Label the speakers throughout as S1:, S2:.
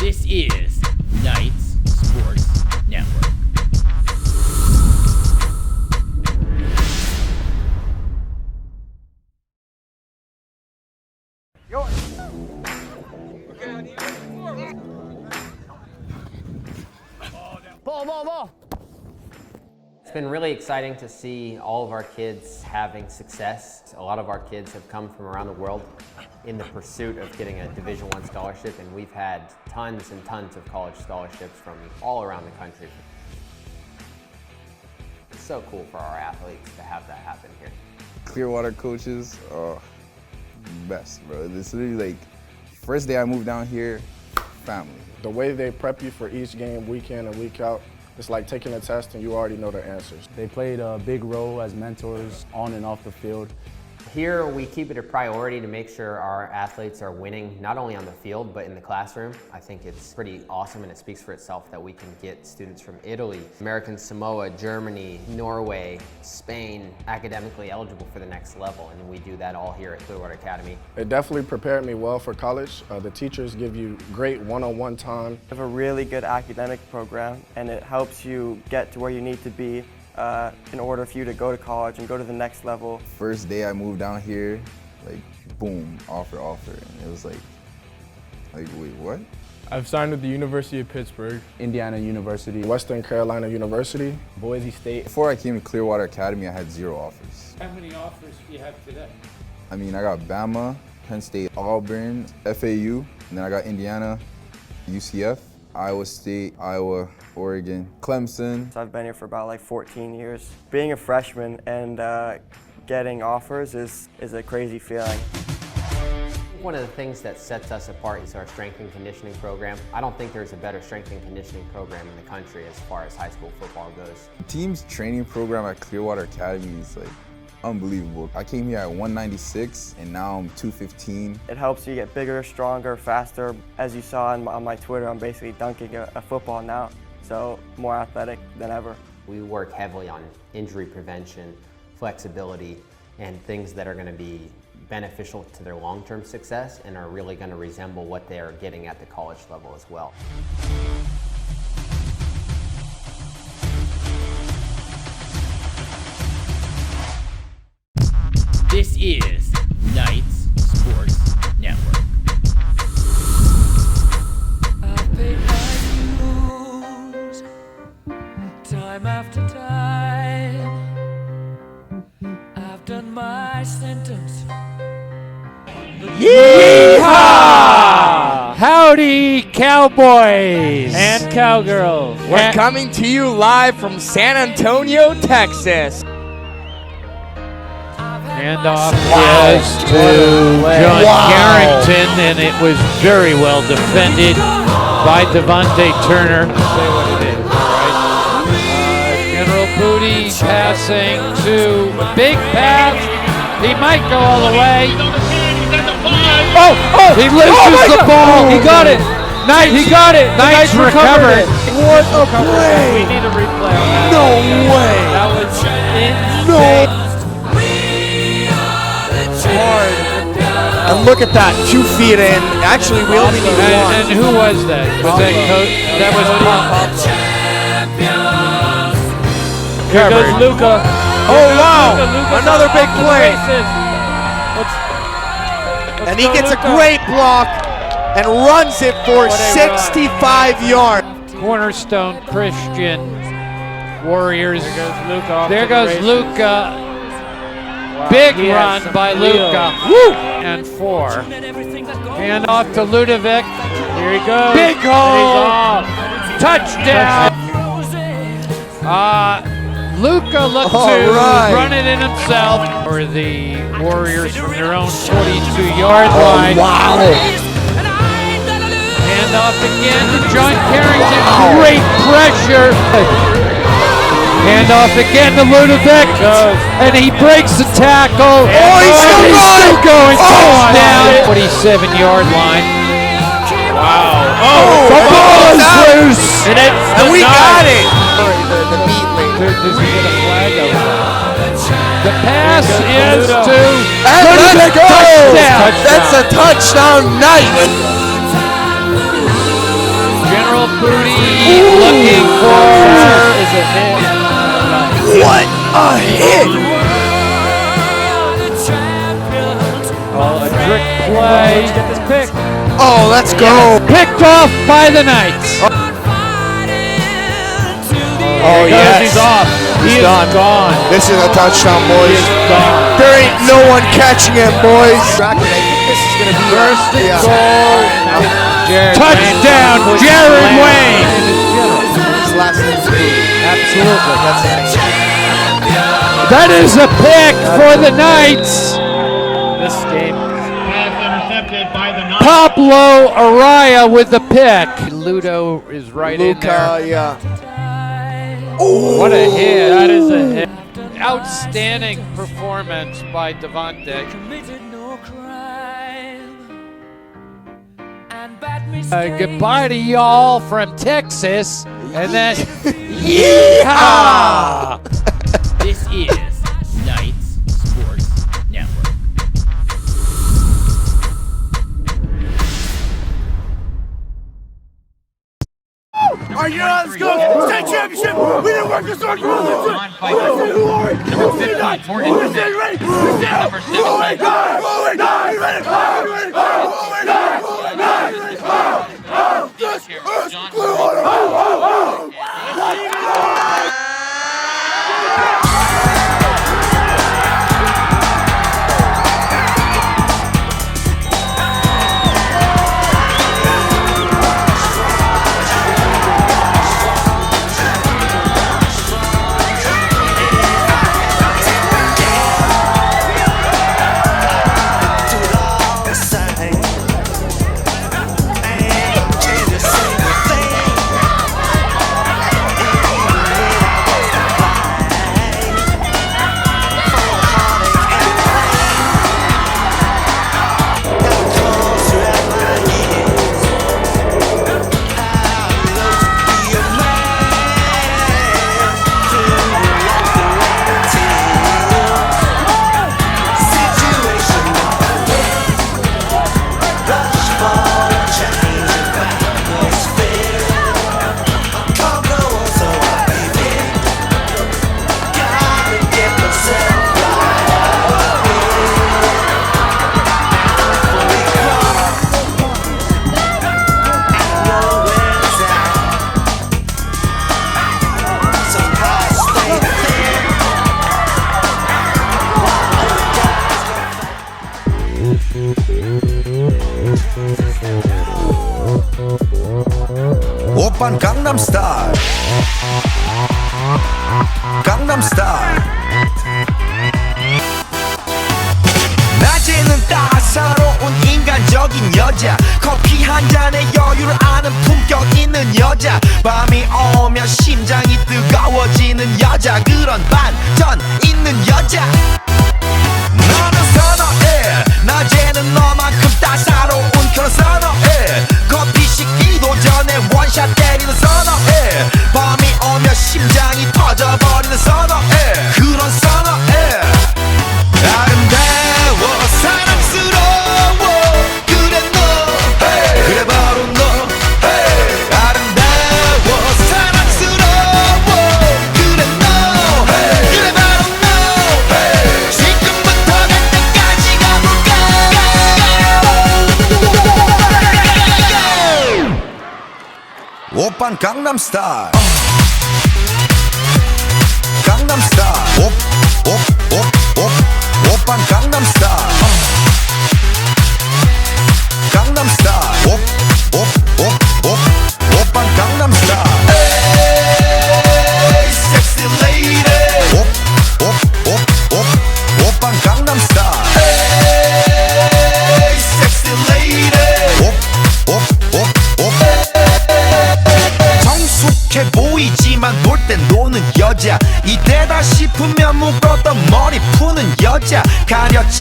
S1: This is Knights Sports Network.
S2: Ball. It's been really exciting to see all of our kids having success. A lot of our kids have come from around the world in the pursuit of getting a Division I scholarship, and we've had tons and tons of college scholarships from all around the country. It's so cool for our athletes to have that happen here.
S3: Clearwater coaches are best, bro. This is literally like, first day I moved down here, family.
S4: The way they prep you for each game week in and week out, it's like taking a test and you already know the answers.
S5: They played a big role as mentors on and off the field.
S2: Here we keep it a priority to make sure our athletes are winning, not only on the field, but in the classroom. I think it's pretty awesome, and it speaks for itself that we can get students from Italy, American Samoa, Germany, Norway, Spain, academically eligible for the next level, and we do that all here at Clearwater Academy.
S4: It definitely prepared me well for college. The teachers give you great one-on-one time.
S6: We have a really good academic program, and it helps you get to where you need to be in order for you to go to college and go to the next level.
S3: First day I moved down here, like boom, offer, and it was like wait, what?
S7: I've signed with the University of Pittsburgh,
S5: Indiana University,
S4: Western Carolina University,
S5: Boise State.
S3: Before I came to Clearwater Academy, I had 0 offers.
S1: How many offers do you have today?
S3: I mean, I got Bama, Penn State, Auburn, FAU, and then I got Indiana, UCF, Iowa State, Iowa, Oregon, Clemson.
S6: So I've been here for about like 14 years. Being a freshman and getting offers is a crazy feeling.
S2: One of the things that sets us apart is our strength and conditioning program. I don't think there's a better strength and conditioning program in the country as far as high school football goes.
S3: The team's training program at Clearwater Academy is like unbelievable. I came here at 196 and now I'm 215.
S6: It helps you get bigger, stronger, faster. As you saw on my Twitter, I'm basically dunking a football now, so more athletic than ever.
S2: We work heavily on injury prevention, flexibility, and things that are going to be beneficial to their long-term success and are really going to resemble what they are getting at the college level as well.
S1: This is Knights Sports Network.
S8: I've paid my dues time after time. I've done my sentence.
S9: Yeehaw! Howdy, cowboys and cowgirls.
S10: We're coming to you live from San Antonio, Texas.
S9: Handoff is to John Carrington, and it was very well defended by Devontae Turner. Say what it is, right? General Booty passing to Big Pass. He might go all the way. He loses the ball.
S10: He got it.
S9: He got it. Knights recovered.
S10: What a play.
S9: We need a replay on that.
S10: No way.
S9: That was insane.
S10: And look at that, 2 feet in. Actually, we only need 1.
S9: And who was that? Was that coach? That was Pop. Here goes Luca.
S10: Oh, wow. Another big play. And he gets a great block and runs it for 65 yards.
S9: Cornerstone Christian Warriors.
S7: There goes Luca.
S9: Wow. Big run by Luca. Woo! And 4. Hand off to Ludovic. Here he goes.
S10: Big hole.
S9: Touchdown. Luca looked to run it in himself for the Warriors from their own 42-yard line.
S10: Wow.
S9: Hand off again to John Carrington. Great pressure. Hand off again to Ludovic, and he breaks the tackle.
S10: He's still
S9: going. Touchdown. 47-yard line.
S10: Wow.
S9: The ball is loose.
S10: And we got it.
S9: The pass is to
S10: Ludovic.
S9: Touchdown.
S10: That's a touchdown night.
S9: Booty looking for
S10: Is a hit. What a hit!
S9: a trick play.
S10: Let's get this pick. Oh, let's go.
S9: Picked off by the Knights.
S10: Oh, yes.
S9: He's off.
S10: He's
S9: He is
S10: done.
S9: gone.
S10: This is a touchdown, boys.
S9: He is gone.
S10: There ain't no one catching him, boys. I think this is going to be
S9: First and
S10: yeah.
S9: goal.
S7: Jared
S9: Touchdown,
S7: Wayne.
S9: Jared Wayne.
S10: His last name is Booty.
S9: Absolutely.
S10: That's nice.
S9: That is a pick for the Knights.
S10: This game.
S9: Pablo Araya with the pick. Ludo is right in there.
S10: Luca, yeah.
S9: What a hit. That is a hit. Outstanding performance by Devontae. Goodbye to y'all from Texas. And then, yeehaw!
S1: This is Knights Sports Network.
S10: Are you on? Let's go! State championship! We didn't work this hard! Who are we? Number 15, Morgan. Ready? Number 7.
S11: 오빤 강남스타일 강남스타일 낮에는 따사로운 인간적인 여자 커피 한 잔에 여유를 아는 품격 있는 여자 밤이 오면 심장이 뜨거워지는 여자 그런 반전 있는 여자 너는 선어해 낮에는 너만큼 따사로운 그런 선어해 커피 식기도 전에 원샷 때리는 선어해 밤이 오면 심장이 터져버리는 선어해 그런 선어해 아름다워 사랑스러워 그래 너 hey. 그래 바로 너 hey. 아름다워 사랑스러워 그래 너 hey. 그래 바로 너 hey. 지금부터 갈 때까지 가볼까 오빤 강남스타일 강남스타일 오빤 강남스타일 강남스타일 오빤 강남스타일 에이 섹시 레이디 오빤 강남스타일 에이 섹시 레이디 정숙해 보이지만 놀 땐 노는 여자 이때다 싶으면 묶었던 머리 푸는 여자 가려치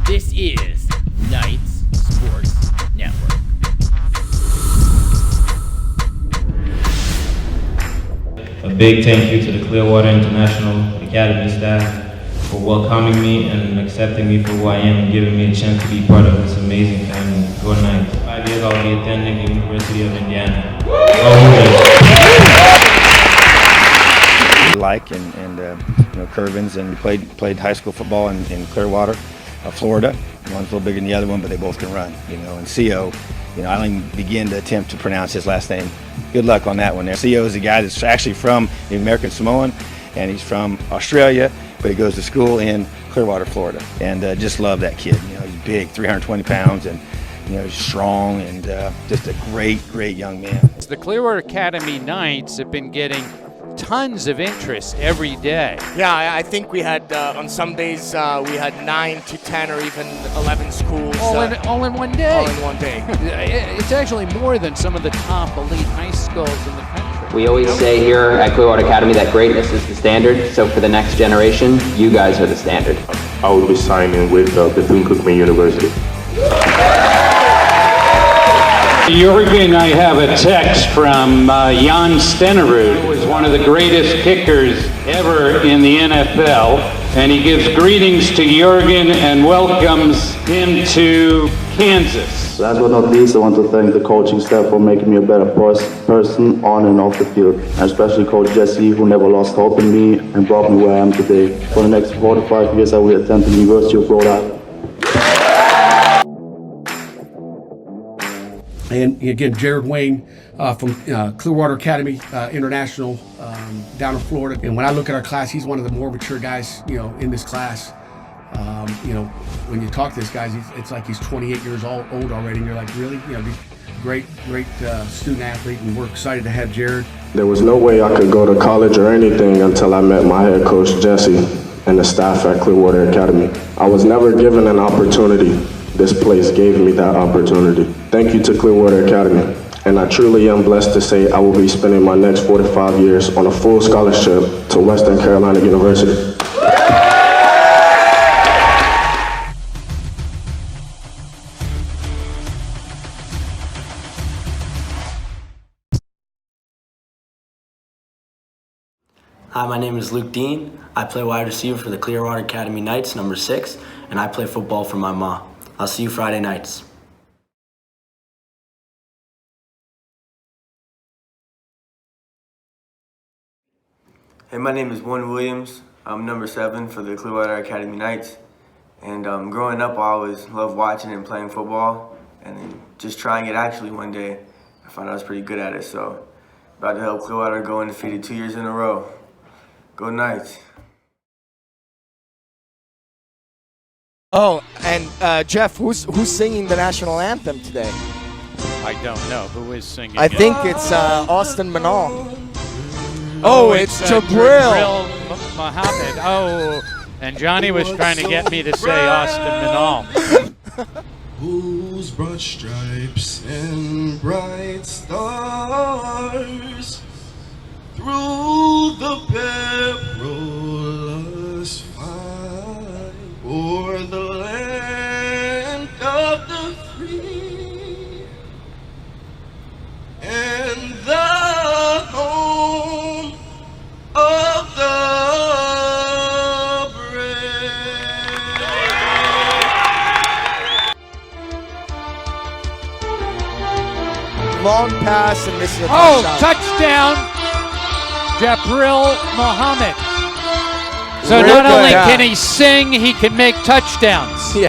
S1: This is Knights Sports Network.
S12: big thank you to the Clearwater International Academy staff for welcoming me and accepting me for who I am and giving me a chance to be part of this amazing family. Go Knights. 5 years I'll be attending the University of Indiana.
S13: Like and you know, Curvins, and played high school football in Clearwater, Florida. One's a little bigger than the other one, but they both can run. You know, and CO, you know, I don't even begin to attempt to pronounce his last name. Good luck on that one there. CO is a guy that's actually from the American Samoan, and he's from Australia, but he goes to school in Clearwater, Florida. And just love that kid. You know, he's big, 320 pounds, and you know, he's strong, and just a great young man.
S9: The Clearwater Academy Knights have been getting tons of interest every day.
S14: Yeah, I think we had on some days we had 9 to 10 or even 11 schools.
S9: All in one day.
S14: All in one day.
S9: It's actually more than some of the top elite high schools in the country.
S2: We always say here at Clearwater Academy that greatness is the standard. So for the next generation, you guys are the standard.
S15: I will be signing with Bethune-Cookman University.
S9: Jürgen, I have a text from Jan Stenerud, who was one of the greatest kickers ever in the NFL, and he gives greetings to Jürgen and welcomes him to Kansas.
S16: Last but not least, I want to thank the coaching staff for making me a better person on and off the field, and especially Coach Jesse, who never lost hope in me and brought me where I am today. For the next 4 to 5 years, I will attend the University of Rhode Island.
S17: And again, Jared Wayne from Clearwater Academy International down in Florida. And when I look at our class, he's one of the more mature guys, you know, in this class. You know, when you talk to this guy, it's like he's 28 years old already, and you're like, really? You know, great student athlete, and we're excited to have Jared.
S4: There was no way I could go to college or anything until I met my head coach, Jesse, and the staff at Clearwater Academy. I was never given an opportunity. This place gave me that opportunity. Thank you to Clearwater Academy. And I truly am blessed to say I will be spending my next 4 to 5 years on a full scholarship to Western Carolina University.
S18: Hi, my name is Luke Dean. I play wide receiver for the Clearwater Academy Knights, number 6, and I play football for my mom. I'll see you Friday nights.
S19: Hey, my name is Warren Williams. I'm number 7 for the Clearwater Academy Knights. And growing up, I always loved watching and playing football. And then just trying it actually one day, I found I was pretty good at it. So about to help Clearwater go undefeated 2 years in a row. Go Knights.
S14: Oh, and Jeff, who's singing the national anthem today?
S9: I don't know. Who is singing
S14: I
S9: it?
S14: think it's Austin Manal. Oh, it's Jabril
S9: Muhammad. Oh, and Johnny was trying to get me to say Austin Manal.
S10: Whose broad stripes and bright stars through the perilous fight o'er the land of the free and the home of the
S14: long pass, and this is a
S9: touchdown, Jabril Muhammad. So
S14: Real
S9: not
S14: good,
S9: only
S14: yeah.
S9: can he sing, he can make touchdowns.
S14: Yeah.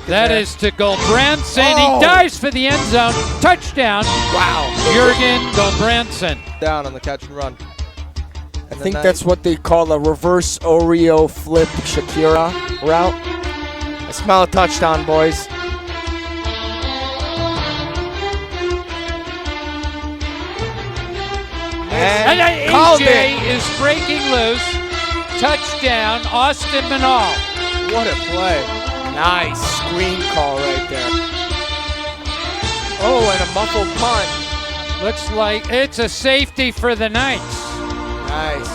S9: That is to Goldbranson.
S14: Oh.
S9: He dives for the end zone. Touchdown.
S14: Wow.
S9: Jürgen Goldbranson.
S20: Down on the catch and run.
S14: I think that's what they call a reverse Oreo flip Shakira route. I smell a touchdown, boys.
S9: And
S14: called
S9: AJ
S14: it.
S9: is breaking loose. Touchdown, Austin Manal.
S20: What a play.
S14: Nice screen call right there. Oh, and a muffled punt.
S9: Looks like it's a safety for the Knights.
S20: Nice.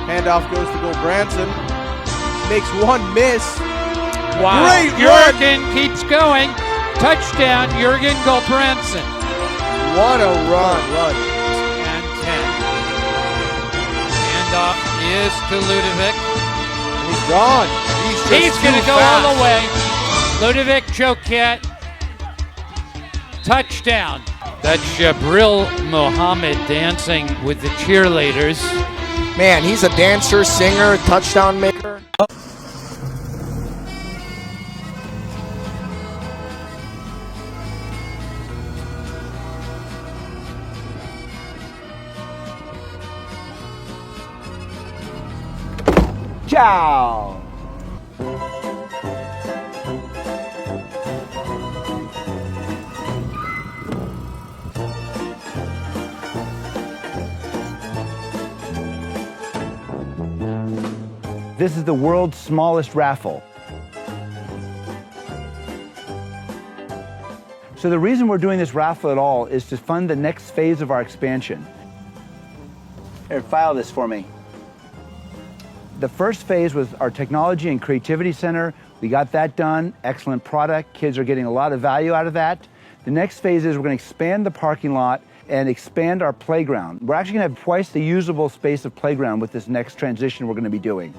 S20: Handoff goes to Goldbranson. Makes one miss.
S9: Wow.
S20: Great
S9: Jurgen keeps going. Touchdown, Jurgen Gulbrandsen.
S14: What a run.
S9: And 10. Handoff is to Ludovic.
S14: He's gone.
S9: He's going to go all the way. Ludovic Joquette. Touchdown. That's Jabril Mohammed dancing with the cheerleaders.
S14: Man, he's a dancer, singer, touchdown maker.
S21: Ciao. This is the world's smallest raffle. So the reason we're doing this raffle at all is to fund the next phase of our expansion. Here, file this for me. The first phase was our Technology and Creativity Center. We got that done, excellent product. Kids are getting a lot of value out of that. The next phase is we're going to expand the parking lot and expand our playground. We're actually going to have twice the usable space of playground with this next transition we're going to be doing.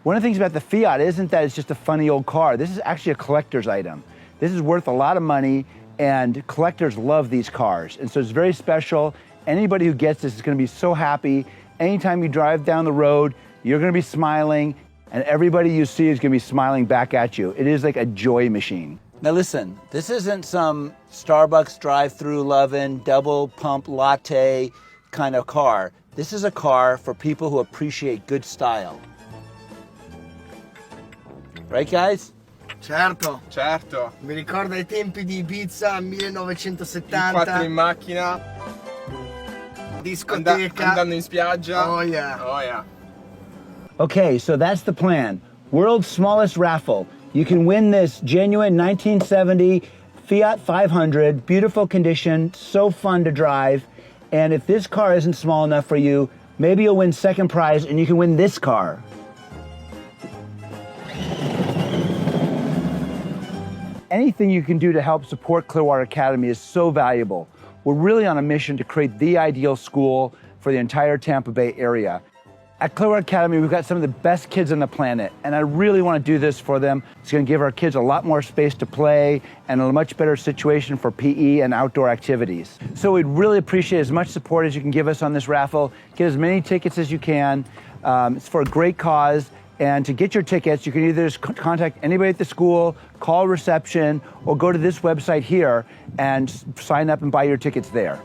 S21: One of the things about the Fiat isn't that it's just a funny old car. This is actually a collector's item. This is worth a lot of money, and collectors love these cars. And so it's very special. Anybody who gets this is going to be so happy. Anytime you drive down the road, you're going to be smiling, and everybody you see is going to be smiling back at you. It is like a joy machine. Now listen, this isn't some Starbucks drive-through loving, double pump latte kind of car. This is a car for people who appreciate good style. Right, guys?
S20: Certo.
S21: Certo.
S20: Mi ricorda i tempi di Ibiza 1970.
S21: In 4 in macchina.
S20: Discoteca.
S21: Andando in spiaggia.
S20: Oh yeah.
S21: Oh yeah. Okay, so that's the plan. World's smallest raffle. You can win this genuine 1970 Fiat 500, beautiful condition, so fun to drive. And if this car isn't small enough for you, maybe you'll win second prize and you can win this car. Anything you can do to help support Clearwater Academy is so valuable. We're really on a mission to create the ideal school for the entire Tampa Bay area. At Clearwater Academy, we've got some of the best kids on the planet, and I really want to do this for them. It's going to give our kids a lot more space to play and a much better situation for PE and outdoor activities. So we'd really appreciate as much support as you can give us on this raffle. Get as many tickets as you can. It's for a great cause. And to get your tickets, you can either just contact anybody at the school, call reception, or go to this website here and sign up and buy your tickets there.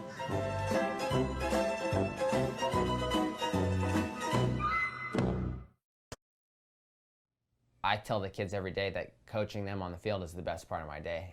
S2: I tell the kids every day that coaching them on the field is the best part of my day.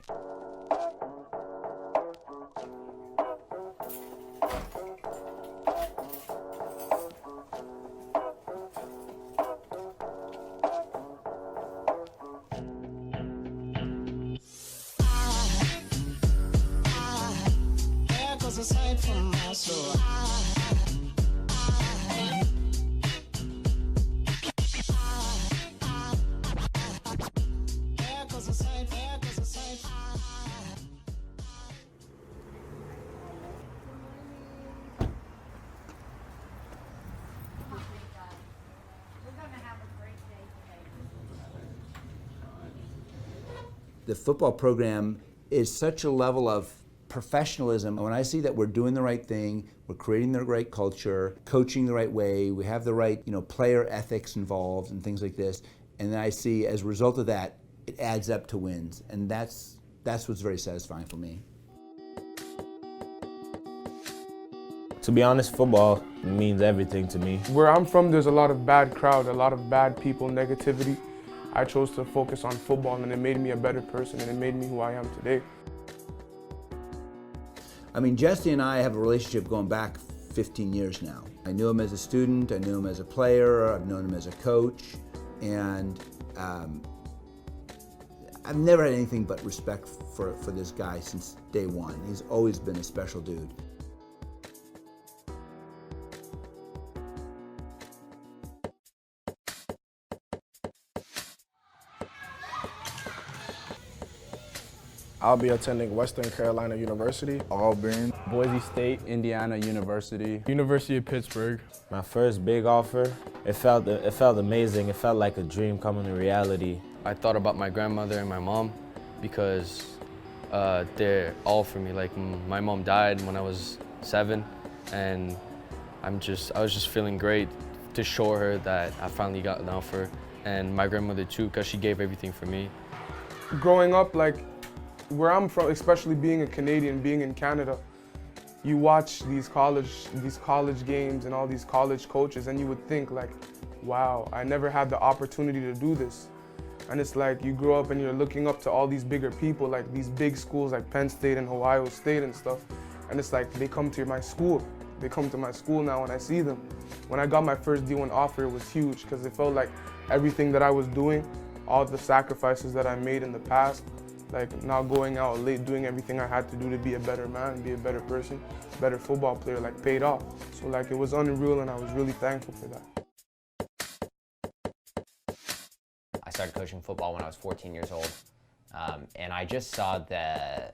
S21: The football program is such a level of professionalism. When I see that we're doing the right thing, we're creating the right culture, coaching the right way, we have the right, player ethics involved and things like this, and then I see as a result of that, it adds up to wins, and that's what's very satisfying for me.
S12: To be honest, football means everything to me.
S7: Where I'm from, there's a lot of bad crowd, a lot of bad people, negativity. I chose to focus on football, and it made me a better person, and it made me who I am today.
S21: I mean, Jesse and I have a relationship going back 15 years now. I knew him as a student, I knew him as a player, I've known him as a coach, and I've never had anything but respect for this guy since day one. He's always been a special dude.
S5: I'll be attending Western Carolina University,
S3: Auburn,
S22: Boise State, Indiana University,
S23: University of Pittsburgh.
S24: My first big offer, it felt amazing. It felt like a dream coming to reality.
S25: I thought about my grandmother and my mom because they're all for me. Like my mom died when I was 7, and I was just feeling great to show her that I finally got an offer, and my grandmother too, because she gave everything for me.
S7: Growing up, like where I'm from, especially being a Canadian, being in Canada, you watch these college games and all these college coaches, and you would think like, wow, I never had the opportunity to do this. And it's like you grow up and you're looking up to all these bigger people, like these big schools like Penn State and Ohio State and stuff. And it's like they come to my school. They come to my school now and I see them. When I got my first D1 offer, it was huge because it felt like everything that I was doing, all the sacrifices that I made in the past, like not going out late, doing everything I had to do to be a better man, be a better person, better football player, like paid off. So like it was unreal and I was really thankful for that.
S2: I started coaching football when I was 14 years old, and I just saw the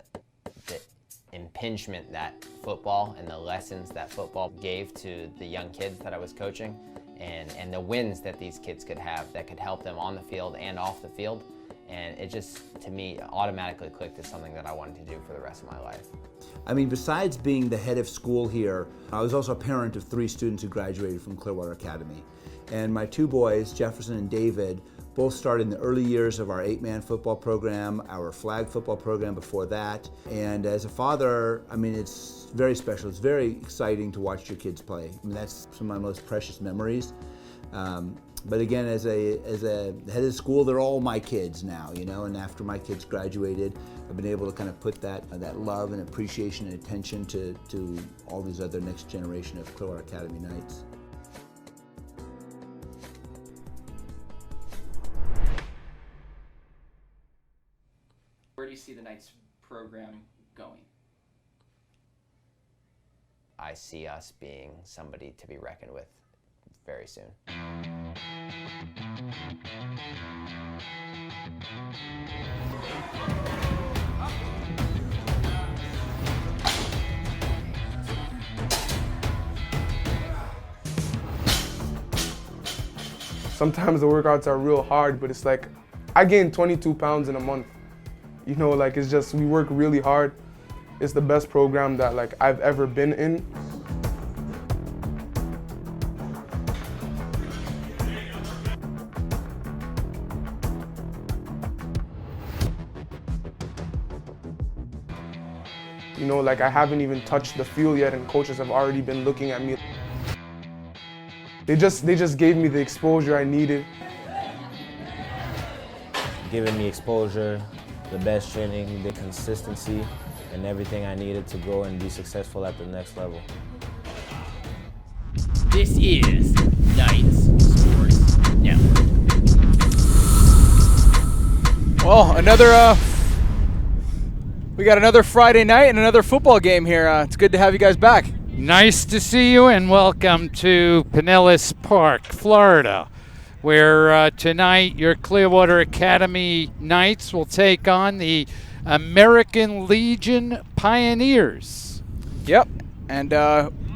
S2: impingement that football and the lessons that football gave to the young kids that I was coaching, and the wins that these kids could have that could help them on the field and off the field. And it just, to me, automatically clicked as something that I wanted to do for the rest of my life.
S21: I mean, besides being the head of school here, I was also a parent of 3 students who graduated from Clearwater Academy. And my 2 boys, Jefferson and David, both started in the early years of our 8-man football program, our flag football program before that. And as a father, I mean, it's very special. It's very exciting to watch your kids play. I mean, that's some of my most precious memories. But again, as a head of school, they're all my kids now, you know, and after my kids graduated, I've been able to kind of put that love and appreciation and attention to all these other next generation of Clearwater Academy Knights.
S1: Where do you see the Knights program going?
S2: I see us being somebody to be reckoned with very soon.
S7: Sometimes the workouts are real hard, but it's like, I gained 22 pounds in a month. You know, like it's just, we work really hard. It's the best program that like I've ever been in. You know, like I haven't even touched the field yet and coaches have already been looking at me. They just gave me the exposure I needed.
S24: Giving me exposure, the best training, the consistency, and everything I needed to grow and be successful at the next level.
S1: This is Knights Sports Network.
S26: Well, we got another Friday night and another football game here. It's good to have you guys back.
S9: Nice to see you, and welcome to Pinellas Park, Florida, where tonight your Clearwater Academy Knights will take on the American Legion Pioneers.
S26: Yep, and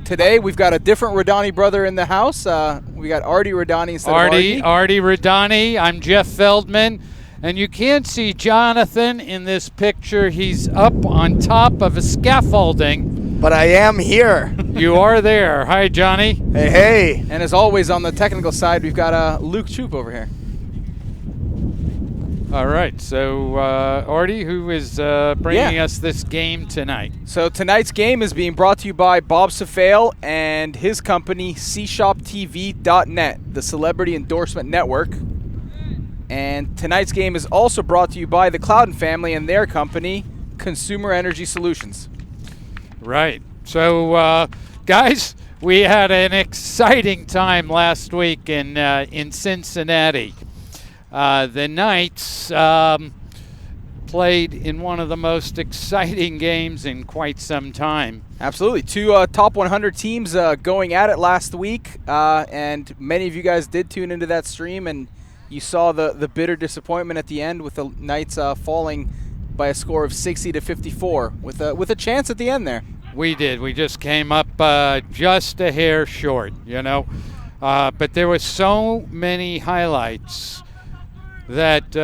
S26: today we've got a different Radani brother in the house. We got Artie Radani instead of Artie.
S9: Artie Radani. I'm Jeff Feldman. And you can't see Jonathan in this picture. He's up on top of a scaffolding.
S14: But I am here.
S9: You are there. Hi, Johnny.
S14: Hey, hey.
S26: And as always, on the technical side, we've got Luke Troop over here.
S9: All right. So, Artie, who is bringing us this game tonight?
S26: So tonight's game is being brought to you by Bob Safale and his company, cshoptv.net, the Celebrity Endorsement Network. And tonight's game is also brought to you by the Clouden family and their company, Consumer Energy Solutions.
S9: Right. So, guys, we had an exciting time last week in Cincinnati. The Knights played in one of the most exciting games in quite some time.
S26: Absolutely. 2 top 100 teams going at it last week, and many of you guys did tune into that stream, and you saw the bitter disappointment at the end with the Knights falling by a score of 60-54 with a chance at the end there.
S9: We did. We just came up just a hair short, you know. But there were so many highlights that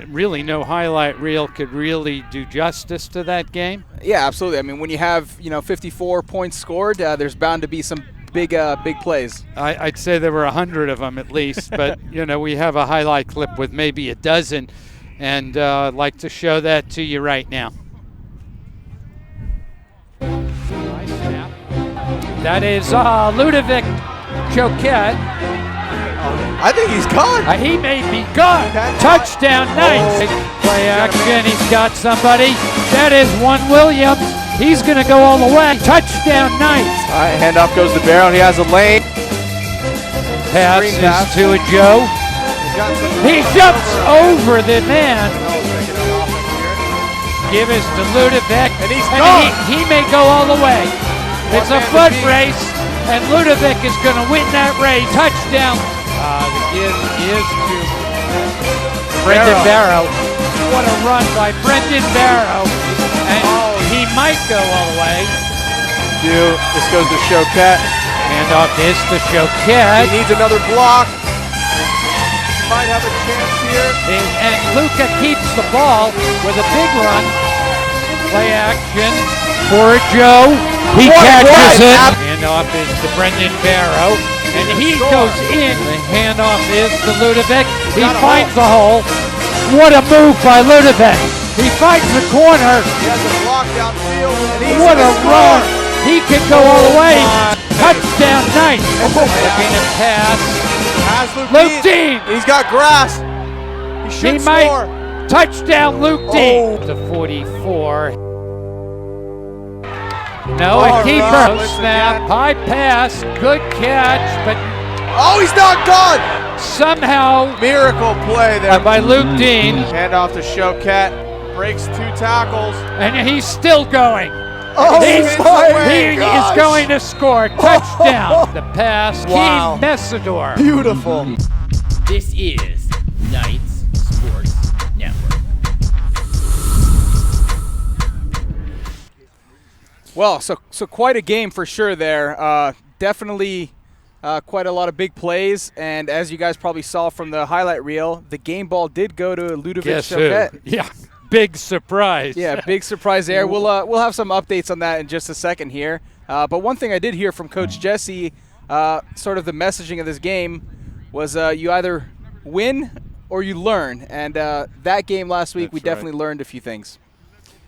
S9: really no highlight reel could really do justice to that game.
S26: Yeah, absolutely. I mean, when you have 54 points scored, there's bound to be some big plays.
S9: I'd say there were 100 of them at least, but we have a highlight clip with maybe a dozen, and I'd like to show that to you right now. That is Ludovic Choquette.
S26: I think he's gone.
S9: He may be gone. Touchdown Knights. Play action. He's got somebody. That is one Williams. He's going to go all the way. Touchdown Knights.
S26: All right, handoff goes to Barrow. He has a lane.
S9: Pass is to a Joe. He jumps over the man. Give us to Ludovic. And he's gone. He may go all the way. It's a foot race, and Ludovic is going to win that race. Touchdown. The give is to Brendan Barrow. What a run by Brendan Barrow. And he might go all the way.
S26: This goes to Choquette.
S9: Handoff is to Choquette.
S26: He needs another block. Might have a chance here.
S9: And Luca keeps the ball with a big run. Play action for Joe. He catches it. Handoff is to Brendan Barrow. And he goes in. The handoff is to Ludovic. He finds the hole. What a move by Ludovic. He finds the corner.
S26: He has a block downfield.
S9: What a run. He can go all the way. Touchdown Knights. Looking to pass. Luke Dean.
S26: He's got grass. He should score.
S9: Touchdown Luke Dean. To 44. No, a keeper. Snap, high pass, good catch, but
S26: he's not gone.
S9: Somehow,
S26: miracle play there
S9: by Luke Dean.
S26: Handoff to Choquette, breaks 2 tackles,
S9: and he's still going. He is going to score. Touchdown. The pass, Keem Messidor.
S26: Beautiful.
S6: This is Knights Sports Network.
S26: Well, so quite a game for sure there. Definitely quite a lot of big plays, and as you guys probably saw from the highlight reel, the game ball did go to Ludovic Choquette.
S9: Yeah, big surprise.
S26: Yeah, big surprise there. We'll have some updates on that in just a second here. But one thing I did hear from Coach Jesse, sort of the messaging of this game, was you either win or you learn, and that game last week we definitely learned a few things.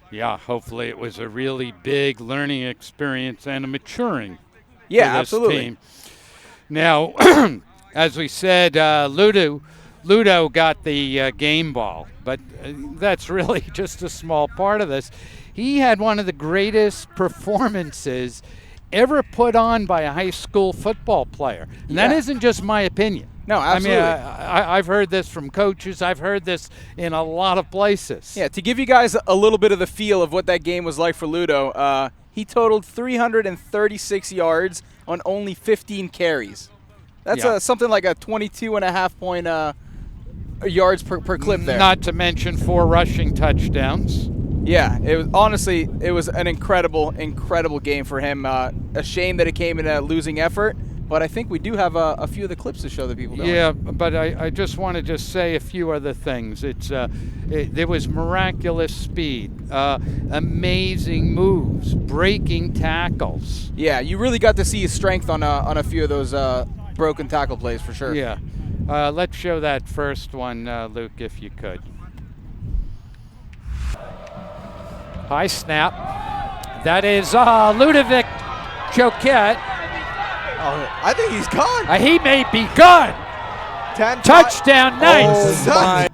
S9: Yeah, hopefully it was a really big learning experience and a maturing for this
S26: absolutely.
S9: team. Now, as we said, Ludo got the game ball, but that's really just a small part of this. He had one of the greatest performances ever put on by a high school football player. And that isn't just my opinion.
S26: No, absolutely.
S9: I mean, I've heard this from coaches. I've heard this in a lot of places.
S26: Yeah, to give you guys a little bit of the feel of what that game was like for Ludo, he totaled 336 yards on only 15 carries. That's something like a 22.5 point yards per clip there.
S9: Not to mention 4 rushing touchdowns.
S26: Yeah, it was an incredible game for him. A shame that it came in a losing effort. But I think we do have a few of the clips to show the people.
S9: Yeah, but I just want to say a few other things. There was miraculous speed, amazing moves, breaking tackles.
S26: Yeah, you really got to see his strength on a few of those broken tackle plays for sure.
S9: Yeah, let's show that first one, Luke, if you could. High snap. That is Ludovic Choquette.
S26: I think he's gone.
S9: He may be gone. Touchdown Knights.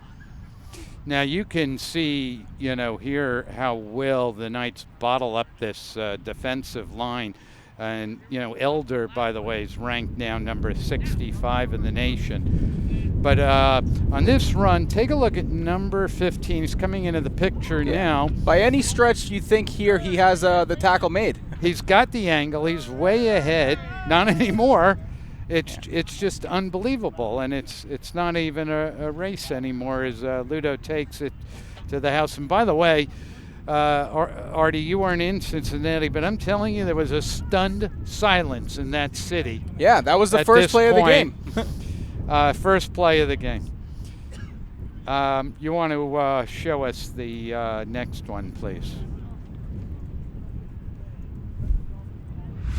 S9: Now you can see, here how well the Knights bottle up this defensive line. And, Elder, by the way, is ranked now number 65 in the nation. But on this run, take a look at number 15. He's coming into the picture now.
S26: By any stretch, you think here he has the tackle made.
S9: He's got the angle. He's way ahead. Not anymore. It's just unbelievable, and it's not even a race anymore as Ludo takes it to the house. And by the way, Artie, you weren't in Cincinnati, but I'm telling you, there was a stunned silence in that city.
S26: Yeah, that was the first play of the game.
S9: First play of the game. You want to show us the next one, please?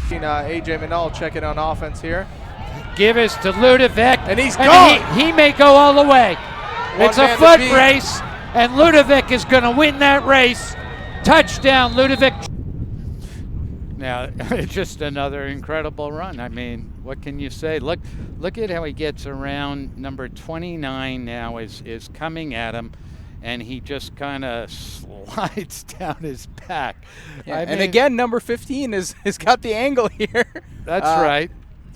S26: AJ Manal checking on offense here.
S9: Give us to Ludovic.
S26: And he's gone.
S9: He may go all the way. It's a
S26: man
S9: foot
S26: to beat.
S9: race, and Ludovic is going to win that race. Touchdown, Ludovic. Now, it's just another incredible run. I mean, what can you say? Look at how he gets around. Number 29 now is coming at him, and he just kind of slides down his back.
S26: Yeah,
S9: I
S26: and
S9: mean,
S26: again, number 15 has got the angle here.
S9: That's right.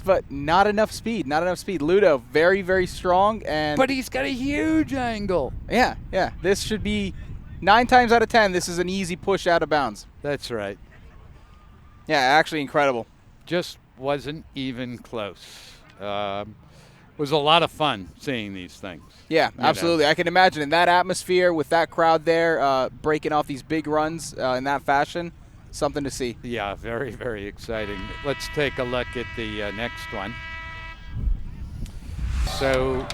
S26: But not enough speed. Not enough speed. Ludo, very, very strong.
S9: But he's got a huge angle.
S26: Yeah. This should be 9 times out of 10. This is an easy push out of bounds.
S9: That's right.
S26: Yeah, actually incredible.
S9: Just wasn't even close. Was a lot of fun seeing these things.
S26: Yeah, absolutely. I can imagine in that atmosphere with that crowd there, breaking off these big runs in that fashion, something to see.
S9: Yeah, very, very exciting. Let's take a look at the next one. So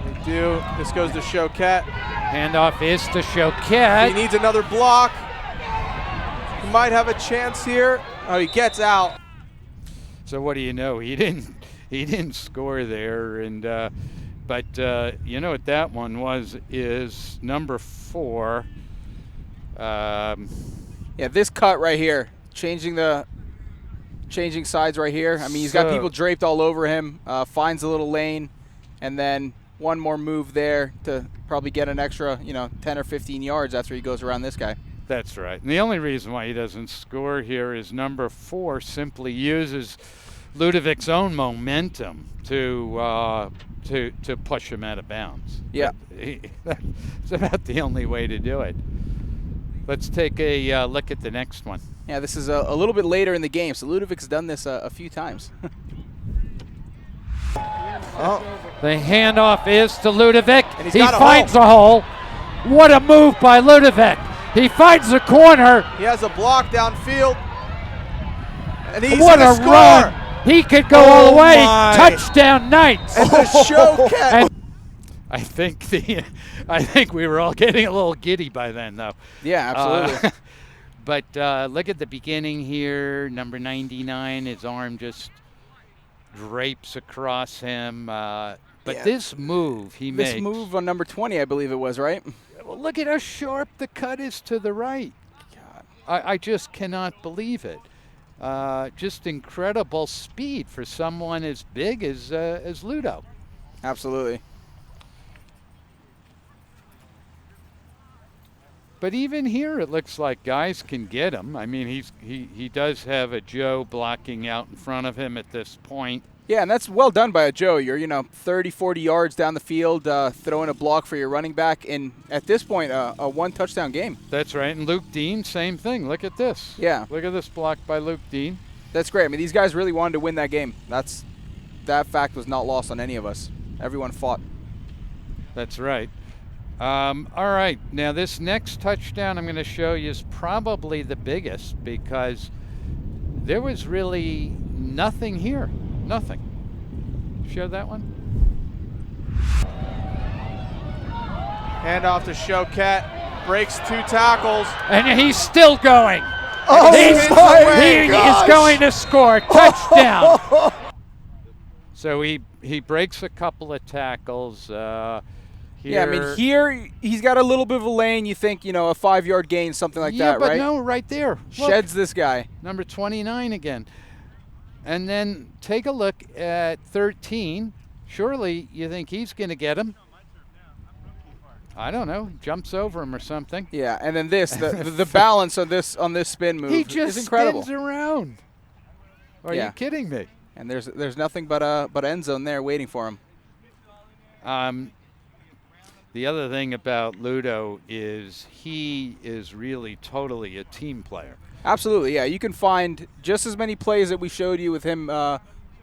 S26: we do. This goes to Choquette.
S9: Handoff is to Choquette.
S26: He needs another block. He might have a chance here. Oh, he gets out.
S9: So what do you know? He didn't score there, and but you know what that one is number 4.
S26: Yeah, this cut right here, changing sides right here. I mean, he's got people draped all over him. Finds a little lane, and then one more move there to probably get an extra, 10 or 15 yards after he goes around this guy.
S9: That's right. And the only reason why he doesn't score here is number 4 simply uses Ludovic's own momentum to push him out of bounds.
S26: Yeah.
S9: It's about the only way to do it. Let's take a look at the next one.
S26: Yeah, this is a little bit later in the game, so Ludovic's done this a few times.
S9: The handoff is to Ludovic.
S26: And
S9: He finds a hole. What a move by Ludovic. He finds the corner.
S26: He has a block downfield. And he's
S9: What
S26: gonna
S9: a
S26: score.
S9: run. He could go all the way.
S26: my.
S9: Touchdown Knights.
S26: And the Choquette.
S9: I think we were all getting a little giddy by then, though.
S26: Yeah, absolutely.
S9: But look at the beginning here. Number 99, his arm just drapes across him. But
S26: Yeah.
S9: this move he makes.
S26: This move on number 20, I believe it was, right?
S9: Well, look at how sharp the cut is to the right. God. I just cannot believe it. Just incredible speed for someone as big as Ludo.
S26: Absolutely.
S9: But even here, it looks like guys can get him. I mean, he does have a Joe blocking out in front of him at this point.
S26: Yeah, and that's well done by a Joe. You're 30, 40 yards down the field, throwing a block for your running back, and at this point, a 1-touchdown game.
S9: That's right. And Luke Dean, same thing. Look at this.
S26: Yeah.
S9: Look at this block by Luke Dean.
S26: That's great. I mean, these guys really wanted to win that game. That fact was not lost on any of us. Everyone fought.
S9: That's right. All right. Now, this next touchdown I'm going to show you is probably the biggest because there was really nothing here. Nothing. Show that one.
S26: Handoff to Choquette. Breaks 2 tackles.
S9: And he's still going.
S26: Oh,
S9: he is going to score. Touchdown. So he breaks a couple of tackles.
S26: Yeah, I mean, here he's got a little bit of a lane. You think, a 5-yard gain, something like that, right?
S9: Yeah, but no, right there. Look.
S26: Sheds this guy.
S9: Number 29 again. And then take a look at 13. Surely you think he's going to get him. I don't know. Jumps over him or something.
S26: Yeah, and then the balance on this spin move is incredible.
S9: He just spins around. Are you kidding me?
S26: And there's nothing but end zone there waiting for him.
S9: The other thing about Ludo is he is really totally a team player.
S26: Absolutely, yeah. You can find just as many plays that we showed you with him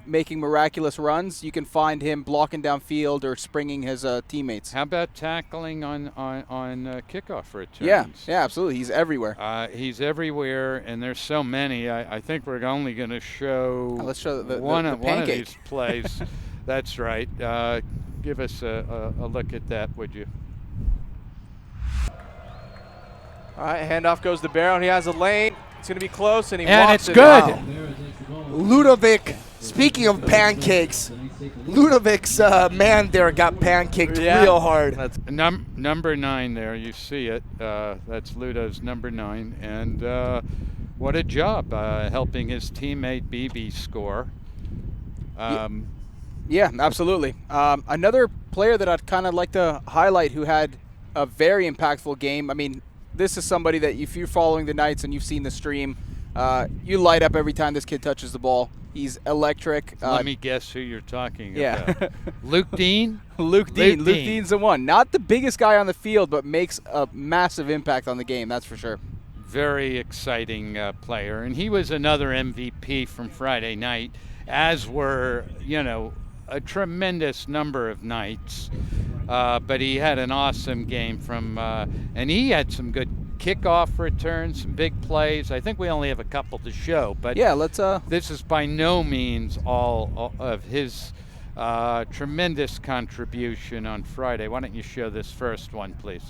S26: making miraculous runs, you can find him blocking downfield or springing his teammates.
S9: How about tackling on kickoff returns?
S26: Yeah, absolutely. He's everywhere.
S9: He's everywhere, and there's so many. I think we're only going to show,
S26: let's show
S9: one
S26: the
S9: of
S26: pancake.
S9: these plays. That's right. Give us a look at that, would you?
S26: All right, handoff goes to Barrow, and he has a lane. It's going to be close, and he
S9: and
S26: walks
S9: it's
S26: it.
S9: good.
S14: Wow. Ludovic, speaking of pancakes, Ludovic's man there got pancaked real hard.
S9: That's number 9 there. You see it. That's Ludo's number 9. And what a job helping his teammate BB score.
S26: Yeah, absolutely. Another player that I'd kind of like to highlight who had a very impactful game. I mean, this is somebody that if you're following the Knights and you've seen the stream, you light up every time this kid touches the ball. He's electric.
S9: Let me guess who you're talking
S26: yeah.
S9: about. Luke Dean?
S26: Luke Dean's the one. Not the biggest guy on the field, but makes a massive impact on the game, that's for sure.
S9: Very exciting player. And he was another MVP from Friday night, as were, a tremendous number of Knights. But he had an awesome game and he had some good kickoff returns, some big plays. I think we only have a couple to show, but
S26: yeah, let's.
S9: This is by no means all of his tremendous contribution on Friday. Why don't you show this first one, please?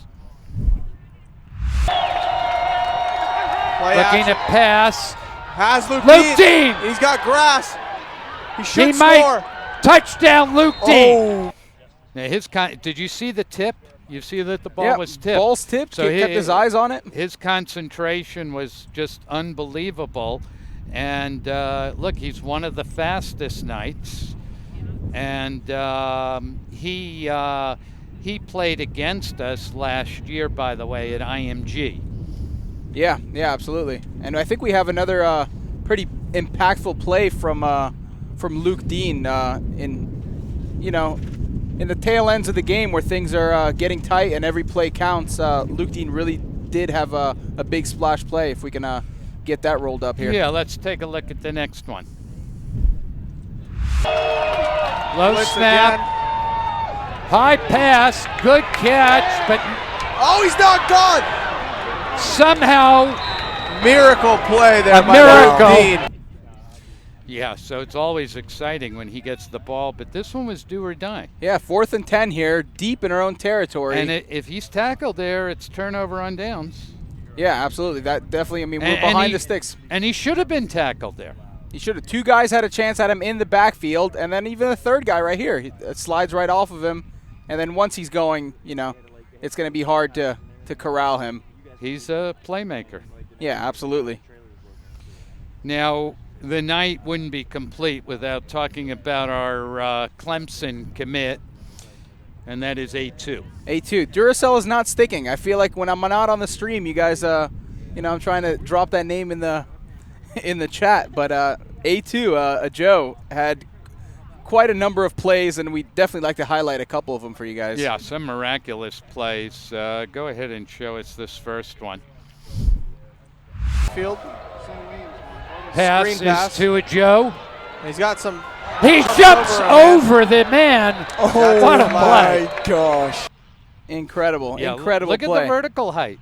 S9: Looking to pass.
S26: Has Luke
S9: Dean.
S26: He's got grass. He should
S9: he
S26: score.
S9: Might. Touchdown, Luke Dean. Now did you see the tip? You see that the ball was tipped.
S26: Ball's tipped. So he kept his eyes on it.
S9: His concentration was just unbelievable. And look, he's one of the fastest Knights. And he played against us last year, by the way, at IMG.
S26: Yeah, absolutely. And I think we have another pretty impactful play from Luke Dean in the tail ends of the game where things are getting tight and every play counts. Luke Dean really did have a big splash play. If we can get that rolled up here.
S9: Yeah, let's take a look at the next one. Low snap, high pass, good catch, but
S26: he's not gone.
S9: Somehow,
S26: miracle play there by
S9: miracle.
S26: Luke Dean.
S9: Yeah, so it's always exciting when he gets the ball, but this one was do or die.
S26: Yeah, 4th and 10 here, deep in our own territory.
S9: And if he's tackled there, it's turnover on downs.
S26: Yeah, absolutely. That definitely, I mean, we're behind the sticks.
S9: And he should have been tackled there.
S26: He should have. 2 guys had a chance at him in the backfield, and then even a third guy right here. He slides right off of him, and then once he's going, it's going to be hard to corral him.
S9: He's a playmaker.
S26: Yeah, absolutely.
S9: Now, the night wouldn't be complete without talking about our Clemson commit, and that is A2.
S26: A2. Duracell is not sticking. I feel like when I'm not on the stream, you guys, I'm trying to drop that name in the chat. But A2, Joe, had quite a number of plays, and we definitely like to highlight a couple of them for you guys.
S9: Yeah, some miraculous plays. Go ahead and show us this first one.
S26: Field.
S9: Pass to a Joe.
S26: He's got some.
S9: He jumps over the man.
S26: Oh,
S9: what a play.
S26: My gosh. Incredible.
S9: Yeah,
S26: incredible
S9: look
S26: play.
S9: at the vertical height.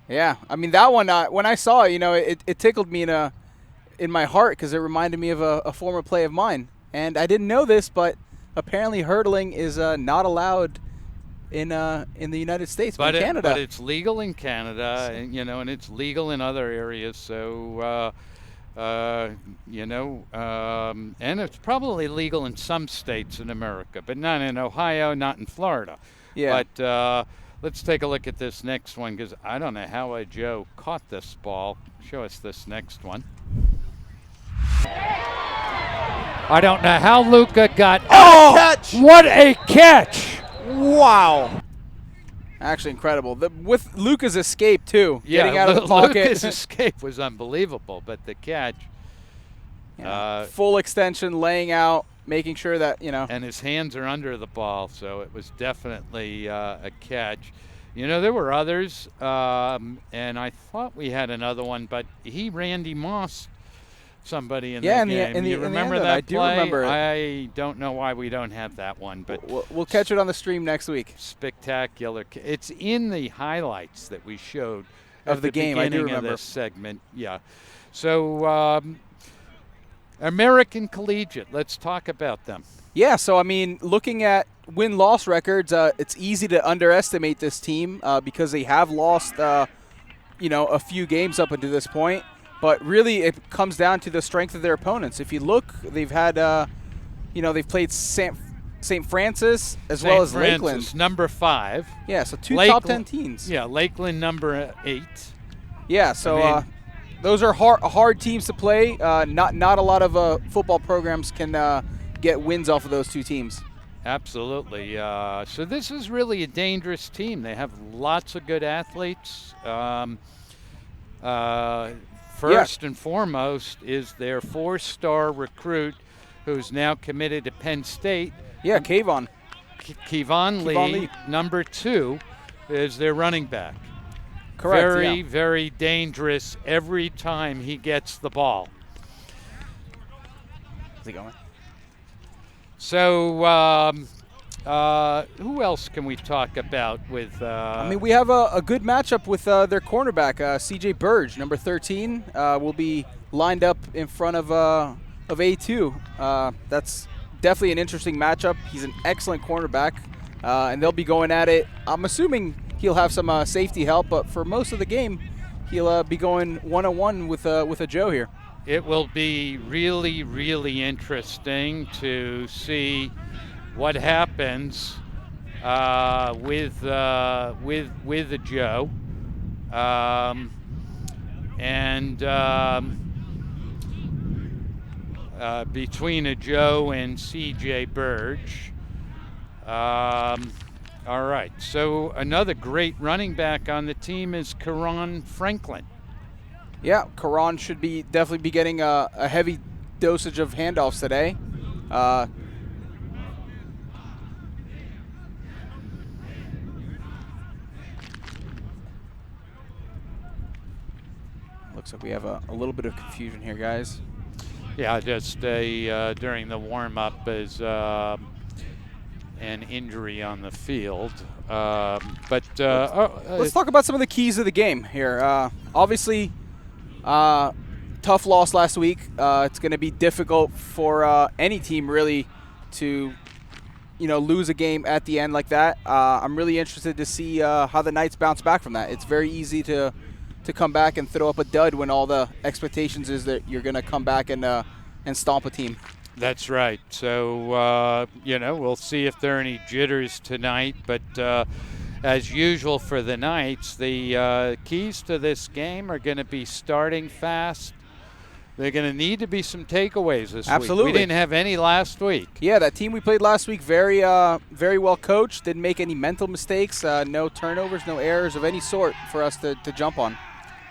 S26: Yeah, I mean, that one, when I saw it, it tickled me in my heart because it reminded me of a former play of mine. And I didn't know this, but apparently hurdling is not allowed in the United States, but in Canada.
S9: But it's legal in Canada, and it's legal in other areas. So, and it's probably legal in some states in America, but not in Ohio, not in Florida.
S26: Yeah.
S9: But let's take a look at this next one because I don't know how Joe caught this ball. Show us this next one. I don't know how Luka got.
S26: Oh, catch!
S9: What a catch!
S26: Wow. Actually incredible. With Luka's escape, too.
S9: Yeah,
S26: getting out of the pocket.
S9: Luka's escape was unbelievable, but the catch.
S26: Full extension, laying out, making sure that,
S9: And his hands are under the ball, so it was definitely a catch. There were others, and I thought we had another one, but Randy Moss somebody in
S26: Yeah,
S9: that game.
S26: in the
S9: You remember
S26: end,
S9: that
S26: I do
S9: play?
S26: remember it.
S9: I don't know why we don't have that one, but
S26: We'll catch it on the stream next week.
S9: Spectacular. It's in the highlights that we showed
S26: Of
S9: at
S26: the game, I do
S9: beginning
S26: remember.
S9: of this segment. Yeah. So American Collegiate, let's talk about them.
S26: Yeah, so I mean, looking at win-loss records, it's easy to underestimate this team because they have lost, a few games up until this point. But really, it comes down to the strength of their opponents. If you look, they've had, they've played St. Francis as well as
S9: Francis,
S26: Lakeland.
S9: number 5.
S26: Yeah, so two top 10 teams.
S9: Yeah, Lakeland number 8.
S26: Yeah, so those are hard teams to play. Not a lot of football programs can get wins off of those two teams.
S9: Absolutely. So this is really a dangerous team. They have lots of good athletes. First and foremost is their 4-star recruit who's now committed to Penn State.
S26: Yeah, Kayvon.
S9: Kayvon Lee, number 2, is their running back.
S26: Correct,
S9: Very dangerous every time he gets the ball.
S26: How's it going?
S9: So who else can we talk about with
S26: we have a good matchup with their cornerback, CJ Burge, number 13, will be lined up in front of A2. That's definitely an interesting matchup. He's an excellent cornerback, and they'll be going at it. I'm assuming he'll have some safety help, but for most of the game, he'll be going one-on-one with a Joe here.
S9: It will be really interesting to see what happens with a Joe between a Joe and CJ Burge. All right, so another great running back on the team is Karan Franklin.
S26: Yeah, Karan should definitely be getting a heavy dosage of handoffs today. Looks like we have a little bit of confusion here, guys.
S9: Yeah, just during the warm-up is an injury on the field. Let's
S26: talk about some of the keys of the game here. Obviously, tough loss last week. It's going to be difficult for any team really to, lose a game at the end like that. I'm really interested to see how the Knights bounce back from that. It's very easy to come back and throw up a dud when all the expectations is that you're going to come back and stomp a team.
S9: That's right. So, we'll see if there are any jitters tonight. But as usual for the Knights, the keys to this game are going to be starting fast. They're going to need to be some takeaways this
S26: Absolutely.
S9: week. We didn't have any last week.
S26: Yeah, that team we played last week, very well coached. Didn't make any mental mistakes. No turnovers, no errors of any sort for us to jump on.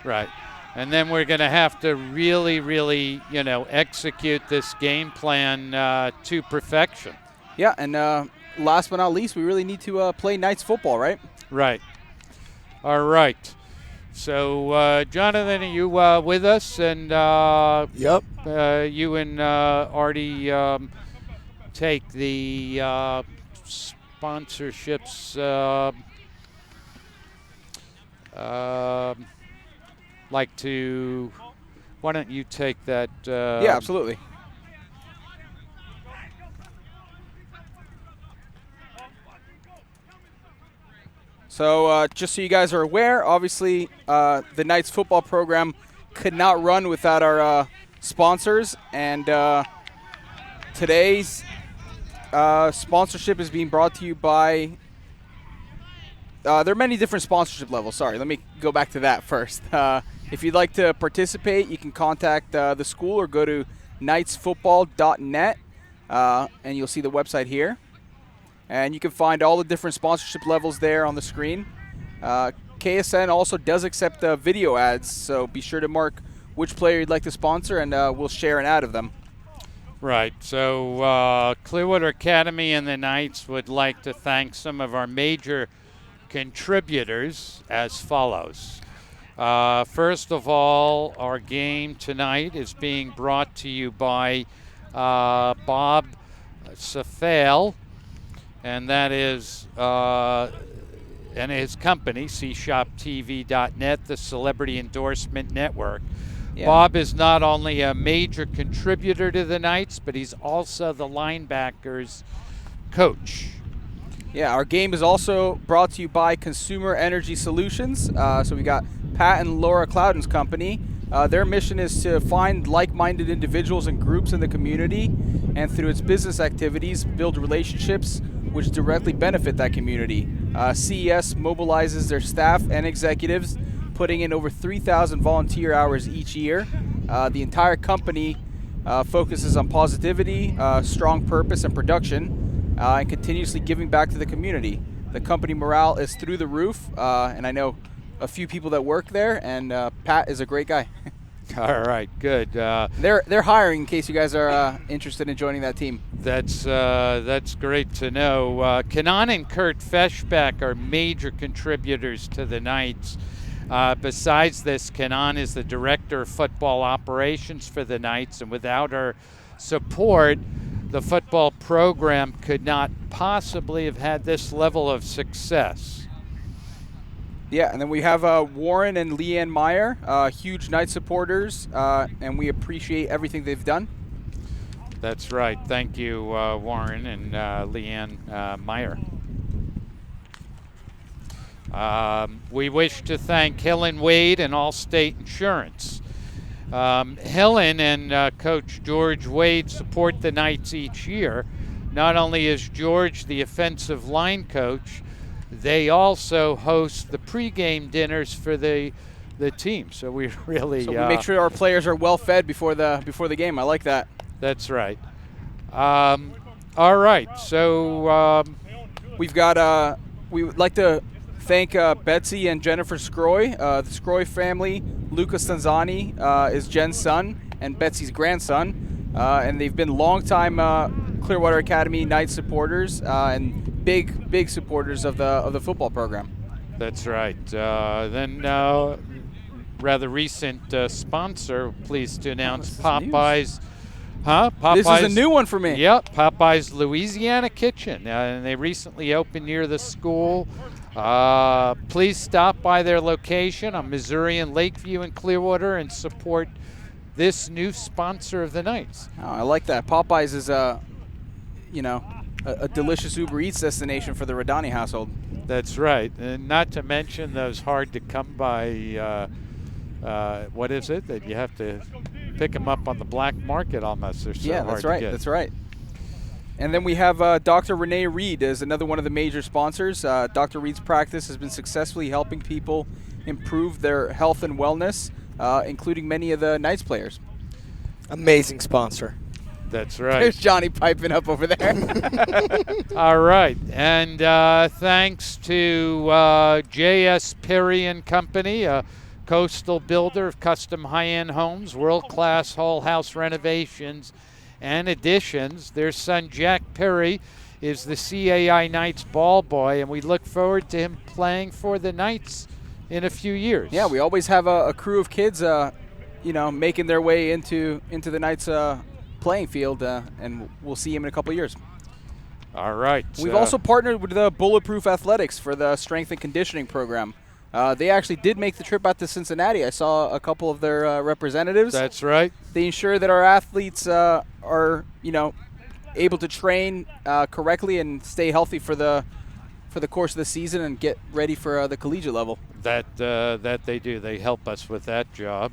S9: Right. And then we're going to have to really, execute this game plan to perfection.
S26: Yeah, and last but not least, we really need to play Knights football, right?
S9: Right. All right. So, Jonathan, are you with us? And
S14: yep.
S9: You and Artie take the sponsorships. Why don't you take that?
S26: Yeah, absolutely. So just so you guys are aware, obviously the Knights football program could not run without our sponsors, and today's sponsorship is being brought to you by there are many different sponsorship levels. Sorry, let me go back to that first. If you'd like to participate, you can contact the school or go to knightsfootball.net, and you'll see the website here. And you can find all the different sponsorship levels there on the screen. KSN also does accept video ads, so be sure to mark which player you'd like to sponsor, and we'll share an ad of them.
S9: Right. So Clearwater Academy and the Knights would like to thank some of our major contributors as follows. First of all, our game tonight is being brought to you by Bob Safale, and that is and his company, cshoptv.net, the Celebrity Endorsement Network.
S26: Yeah.
S9: Bob is not only a major contributor to the Knights, but he's also the linebackers coach.
S26: Yeah, our game is also brought to you by Consumer Energy Solutions. So we got Pat and Laura Cloudon's company. Their mission is to find like-minded individuals and groups in the community, and through its business activities, build relationships which directly benefit that community. CES mobilizes their staff and executives, putting in over 3,000 volunteer hours each year. The entire company focuses on positivity, strong purpose, and production, and continuously giving back to the community. The company morale is through the roof, and I know a few people that work there, and Pat is a great guy.
S9: All right, good.
S26: They're hiring in case you guys are interested in joining that team.
S9: That's great to know. Kenan and Kurt Feshbeck are major contributors to the Knights. Besides this, Kenan is the director of football operations for the Knights, and without her support, the football program could not possibly have had this level of success.
S26: Yeah, and then we have Warren and Leanne Meyer, huge Knight supporters, and we appreciate everything they've done.
S9: That's right. Thank you, Warren and Leanne Meyer. We wish to thank Helen Wade and Allstate Insurance. Helen and Coach George Wade support the Knights each year. Not only is George the offensive line coach, they also host the pregame dinners for the team. So we really
S26: we make sure our players are well fed before the game. I like that.
S9: That's right. All right. So
S26: we've got we would like to thank Betsy and Jennifer Scroy, the Scroy family. Luca Stanzani is Jen's son and Betsy's grandson, and they've been longtime Clearwater Academy Knights supporters and big supporters of the football program.
S9: That's right. Then rather recent sponsor, pleased to announce Popeyes. Popeyes.
S26: This is a new one for me.
S9: Yep, Popeyes Louisiana Kitchen, and they recently opened near the school. Please stop by their location on Missouri and Lakeview and Clearwater and support this new sponsor of the Knights.
S26: Oh, I like that. Popeyes is a delicious Uber Eats destination for the Radani household.
S9: That's right, and not to mention those hard to come by. What is it that you have to pick them up on the black market almost? They're so hard to get.
S26: That's right. And then we have Dr. Renee Reed as another one of the major sponsors. Dr. Reed's practice has been successfully helping people improve their health and wellness, including many of the Knights players.
S14: Amazing sponsor.
S9: That's right.
S26: There's Johnny piping up over there.
S9: All right. And thanks to J.S. Perry and Company, a coastal builder of custom high-end homes, world-class whole house renovations and additions. Their son, Jack Perry, is the CAI Knights ball boy, and we look forward to him playing for the Knights in a few years.
S26: Yeah, we always have a crew of kids, making their way into the Knights playing field, and we'll see him in a couple of years.
S9: All right.
S26: We've also partnered with the Bulletproof Athletics for the strength and conditioning program. They actually did make the trip out to Cincinnati. I saw a couple of their representatives.
S9: That's right.
S26: They ensure that our athletes are, able to train correctly and stay healthy for the course of the season and get ready for the collegiate level.
S9: That they do. They help us with that job.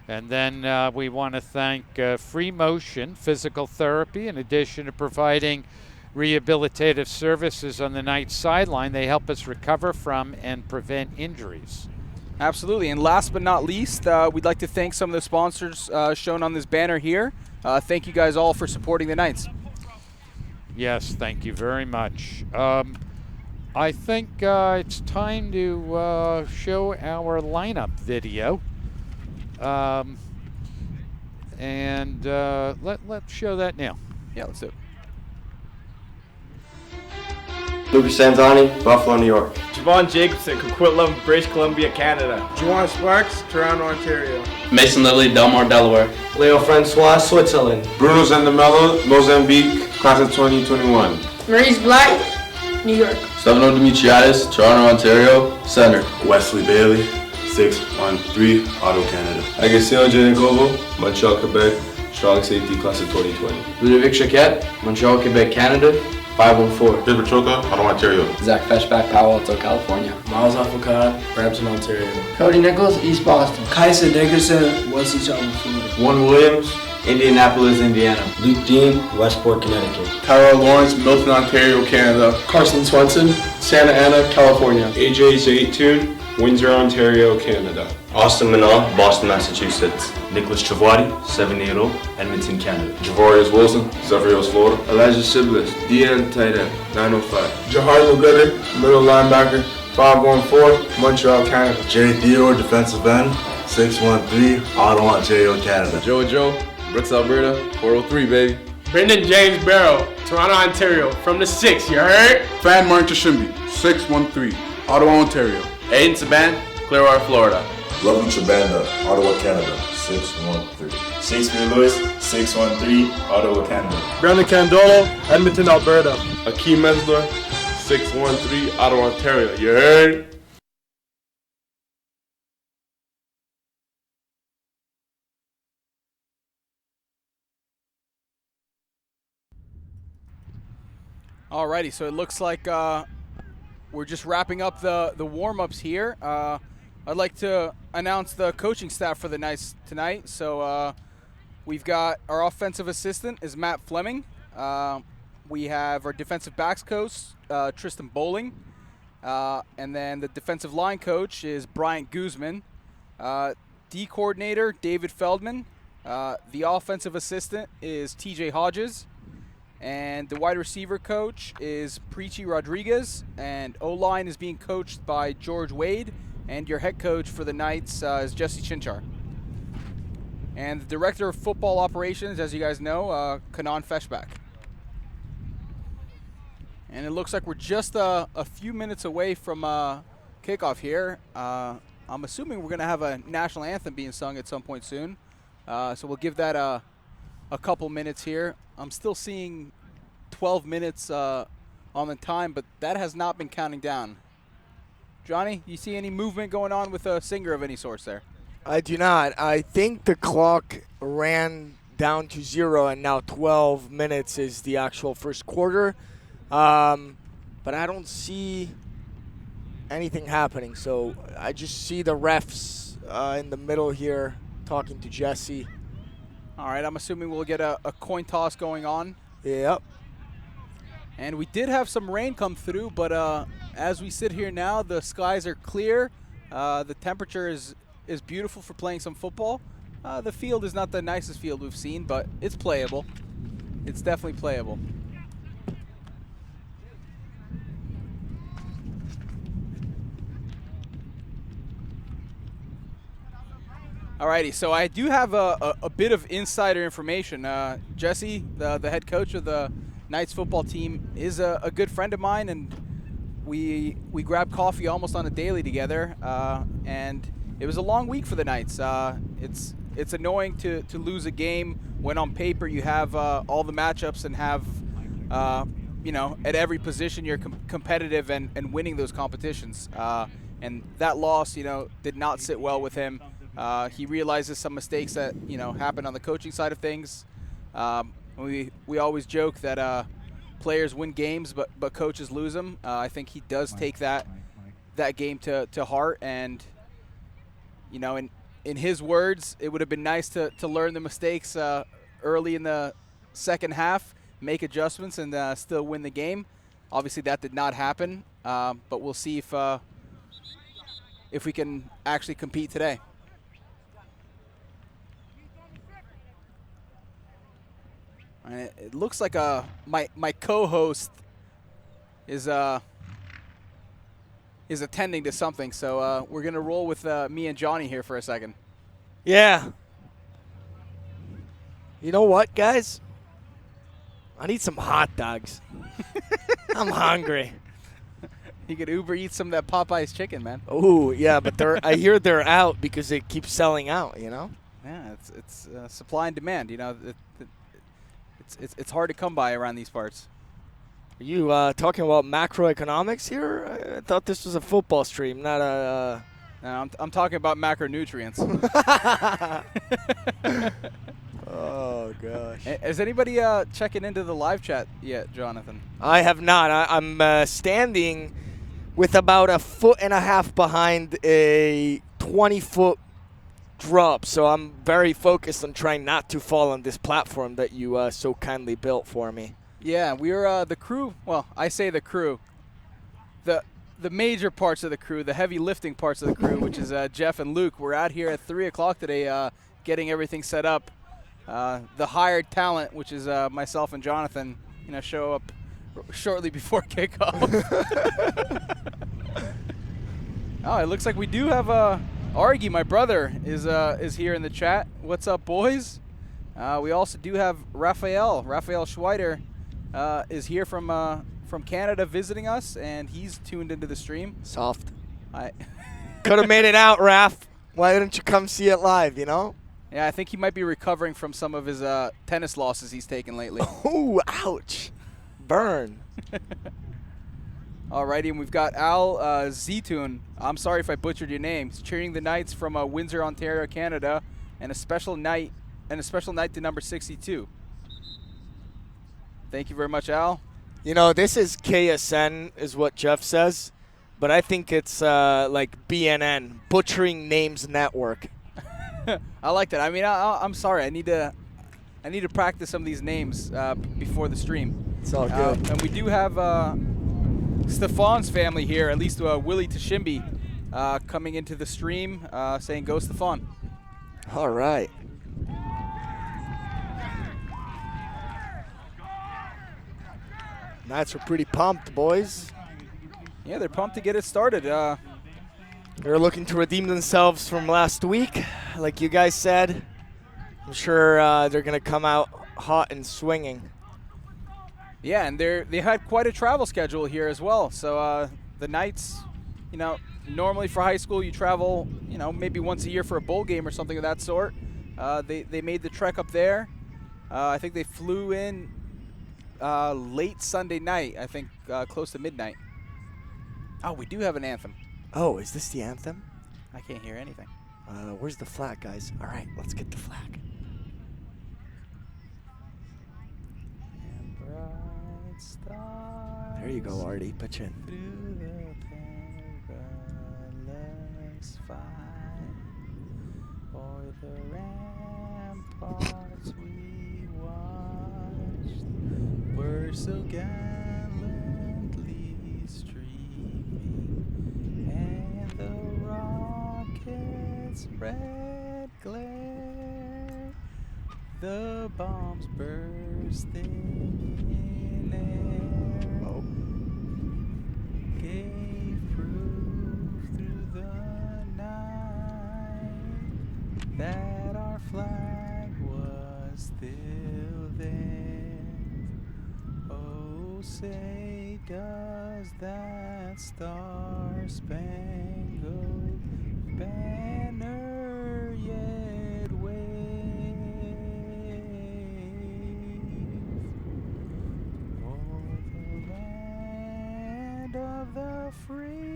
S9: And then we want to thank Free Motion Physical Therapy. In addition to providing rehabilitative services on the Knights sideline, they help us recover from and prevent injuries.
S26: Absolutely. And last but not least, we'd like to thank some of the sponsors shown on this banner here. Thank you guys all for supporting the Knights.
S9: Yes, thank you very much. I think it's time to show our lineup video. Let's show that now.
S26: Yeah, let's do it.
S19: Luca Stanzani, Buffalo, New York.
S8: Javon Jacobson, Coquitlam, British Columbia, Canada.
S7: Juwan Sparks, Toronto, Ontario.
S11: Mason Lilly, Delmar, Delaware.
S13: Leo Francois, Switzerland.
S15: Bruno Zandamela, Mozambique, class of 2021.
S16: Maurice Black, New York.
S11: Stefano Dimitriadis, Toronto, Ontario, center.
S15: Wesley Bailey, 613, Ottawa, Canada.
S23: Agustin Janekovo, Montreal, Quebec, strong safety, class of 2020.
S11: Ludovic Chaquette, Montreal, Quebec, Canada, 514.
S15: Pedro Choca, Ottawa, Ontario.
S11: Zach Feshback, Palo Alto, California.
S13: Miles Afokar, Brampton, Ontario.
S16: Cody Nichols, East Boston.
S13: Kaiser Dickerson, Wesley Chalmers, Florida.
S19: Juan Williams, Indianapolis, Indiana.
S18: Luke Dean, Westport, Connecticut.
S15: Tyrell Lawrence, Milton, Ontario, Canada.
S13: Carson Swenson, Santa Ana, California.
S15: AJ Zaytoon, Windsor, Ontario, Canada.
S27: Austin Manal, Boston, Massachusetts. Nicholas Travois, 7-year-old, Edmonton, Canada.
S15: Javarius Wilson, Zephyros, Florida.
S23: Elijah Shiblis, DN tight end, 905.
S15: Jahar Lugudder, middle linebacker, 514, Montreal, Canada.
S23: Jay Theodore, defensive end, 613, Ottawa, Ontario, Canada.
S15: Joe, Brooks, Alberta, 403, baby.
S8: Brendan James Barrow, Toronto, Ontario, from the 6, you heard?
S15: Fan Mark Tashimbi, 613, Ottawa, Ontario.
S8: Aiden Saban, Clearwater, Florida.
S23: Lovely Trabanda, Ottawa, Canada, 613.
S27: Shakespeare Lewis, 613, Ottawa, Canada.
S15: Brandon Candolo, Edmonton, Alberta. Akeem Mesler, 613, Ottawa, Ontario. You heard?
S26: Alrighty, so it looks like we're just wrapping up the warm-ups here. I'd like to announce the coaching staff for the Knights tonight. So we've got our offensive assistant is Matt Fleming. We have our defensive backs coach, Tristan Bowling. And then the defensive line coach is Bryant Guzman. D coordinator, David Feldman. The offensive assistant is TJ Hodges. And the wide receiver coach is Preachy Rodriguez. And O-line is being coached by George Wade. And your head coach for the Knights is Jesse Chinchar. And the director of football operations, as you guys know, Kanan Feshback. And it looks like we're just a few minutes away from kickoff here. I'm assuming we're going to have a national anthem being sung at some point soon. So we'll give that a couple minutes here. I'm still seeing 12 minutes on the time, but that has not been counting down. Johnny, you see any movement going on with a singer of any sort there?
S14: I do not. I think the clock ran down to 0, and now 12 minutes is the actual first quarter. But I don't see anything happening. So I just see the refs in the middle here talking to Jesse.
S26: All right, I'm assuming we'll get a coin toss going on.
S14: Yep.
S26: And we did have some rain come through, but as we sit here now, the skies are clear. The temperature is beautiful for playing some football. The field is not the nicest field we've seen, but it's playable. It's definitely playable. Alrighty, so I do have a bit of insider information. Jesse, the head coach of the Knights football team, is a good friend of mine, and we grab coffee almost on a daily together. And it was a long week for the Knights. It's annoying to lose a game when on paper you have all the matchups and have at every position you're competitive and winning those competitions. And that loss, did not sit well with him. He realizes some mistakes that happen on the coaching side of things. We always joke that players win games, but coaches lose them. I think he does take that game to heart, and in his words, it would have been nice to learn the mistakes early in the second half, make adjustments, and still win the game. Obviously, that did not happen, but we'll see if we can actually compete today. And it looks like my co-host is attending to something, so we're gonna roll with me and Johnny here for a second.
S14: Yeah. You know what, guys? I need some hot dogs. I'm hungry.
S26: He could Uber eat some of that Popeye's chicken, man.
S14: Oh, yeah, but I hear they're out because it keeps selling out, you know?
S26: Yeah, it's supply and demand, you know. It's hard to come by around these parts.
S14: Are you talking about macroeconomics here? I thought this was a football stream, not a...
S26: No, I'm talking about macronutrients.
S14: Oh, gosh.
S26: Is anybody checking into the live chat yet, Jonathan?
S14: I have not. I'm standing with about 1.5 feet behind a 20-foot drop, so I'm very focused on trying not to fall on this platform that you so kindly built for me.
S26: Yeah, we're the crew. Well, I say the crew. The major parts of the crew, the heavy lifting parts of the crew, which is Jeff and Luke. We're out here at 3 o'clock today getting everything set up. The hired talent, which is myself and Jonathan, show up shortly before kickoff. Oh, it looks like we do have Argy, my brother, is here in the chat. What's up, boys? We also do have Raphael Schweider is here from Canada visiting us, and he's tuned into the stream.
S14: Soft. Could have made it out, Raph. Why didn't you come see it live, you know?
S26: Yeah, I think he might be recovering from some of his tennis losses he's taken lately.
S14: Oh, ouch. Burn.
S26: Alrighty, and we've got Al Zitoun. I'm sorry if I butchered your name. He's cheering the Knights from Windsor, Ontario, Canada, and a special night to number 62. Thank you very much, Al.
S14: You know, this is KSN, is what Jeff says, but I think it's like BNN, Butchering Names Network.
S26: I like that. I mean, I'm sorry. I need to practice some of these names before the stream.
S14: It's all good.
S26: And we do have Stefan's family here, at least Willie Tashimbi, coming into the stream, saying go Stefan.
S14: All right. Knights are pretty pumped, boys.
S26: Yeah, they're pumped to get it started.
S14: They're looking to redeem themselves from last week, like you guys said. I'm sure they're going to come out hot and swinging.
S26: Yeah, and they had quite a travel schedule here as well. So the Knights, normally for high school you travel, maybe once a year for a bowl game or something of that sort. They made the trek up there. I think they flew in late Sunday night, I think close to midnight. Oh, we do have an anthem.
S14: Oh, is this the anthem?
S26: I can't hear anything.
S14: Where's the flag, guys? All right, let's get the flag. There you go, Artie. Pitch in.
S26: O'er the ramparts we watched were so gallantly streaming, and the rockets' red glare, the bombs bursting in air, gave proof through the night that our flag was still there. Oh, say does that star-spangled banner yet wave o'er the land of the free?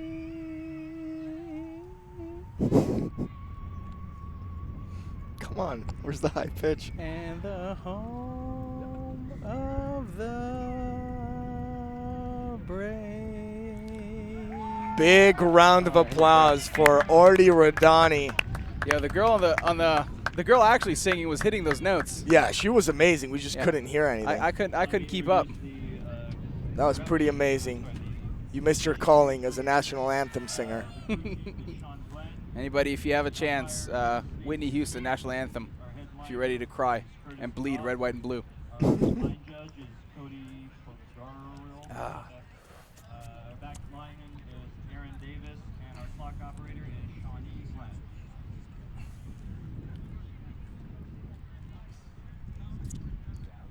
S14: Come on, where's the high pitch?
S26: And the home of the brave.
S14: Big round of applause for Artie Radani.
S26: Yeah, the girl the girl actually singing was hitting those notes.
S14: Yeah, she was amazing. We just couldn't hear anything.
S26: I couldn't keep up.
S14: That was pretty amazing. You missed your calling as a national anthem singer.
S26: Anybody, if you have a chance, Whitney Houston, national anthem, if you're ready to cry and bleed red, white, and blue.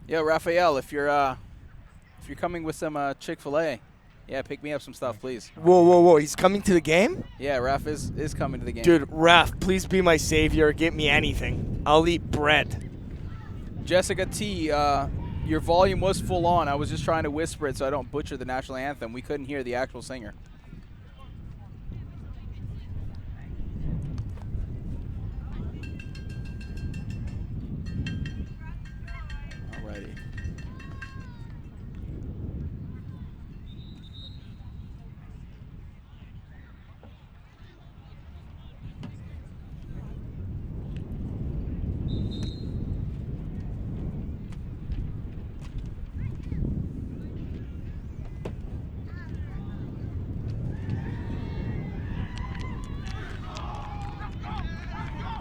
S26: Yeah, Raphael, if you're coming with some Chick-fil-A, Yeah, pick me up some stuff, please.
S14: Whoa, whoa, whoa. He's coming to the game?
S26: Yeah, Raph is coming to the game.
S14: Dude, Raph, please be my savior. Get me anything. I'll eat bread.
S26: Jessica T, your volume was full on. I was just trying to whisper it so I don't butcher the national anthem. We couldn't hear the actual singer. Alrighty.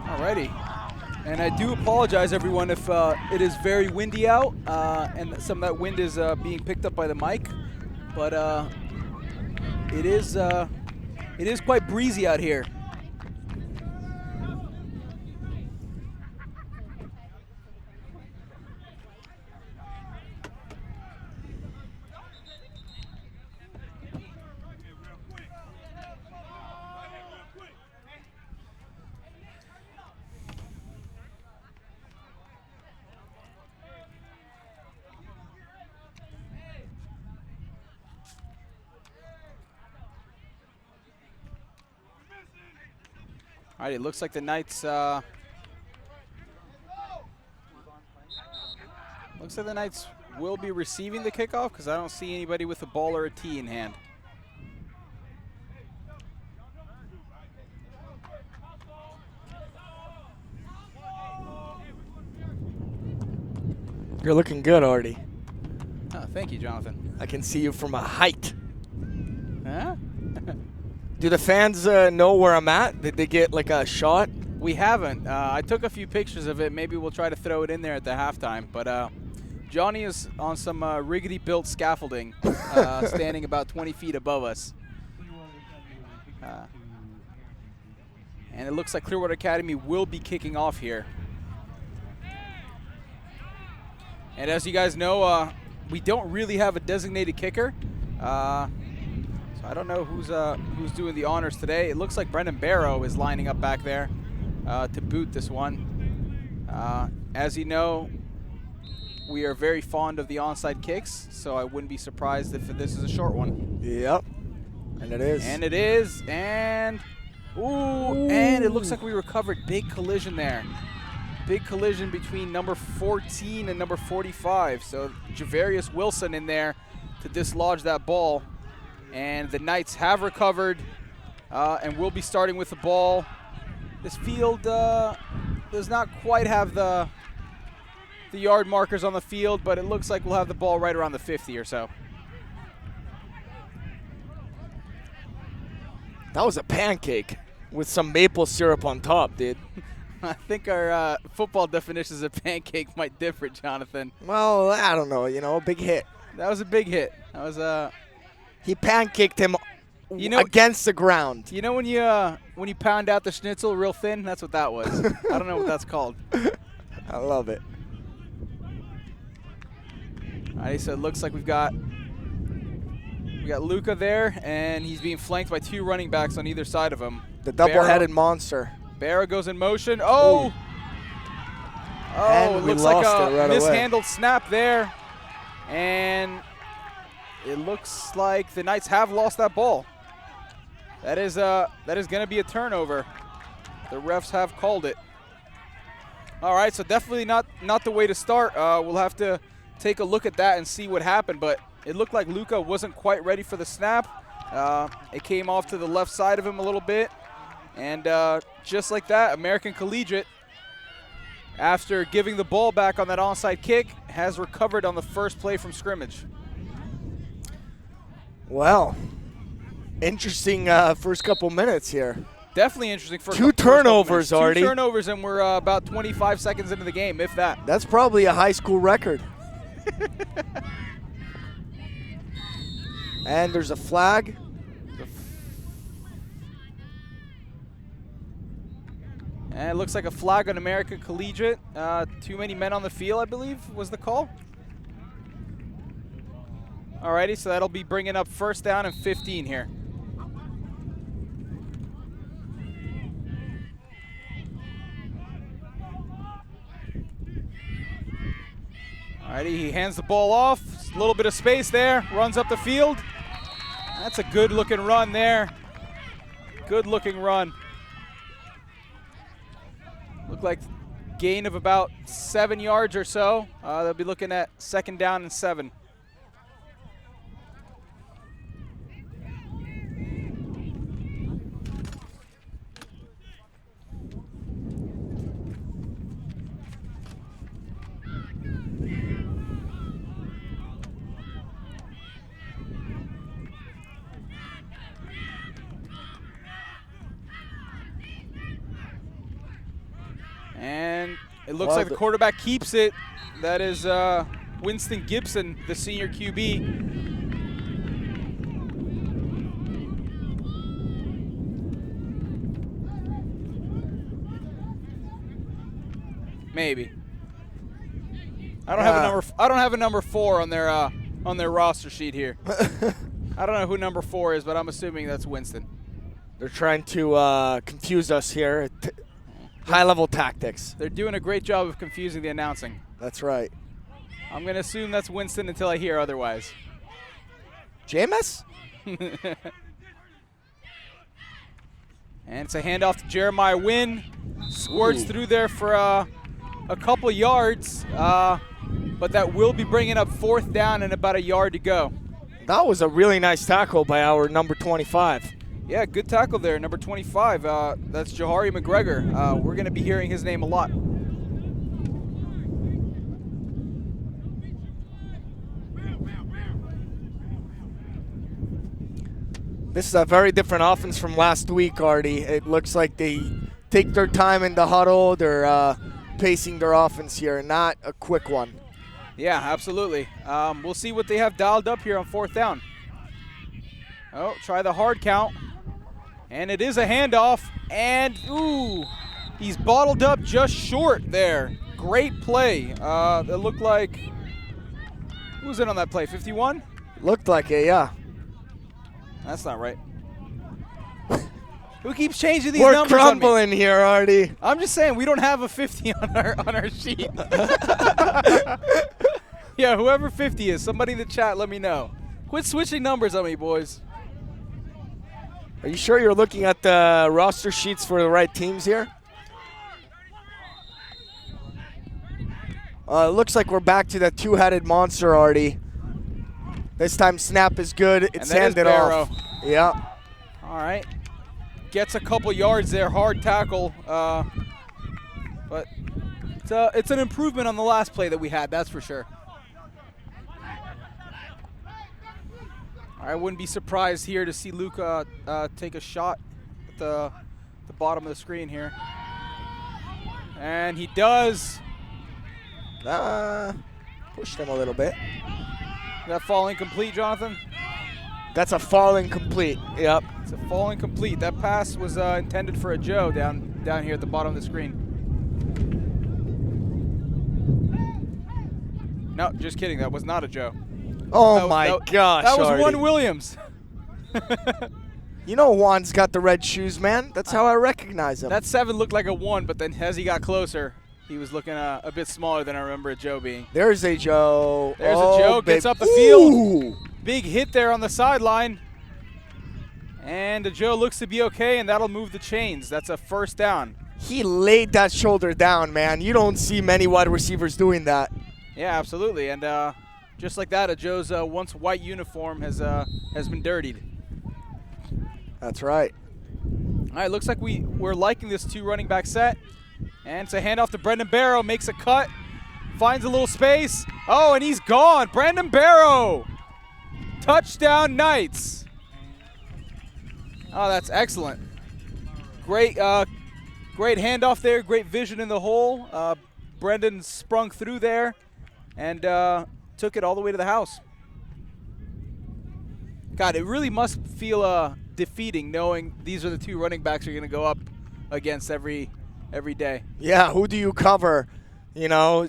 S26: Alrighty. And I do apologize, everyone, if it is very windy out and some of that wind is being picked up by the mic. But it is quite breezy out here. All right, it looks like the Knights. Looks like the Knights will be receiving the kickoff because I don't see anybody with a ball or a tee in hand.
S14: You're looking good, Artie.
S26: Oh, thank you, Jonathan.
S14: I can see you from a height.
S26: Huh?
S14: Do the fans know where I'm at? Did they get like a shot?
S26: We haven't. I took a few pictures of it. Maybe we'll try to throw it in there at the halftime. But Johnny is on some rickety-built scaffolding, standing about 20 feet above us. And it looks like Clearwater Academy will be kicking off here. And as you guys know, we don't really have a designated kicker. So I don't know who's doing the honors today. It looks like Brendan Barrow is lining up back there to boot this one. As you know, we are very fond of the onside kicks, so I wouldn't be surprised if this is a short one.
S14: Yep. And it is.
S26: And it is. And, ooh, and it looks like we recovered. Big collision there. Big collision between number 14 and number 45. So Javarius Wilson in there to dislodge that ball. And the Knights have recovered and will be starting with the ball. This field does not quite have the yard markers on the field, but it looks like we'll have the ball right around the 50 or so.
S14: That was a pancake with some maple syrup on top, dude.
S26: I think our football definitions of pancake might differ, Jonathan.
S14: Well, I don't know. You know, a big hit.
S26: That was a big hit. That was
S14: He pancaked him against the ground.
S26: You know when you pound out the schnitzel real thin? That's what that was. I don't know what that's called.
S14: I love it.
S26: All right, so it looks like we got Luca there, and he's being flanked by two running backs on either side of him.
S14: The double-headed monster.
S26: Barrow goes in motion. Oh!
S14: And
S26: it
S14: we
S26: looks like
S14: lost
S26: a
S14: it right
S26: mishandled snap there. And it looks like the Knights have lost that ball. That is going to be a turnover. The refs have called it. All right, so definitely not the way to start. We'll have to take a look at that and see what happened, but it looked like Luca wasn't quite ready for the snap. It came off to the left side of him a little bit. And just like that, American Collegiate, after giving the ball back on that onside kick, has recovered on the first play from scrimmage.
S14: Well, interesting first couple minutes here.
S26: Definitely interesting. For
S14: two turnovers already.
S26: Two turnovers, and we're about 25 seconds into the game, if that.
S14: That's probably a high school record. And there's a flag.
S26: And it looks like a flag on American Collegiate. Too many men on the field, I believe, was the call. Alrighty, so that'll be bringing up 1st down and 15 here. Alrighty, he hands the ball off. A little bit of space there. Runs up the field. That's a good-looking run there. Good-looking run. Look like gain of about 7 yards or so. They'll be looking at 2nd down and 7. And it looks like the quarterback keeps it. That is Winston Gibson, the senior QB. Maybe. I don't have a number 4 on their roster sheet here. I don't know who number 4 is, but I'm assuming that's Winston.
S14: They're trying to confuse us here. High-level tactics.
S26: They're doing a great job of confusing the announcing.
S14: That's right.
S26: I'm going to assume that's Winston until I hear otherwise.
S14: Jameis?
S26: And it's a handoff to Jeremiah Wynn. Squirts through there for a couple yards, but that will be bringing up 4th down and about a yard to go.
S14: That was a really nice tackle by our number 25.
S26: Yeah, good tackle there, number 25. That's Jahari McGregor. We're going to be hearing his name a lot.
S14: This is a very different offense from last week, Artie. It looks like they take their time in the huddle. They're pacing their offense here, not a quick one.
S26: Yeah, absolutely. We'll see what they have dialed up here on 4th down. Oh, try the hard count. And it is a handoff, and ooh, he's bottled up just short there. Great play. It looked like, who was in on that play, 51?
S14: Looked like it, yeah.
S26: That's not right. Who keeps changing these
S14: We're
S26: numbers on me?
S14: We're crumbling here, Artie.
S26: I'm just saying, we don't have a 50 on our sheet. Yeah, whoever 50 is, somebody in the chat, let me know. Quit switching numbers on me, boys.
S14: Are you sure you're looking at the roster sheets for the right teams here? It looks like we're back to that two-headed monster, Artie. This time snap is good. It's handed off. Yeah.
S26: All right. Gets a couple yards there. Hard tackle. But it's an improvement on the last play that we had, that's for sure. I wouldn't be surprised here to see Luca take a shot at the bottom of the screen here. And he does.
S14: Pushed him a little bit.
S26: Is that fall incomplete, Jonathan?
S14: That's a fall incomplete. Yep.
S26: It's a fall incomplete. That pass was intended for a Joe down here at the bottom of the screen. No, just kidding. That was not a Joe.
S14: Oh my gosh,
S26: that was
S14: Artie.
S26: Juan Williams.
S14: You know Juan's got the red shoes, man. That's how I recognize him.
S26: That 7 looked like a 1, but then as he got closer, he was looking a bit smaller than I remember a Joe being.
S14: There's a Joe.
S26: There's a Joe. Gets up the field. Big hit there on the sideline. And the Joe looks to be okay, and that'll move the chains. That's a first down.
S14: He laid that shoulder down, man. You don't see many wide receivers doing that.
S26: Yeah, absolutely. And just like that, a Joe's once white uniform has been dirtied.
S14: That's right.
S26: All right, looks like we're liking this 2 running back set. And it's a handoff to Brendan Barrow. Makes a cut. Finds a little space. Oh, and he's gone. Brandon Barrow. Touchdown Knights. Oh, that's excellent. Great handoff there. Great vision in the hole. Brendan sprung through there and took it all the way to the house. God, it really must feel defeating knowing these are the 2 running backs you're going to go up against every day.
S14: Yeah, who do you cover? You know,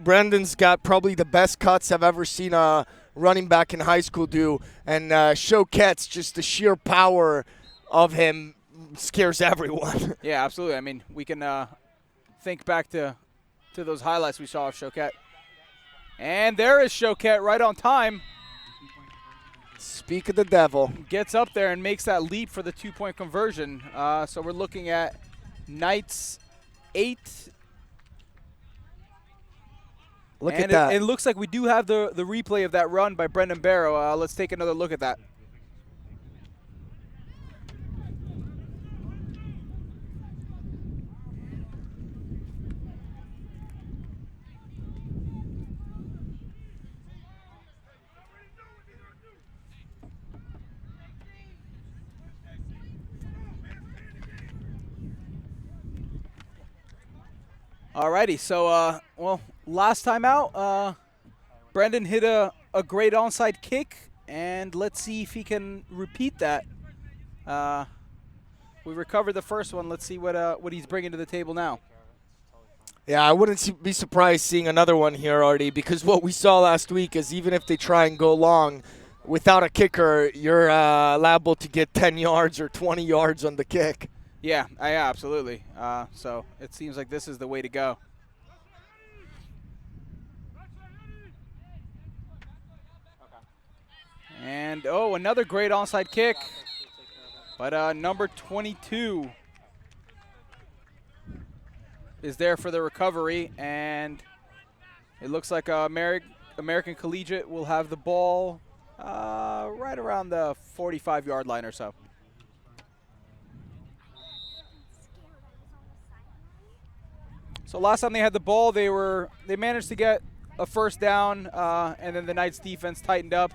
S14: Brendan's got probably the best cuts I've ever seen a running back in high school do. And Choquette's just the sheer power of him scares everyone.
S26: Yeah, absolutely. I mean, we can think back to those highlights we saw of Choquette. And there is Choquette right on time.
S14: Speak of the devil.
S26: Gets up there and makes that leap for the 2-point conversion. So we're looking at Knights 8.
S14: Look at that.
S26: It looks like we do have the replay of that run by Brendan Barrow. Let's take another look at that. Alrighty, so well, last time out, Brendan hit a great onside kick, and let's see if he can repeat that. We recovered the first one. Let's see what he's bringing to the table now.
S14: Yeah, I wouldn't be surprised seeing another one here, Artie, because what we saw last week is even if they try and go long, without a kicker, you're liable to get 10 yards or 20 yards on the kick.
S26: Yeah, absolutely. So it seems like this is the way to go. And, another great onside kick. But number 22 is there for the recovery. And it looks like American Collegiate will have the ball right around the 45-yard line or so. So last time they had the ball, they managed to get a first down, and then the Knights defense tightened up.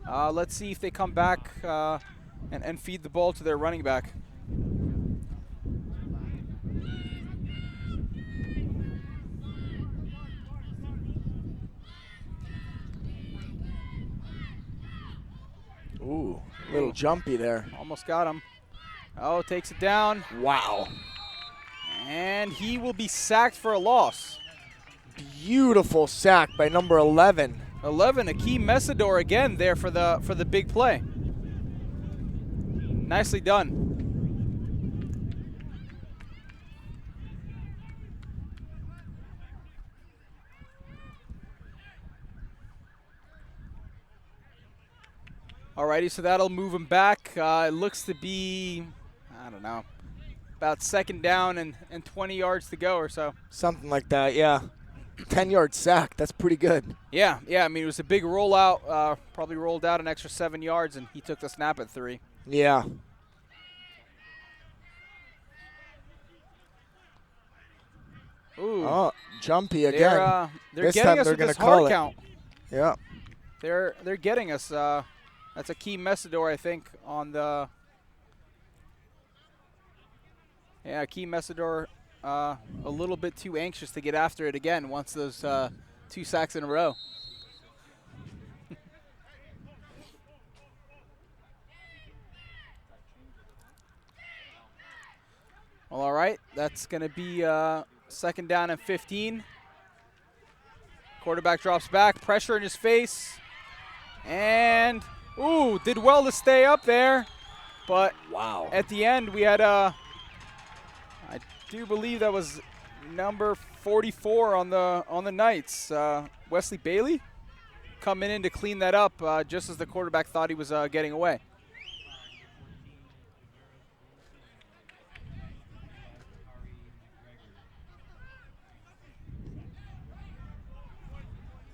S26: Let's see if they come back and feed the ball to their running back.
S14: Ooh, a little jumpy there.
S26: Almost got him. Oh, takes it down.
S14: Wow.
S26: And he will be sacked for a loss.
S14: Beautiful sack by number 11.
S26: 11, Akeem Mesidor again there for the big play. Nicely done. Alrighty, so that'll move him back. It looks to be, I don't know, about second down and 20 yards to go or so.
S14: Something like that, yeah. 10-yard sack, that's pretty good.
S26: Yeah, I mean, it was a big rollout. Probably rolled out an extra 7 yards, and he took the snap at 3.
S14: Yeah.
S26: Ooh.
S14: Oh, jumpy again.
S26: They're
S14: this
S26: getting
S14: time
S26: us
S14: they're
S26: with
S14: going
S26: this
S14: to call
S26: hard
S14: it.
S26: count.
S14: Yeah.
S26: They're getting us. That's Akeem Mesidor, I think, on the. Yeah, Akeem Mesidor a little bit too anxious to get after it again once those 2 sacks in a row. Well, all right. That's going to be second down and 15. Quarterback drops back, pressure in his face. And, ooh, did well to stay up there. But
S14: wow,
S26: at the end, we had I do believe that was number 44 on the Knights, Wesley Bailey, coming in to clean that up just as the quarterback thought he was getting away.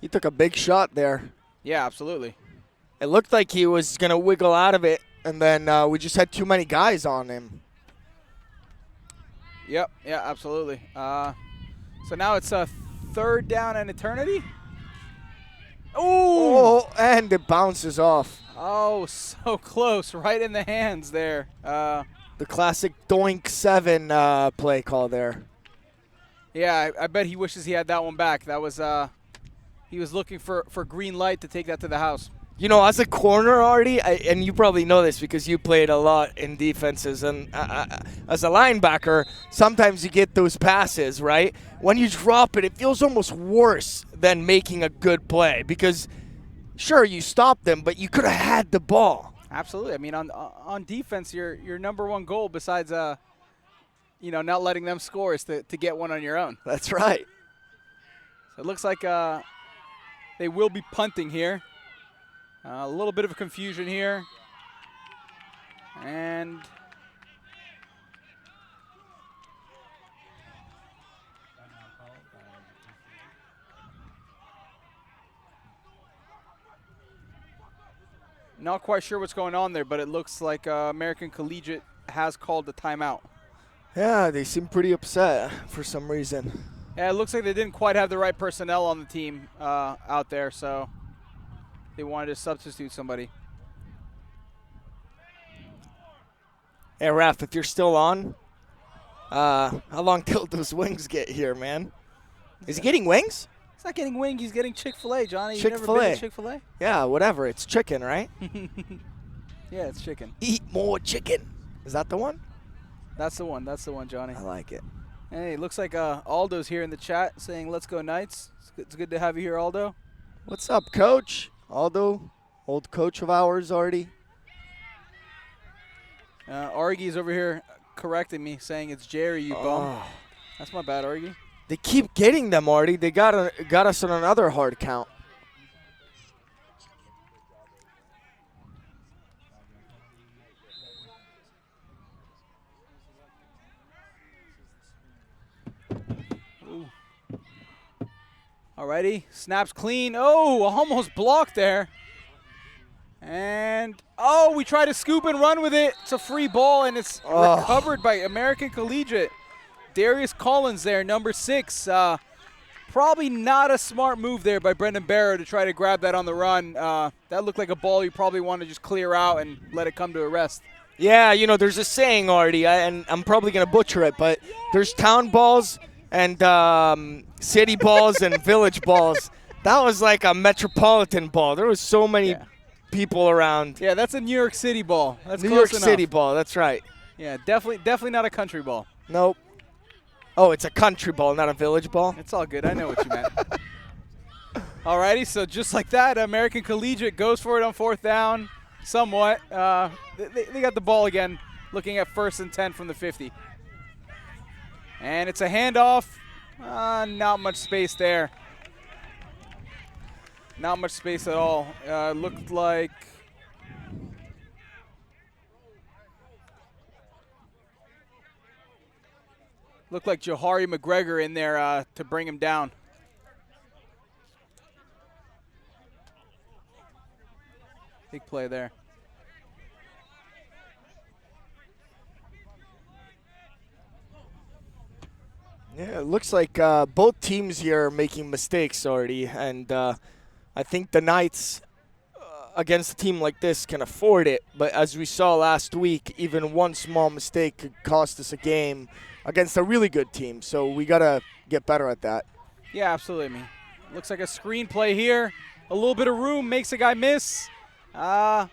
S14: He took a big shot there.
S26: Yeah, absolutely.
S14: It looked like he was going to wiggle out of it, and then we just had too many guys on him.
S26: Yep, yeah, absolutely. So now it's a third down and eternity. Ooh!
S14: Oh, and it bounces off.
S26: Oh, so close, right in the hands there.
S14: The classic Doink 7 play call there.
S26: Yeah, I bet he wishes he had that one back. That was he was looking for green light to take that to the house.
S14: You know, as a corner, Artie, and you probably know this because you played a lot in defenses, and as a linebacker, sometimes you get those passes, right? When you drop it, it feels almost worse than making a good play because sure, you stopped them, but you could have had the ball.
S26: Absolutely. I mean, on defense, your number one goal besides not letting them score is to get one on your own.
S14: That's right.
S26: So it looks like they will be punting here. A little bit of confusion here. And not quite sure what's going on there, but it looks like American Collegiate has called the timeout.
S14: Yeah, they seem pretty upset for some reason.
S26: Yeah, it looks like they didn't quite have the right personnel on the team out there, so they wanted to substitute somebody.
S14: Hey, Raph, if you're still on, how long till those wings get here, man? Is he getting wings?
S26: He's not getting wings. He's getting Chick-fil-A, Johnny.
S14: Chick-fil-A.
S26: You never been to Chick-fil-A?
S14: Yeah, whatever. It's chicken, right?
S26: Yeah, it's chicken.
S14: Eat more chicken. Is that the one?
S26: That's the one. That's the one, Johnny.
S14: I like it.
S26: Hey, it looks like Aldo's here in the chat saying, let's go Knights. It's good to have you here, Aldo.
S14: What's up, Coach? Aldo, old coach of ours already.
S26: Argie's over here correcting me, saying it's Jerry, you bum. That's my bad, Argie.
S14: They keep getting them, Artie. They got us on another hard count.
S26: Alrighty, snaps clean. Oh, almost blocked there. And, we try to scoop and run with it. It's a free ball, and it's recovered by American Collegiate. Darius Collins there, number 6. Probably not a smart move there by Brendan Barrow to try to grab that on the run. That looked like a ball you probably want to just clear out and let it come to a rest.
S14: Yeah, there's a saying, Artie, and I'm probably going to butcher it, but there's town balls and city balls and village balls. That was like a metropolitan ball. There was so many people around.
S26: Yeah, that's a New York City ball. That's
S14: New
S26: close
S14: York
S26: enough.
S14: City ball, that's right.
S26: Yeah, definitely not a country ball.
S14: Nope. Oh, it's a country ball, not a village ball?
S26: It's all good. I know what you meant. Alrighty, so just like that, American Collegiate goes for it on 4th down somewhat. They got the ball again, looking at 1st and 10 from the 50. And it's a handoff. Not much space there. Not much space at all. Looked like Jahari McGregor in there to bring him down. Big play there.
S14: Yeah, it looks like both teams here are making mistakes already, and I think the Knights against a team like this can afford it. But as we saw last week, even one small mistake could cost us a game against a really good team. So we got to get better at that.
S26: Yeah, absolutely. I mean, looks like a screen play here. A little bit of room makes a guy miss. And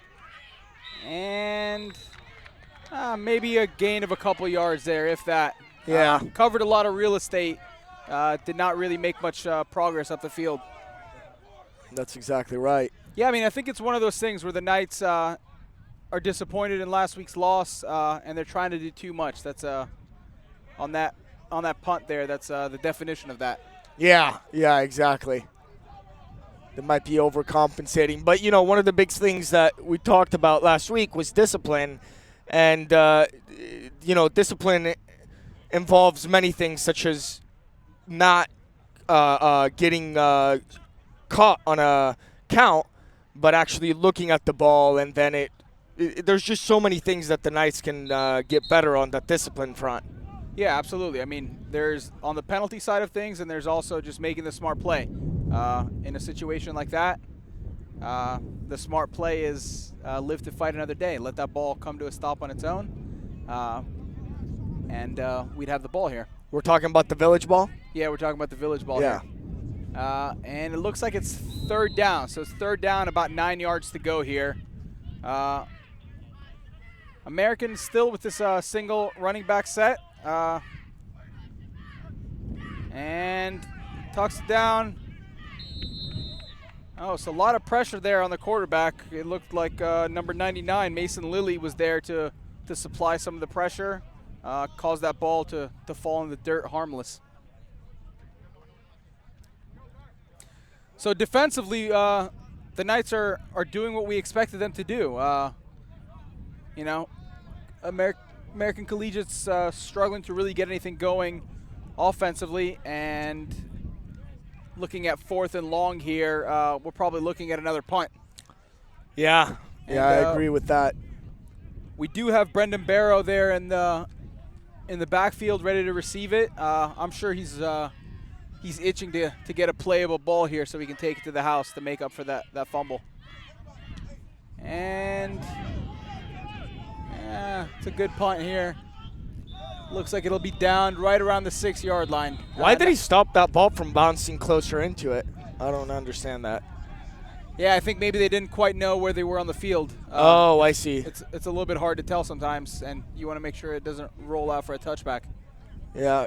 S26: maybe a gain of a couple yards there, if that.
S14: Yeah.
S26: Covered a lot of real estate. Did not really make much progress up the field.
S14: That's exactly right.
S26: Yeah, I mean, I think it's one of those things where the Knights are disappointed in last week's loss, and they're trying to do too much. That's on that punt there. That's the definition of that.
S14: Yeah, exactly. They might be overcompensating. But, one of the big things that we talked about last week was discipline. And, discipline involves many things, such as not getting caught on a count, but actually looking at the ball. And then there's just so many things that the Knights can get better on the discipline front.
S26: Yeah, absolutely. I mean, there's on the penalty side of things, and there's also just making the smart play. In a situation like that, the smart play is live to fight another day. Let that ball come to a stop on its own, and we'd have the ball here.
S14: We're talking about the village ball?
S26: Yeah, we're talking about the village ball here. And it looks like it's 3rd down. So it's 3rd down, about 9 yards to go here. American still with this single running back set. And tucks it down. Oh, so a lot of pressure there on the quarterback. It looked like number 99, Mason Lilly, was there to supply some of the pressure, caused that ball to fall in the dirt harmless. So defensively, the Knights are doing what we expected them to do. You know, American Collegiate's struggling to really get anything going offensively, and looking at 4th and long here, we're probably looking at another punt.
S14: Yeah,
S26: And,
S14: I agree with that.
S26: We do have Brendan Barrow there in the backfield ready to receive it. I'm sure he's itching to get a playable ball here so he can take it to the house to make up for that fumble. And it's a good punt here. Looks like it'll be down right around the 6-yard line.
S14: Why did he stop that ball from bouncing closer into it? I don't understand that.
S26: Yeah, I think maybe they didn't quite know where they were on the field.
S14: Oh, I see.
S26: It's a little bit hard to tell sometimes, and you want to make sure it doesn't roll out for a touchback.
S14: Yeah.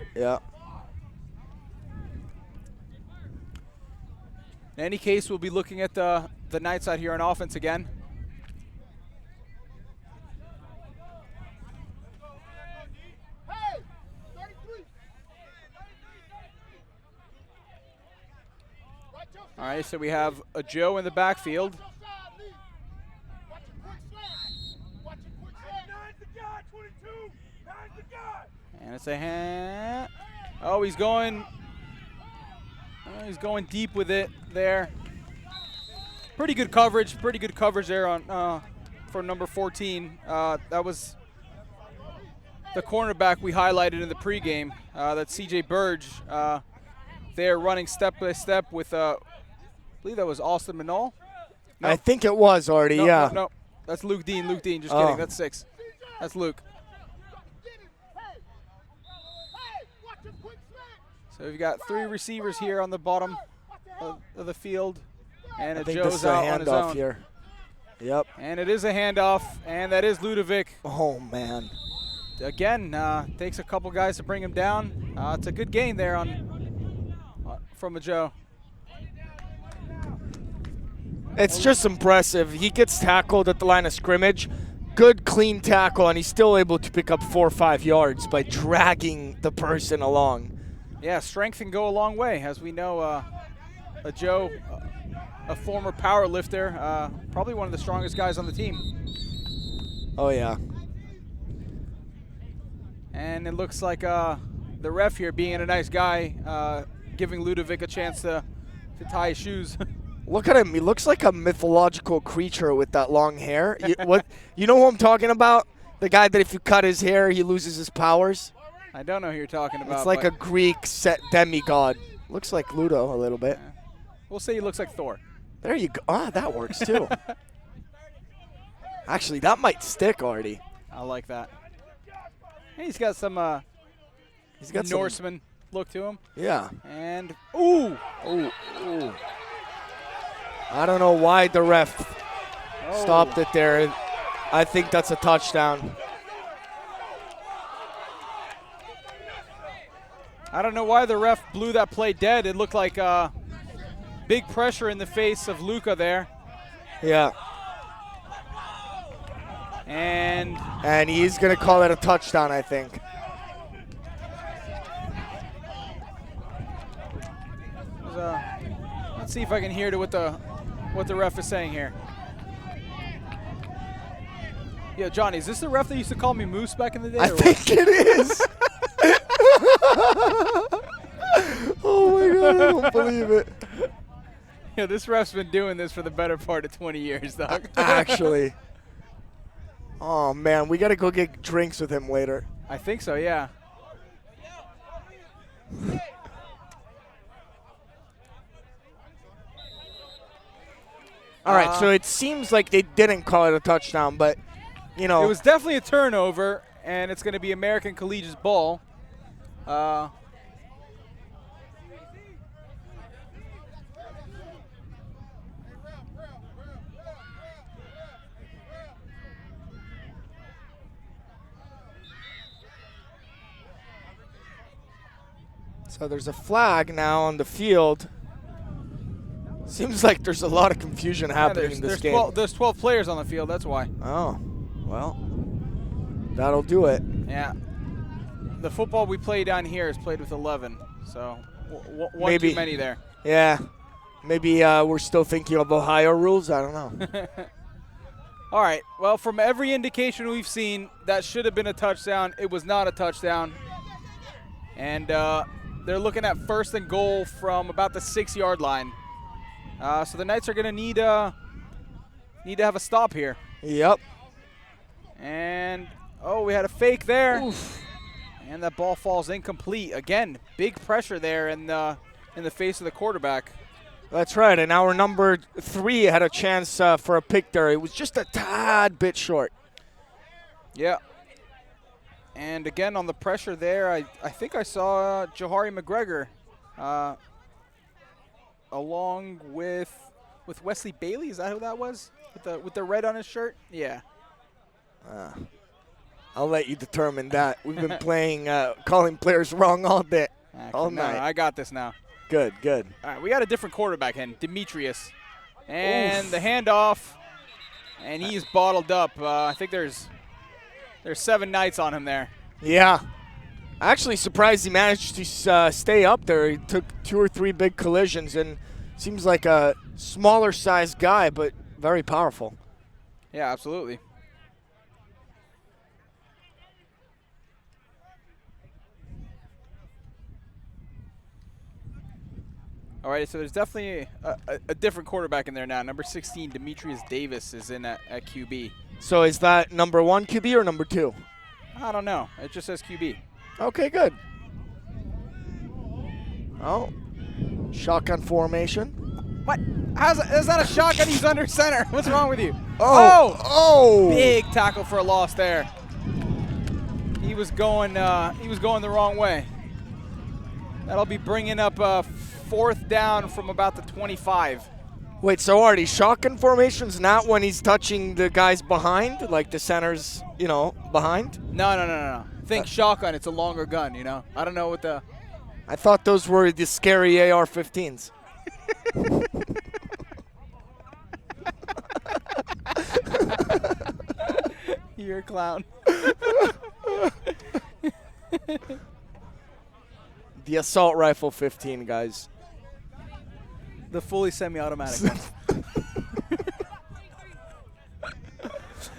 S26: In any case, we'll be looking at the Knights out here on offense again. All right, so we have a Joe in the backfield. And it's a hand. Oh, he's going deep with it there. Pretty good coverage there on for number 14. That was the cornerback we highlighted in the pregame. That's C.J. Burge. They're running step by step with, I believe that was Austin Minall. No.
S14: I think it was already, yeah.
S26: No, that's Luke Dean. Just kidding. That's 6. That's Luke. So we've got 3 receivers here on the bottom of the field, and Joe's out on his own.
S14: Here. Yep.
S26: And it is a handoff, and that is Ludovic.
S14: Oh, man.
S26: Again, takes a couple guys to bring him down. It's a good gain there from a Joe.
S14: It's just impressive. He gets tackled at the line of scrimmage. Good, clean tackle, and he's still able to pick up 4 or 5 yards by dragging the person along.
S26: Yeah, strength can go a long way. As we know, a Joe, a former power lifter, probably one of the strongest guys on the team.
S14: Oh, yeah.
S26: And it looks like the ref here, being a nice guy, giving Ludovic a chance to tie his shoes.
S14: Look at him. He looks like a mythological creature with that long hair. You know who I'm talking about? The guy that if you cut his hair, he loses his powers?
S26: I don't know who you're talking about.
S14: It's like a Greek demigod. Looks like Ludo a little bit.
S26: Yeah. We'll say he looks like Thor.
S14: There you go. Ah, that works too. Actually, that might stick, Artie.
S26: I like that. He's got some Norseman look to him.
S14: Yeah.
S26: And
S14: ooh. I don't know why the ref stopped it there. I think that's a touchdown.
S26: I don't know why the ref blew that play dead. It looked like big pressure in the face of Luca there.
S14: Yeah.
S26: And
S14: he's going to call it a touchdown, I think.
S26: Let's see if I can hear what the ref is saying here. Yeah, Johnny, is this the ref that used to call me Moose back in the day?
S14: I think it is. Oh my God, I don't believe it.
S26: Yeah, this ref's been doing this for the better part of 20 years, dog.
S14: Actually. Oh man, we got to go get drinks with him later.
S26: I think so, yeah.
S14: All right, so it seems like they didn't call it a touchdown, but, you know.
S26: It was definitely a turnover, and it's going to be American Collegiate's ball.
S14: So there's a flag now on the field. Seems like there's a lot of confusion happening in this game.
S26: There's 12 players on the field, that's why.
S14: Oh, well, that'll do it.
S26: Yeah. The football we play down here is played with 11, so one too many there.
S14: Yeah. Maybe we're still thinking of Ohio rules. I don't know.
S26: All right. Well, from every indication we've seen, that should have been a touchdown. It was not a touchdown. And they're looking at 1st and goal from about the 6-yard line. So the Knights are going to need to have a stop here.
S14: Yep.
S26: And, we had a fake there.
S14: Oof.
S26: And that ball falls incomplete. Again, big pressure there in the face of the quarterback.
S14: That's right, and our number 3 had a chance for a pick there. It was just a tad bit short.
S26: Yeah. And again, on the pressure there, I think I saw Jahari McGregor along with Wesley Bailey. Is that who that was? With the red on his shirt? Yeah.
S14: I'll let you determine that. We've been playing, calling players wrong all day, all night.
S26: No, I got this now.
S14: Good, good.
S26: All right, we got a different quarterback in, Demetrius. And the handoff, and he's bottled up. I think there's 7 Knights on him there.
S14: Yeah. Actually surprised he managed to stay up there. He took 2 or 3 big collisions and seems like a smaller sized guy, but very powerful.
S26: Yeah, absolutely. All right, so there's definitely a different quarterback in there now. Number 16, Demetrius Davis, is in at QB.
S14: So is that number 1 QB or number 2?
S26: I don't know. It just says QB.
S14: Okay, good. Oh, shotgun formation.
S26: What? Is that a shotgun? He's under center. What's wrong with you?
S14: Oh!
S26: Big tackle for a loss there. He was going the wrong way. That'll be bringing up 4th down from about the 25.
S14: Wait, so Artie, shotgun formation's not when he's touching the guys behind, like the center's, behind?
S26: No. Think shotgun. It's a longer gun, I don't know what the...
S14: I thought those were the scary AR-15s.
S26: You're a clown.
S14: The assault rifle 15, guys.
S26: The fully semi-automatic one.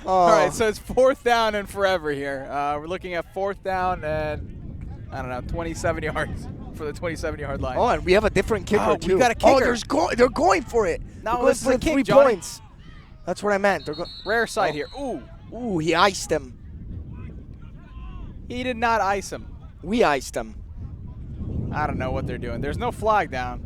S26: All right, so it's 4th down and forever here. We're looking at 4th down and, 27 yards for the 27-yard line.
S14: Oh, and we have a different kicker, too.
S26: We got a kicker.
S14: They're going for it.
S26: No,
S14: they're
S26: it's
S14: going
S26: the
S14: for
S26: kick,
S14: 3
S26: Johnny.
S14: points. That's what I meant.
S26: Rare side here.
S14: Ooh, he iced him.
S26: He did not ice him.
S14: We iced him.
S26: I don't know what they're doing. There's no flag down.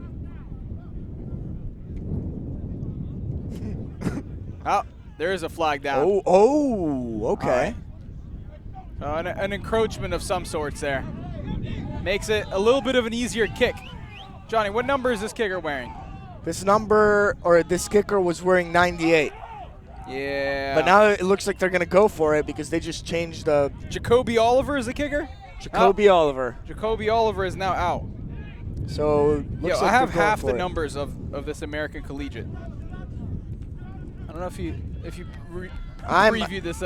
S26: Oh, there is a flag down.
S14: Oh, okay.
S26: Right. An encroachment of some sorts there. Makes it a little bit of an easier kick. Johnny, what number is this kicker wearing?
S14: This kicker was wearing 98.
S26: Yeah.
S14: But now it looks like they're going to go for it because they just changed the...
S26: Jacoby Oliver is the kicker?
S14: Jacoby Oliver.
S26: Jacoby Oliver is now out.
S14: So, looks like
S26: I have
S14: they're going
S26: half
S14: for
S26: the
S14: it.
S26: numbers of this American Collegiate. I don't know if you preview this.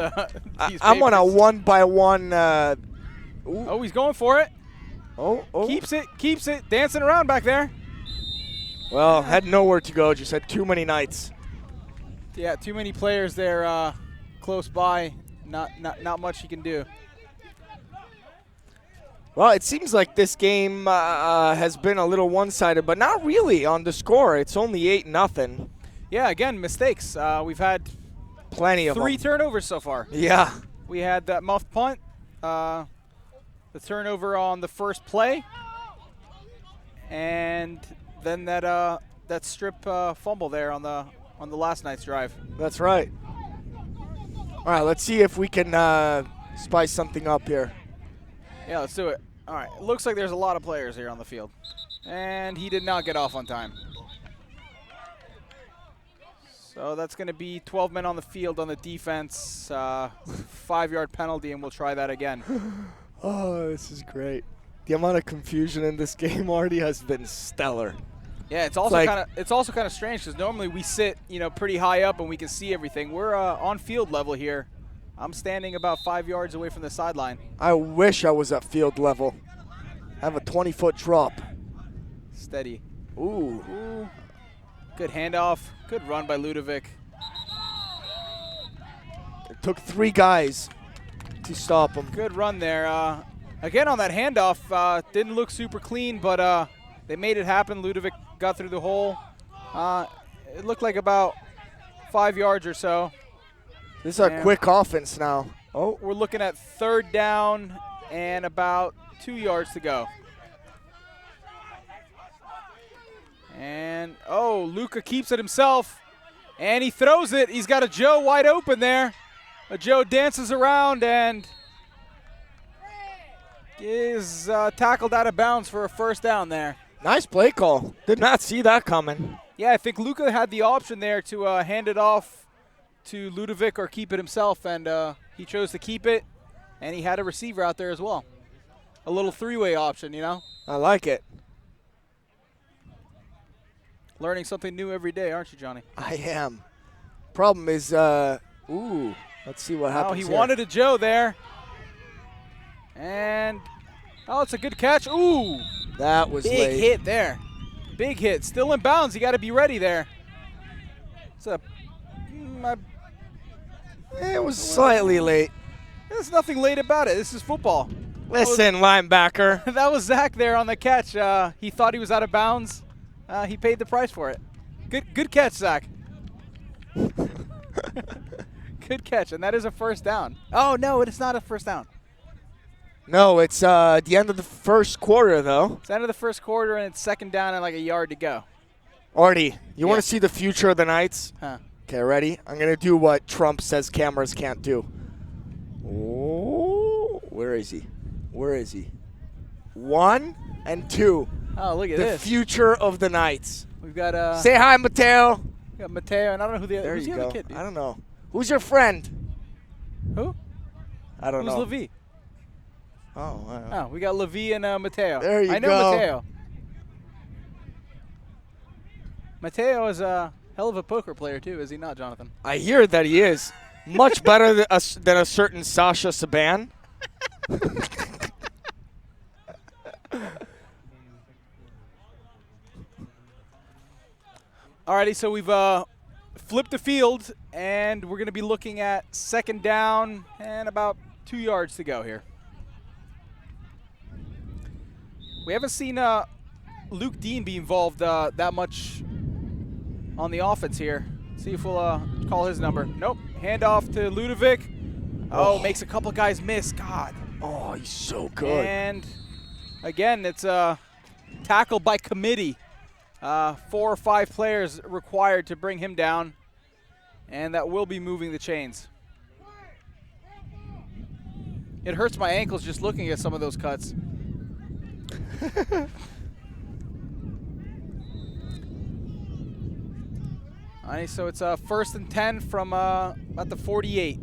S14: I'm on a 1-by-1.
S26: Oh, he's going for it.
S14: Oh.
S26: Keeps it, dancing around back there.
S14: Well, had nowhere to go, just had too many Knights.
S26: Yeah, too many players there close by. Not much he can do.
S14: Well, it seems like this game has been a little one-sided, but not really on the score. It's only 8-0.
S26: Yeah, again, mistakes. We've had
S14: plenty of
S26: 3
S14: them.
S26: turnovers so far.
S14: Yeah.
S26: We had that muffed punt, the turnover on the first play, and then that strip fumble there on the last night's drive.
S14: That's right. All right, let's see if we can spice something up here.
S26: Yeah, let's do it. All right, it looks like there's a lot of players here on the field, and he did not get off on time. So that's going to be 12 men on the field on the defense, 5-yard penalty, and we'll try that again.
S14: Oh, this is great. The amount of confusion in this game already has been stellar.
S26: Yeah, it's also kind of strange because normally we sit, pretty high up and we can see everything. We're on field level here. I'm standing about 5 yards away from the sideline.
S14: I wish I was at field level. I have a 20-foot drop.
S26: Steady.
S14: Ooh.
S26: Good handoff. Good run by Ludovic.
S14: It took 3 guys to stop him.
S26: Good run there. Again, on that handoff, didn't look super clean, but they made it happen. Ludovic got through the hole. It looked like about 5 yards or so.
S14: This is a quick offense now.
S26: Oh, we're looking at 3rd down and about 2 yards to go. And, Luca keeps it himself, and he throws it. He's got a Joe wide open there. A Joe dances around and is tackled out of bounds for a 1st down there.
S14: Nice play call. Did not see that coming.
S26: Yeah, I think Luca had the option there to hand it off to Ludovic or keep it himself, and he chose to keep it, and he had a receiver out there as well. A little 3-way option,
S14: I like it.
S26: Learning something new every day, aren't you, Johnny?
S14: I am. Problem is, let's see what happens
S26: he
S14: here.
S26: wanted a Joe there. And, it's a good catch. Ooh.
S14: That was
S26: big
S14: late.
S26: hit there. Big hit. Still in bounds. You got to be ready there.
S14: It was slightly late.
S26: There's nothing late about it. This is football.
S14: Listen, linebacker.
S26: That was Zach there on the catch. He thought he was out of bounds. He paid the price for it. Good catch, Zach. Good catch, and that is a 1st down. Oh, no, it is not a 1st down.
S14: No, it's the end of the 1st quarter, though.
S26: It's the end of the 1st quarter, and it's 2nd down and like a yard to go.
S14: Artie, you want to see the future of the Knights?
S26: Huh.
S14: Okay, ready? I'm going to do what Trump says cameras can't do. Oh, where is he? Where is he? 1 and 2.
S26: Oh, look at
S14: the
S26: this.
S14: The future of the Knights.
S26: We've got
S14: say hi, Mateo.
S26: We got Mateo, and I don't know who
S14: there
S26: who's
S14: you
S26: the
S14: go.
S26: other kid, dude?
S14: I don't know. Who's your friend?
S26: Who?
S14: I don't know.
S26: Who's Levi?
S14: Oh, wow.
S26: Oh, we got Levi and Mateo.
S14: There you go.
S26: I know Mateo. Mateo is a hell of a poker player, too, is he not, Jonathan?
S14: I hear that he is. Much better than a certain Sasha Saban.
S26: Alrighty, so we've flipped the field, and we're going to be looking at 2nd down and about 2 yards to go here. We haven't seen Luke Dean be involved that much on the offense here. See if we'll call his number. Nope. Handoff to Ludovic. Oh, makes a couple guys miss. God.
S14: Oh, he's so good.
S26: And again, it's a tackle by committee. 4 or 5 players required to bring him down, and that will be moving the chains. It hurts my ankles just looking at some of those cuts. All right, so it's 1st and 10 from at the 48.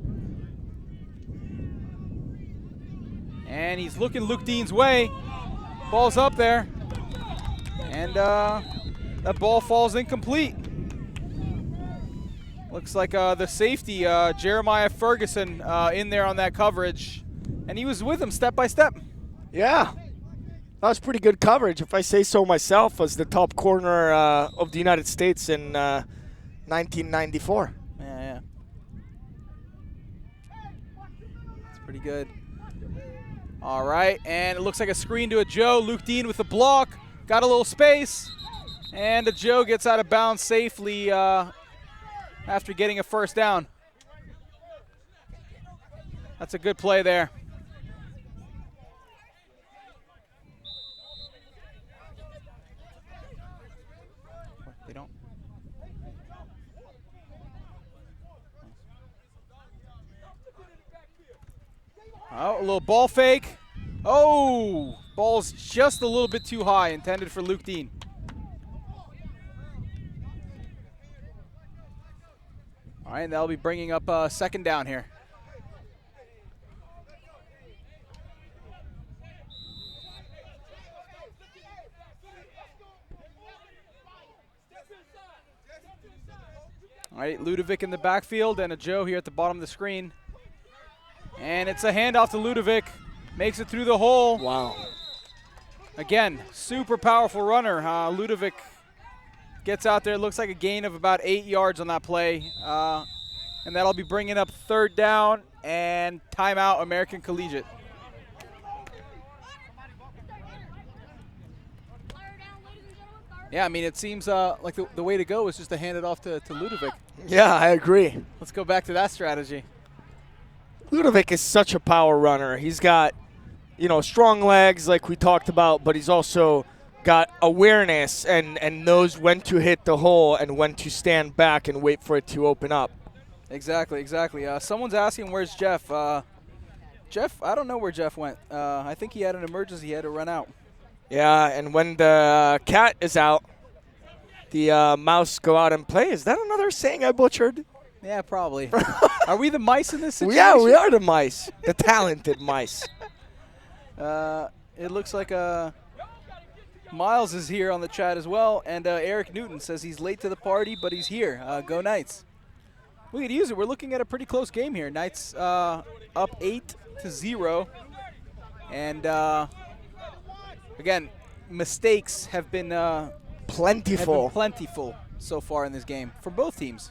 S26: And he's looking Luke Dean's way. Ball's up there. And that ball falls incomplete. Looks like the safety, Jeremiah Ferguson, in there on that coverage. And he was with him step by step.
S14: Yeah. That was pretty good coverage, if I say so myself, as the top corner of the United States in 1994.
S26: Yeah. It's pretty good. All right, and it looks like a screen to a Joe. Luke Dean with the block. Got a little space. And a Joe gets out of bounds safely after getting a 1st down. That's a good play there. They don't. Oh, a little ball fake. Oh, ball's just a little bit too high, intended for Luke Dean. All right, and that'll be bringing up 2nd down here. All right, Ludovic in the backfield and a Joe here at the bottom of the screen. And it's a handoff to Ludovic. Makes it through the hole.
S14: Wow.
S26: Again, super powerful runner. Ludovic gets out there. Looks like a gain of about 8 yards on that play. And that'll be bringing up 3rd down and timeout American Collegiate. Yeah, I mean, it seems like the way to go is just to hand it off to Ludovic.
S14: Yeah, I agree.
S26: Let's go back to that strategy.
S14: Ludovic is such a power runner. He's got, strong legs like we talked about, but he's also got awareness and knows when to hit the hole and when to stand back and wait for it to open up.
S26: Exactly. Someone's asking where's Jeff. Jeff, I don't know where Jeff went. I think he had an emergency. He had to run out.
S14: Yeah, and when the cat is out, the mouse go out and play. Is that another saying I butchered?
S26: Yeah, probably. Are we the mice in this situation?
S14: Yeah, we are the mice, the talented mice.
S26: It looks like Miles is here on the chat as well, and Eric Newton says he's late to the party, but he's here. Go Knights. We could use it. We're looking at a pretty close game here. Knights up 8-0, and again, mistakes have been plentiful so far in this game for both teams.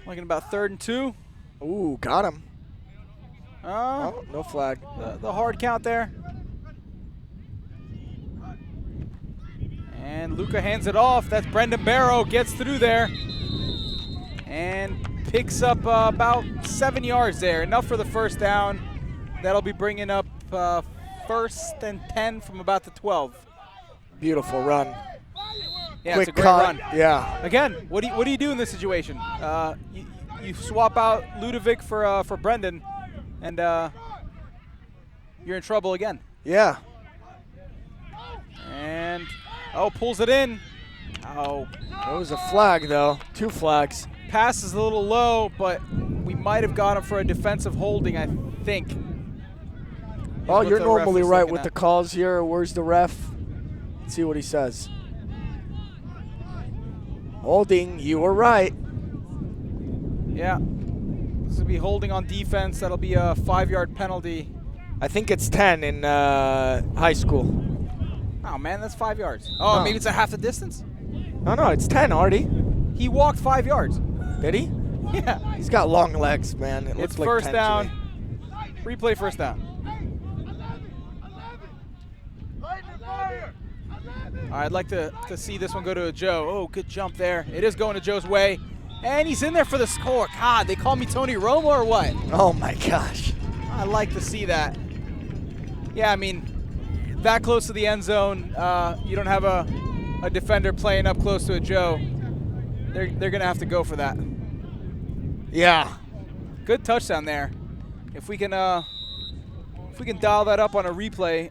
S26: Looking about 3rd and 2.
S14: Ooh, got him. Oh, no flag.
S26: The hard count there. And Luca hands it off. That's Brendan Barrow, gets through there and picks up about 7 yards there. Enough for the 1st down. That'll be bringing up 1st and 10 from about the 12.
S14: Beautiful run.
S26: Yeah,
S14: Quick
S26: it's a great
S14: cut.
S26: run.
S14: Yeah.
S26: Again, what do you do in this situation? You swap out Ludovic for Brendan, and you're in trouble again.
S14: Yeah.
S26: And pulls it in. Oh,
S14: that was a flag though. 2 flags.
S26: Pass is a little low, but we might have got him for a defensive holding, I think.
S14: Oh, you're normally right with the calls here. Where's the ref? Let's see what he says. Holding, you were right.
S26: Yeah. This will be holding on defense. That'll be a 5-yard penalty.
S14: I think it's 10 in high school.
S26: Oh, man, that's 5 yards. Oh, maybe it's a half the distance?
S14: No, it's 10, Artie.
S26: He walked 5 yards.
S14: Did he?
S26: Yeah.
S14: He's got long legs, man. It looks
S26: It's
S14: like
S26: 1st
S14: 10
S26: down.
S14: to me.
S26: Replay 1st down. All right, I'd like to see this one go to Joe. Oh, good jump there. It is going to Joe's way. And he's in there for the score. God, they call me Tony Romo or what?
S14: Oh, my gosh.
S26: I like to see that. Yeah, I mean, that close to the end zone, you don't have a defender playing up close to a Joe. They're going to have to go for that.
S14: Yeah.
S26: Good touchdown there. If we can dial that up on a replay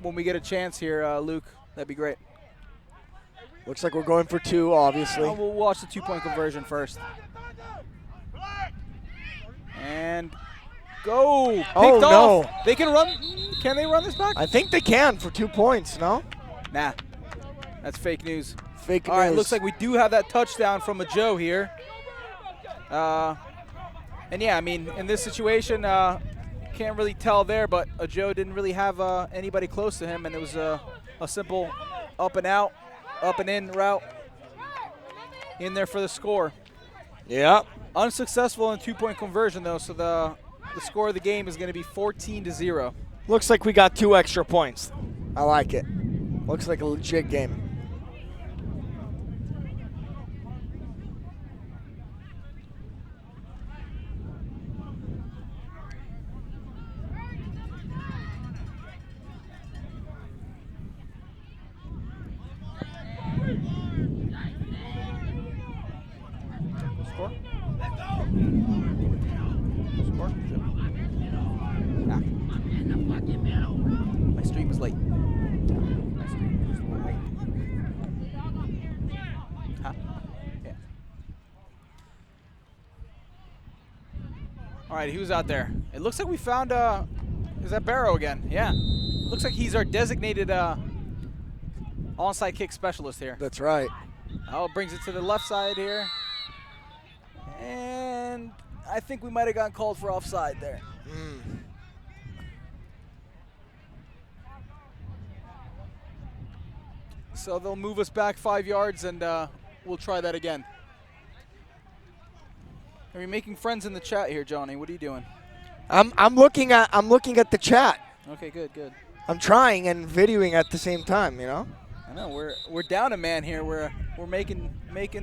S26: when we get a chance here, Luke, that'd be great.
S14: Looks like we're going for 2, obviously.
S26: We'll watch the 2-point conversion first. And go. Picked off.
S14: No.
S26: They can run. Can they run this back?
S14: I think they can for 2 points, no?
S26: Nah. That's fake news.
S14: Fake news.
S26: All right, looks like we do have that touchdown from a Joe here. And yeah, I mean, in this situation, can't really tell there, but a Joe didn't really have anybody close to him, and it was a simple up and out, up and in route in there for the score.
S14: Yeah.
S26: Unsuccessful in 2-point conversion, though, so the score of the game is going to be 14-0.
S14: Looks like we got 2 extra points. I like it. Looks like a legit game.
S26: Score? Score? My stream was late. My stream was a little late. Huh? Yeah. All right, who's out there? It looks like we found, is that Barrow again? Yeah. Looks like he's our designated onside kick specialist here.
S14: That's right.
S26: Oh, brings it to the left side here. And I think we might have gotten called for offside there. So they'll move us back 5 yards, and we'll try that again. Are you making friends in the chat here, Johnny? What are you doing?
S14: I'm looking at the chat.
S26: Okay, good, good.
S14: I'm trying and videoing at the same time, you know?
S26: I know we're down a man here. We're making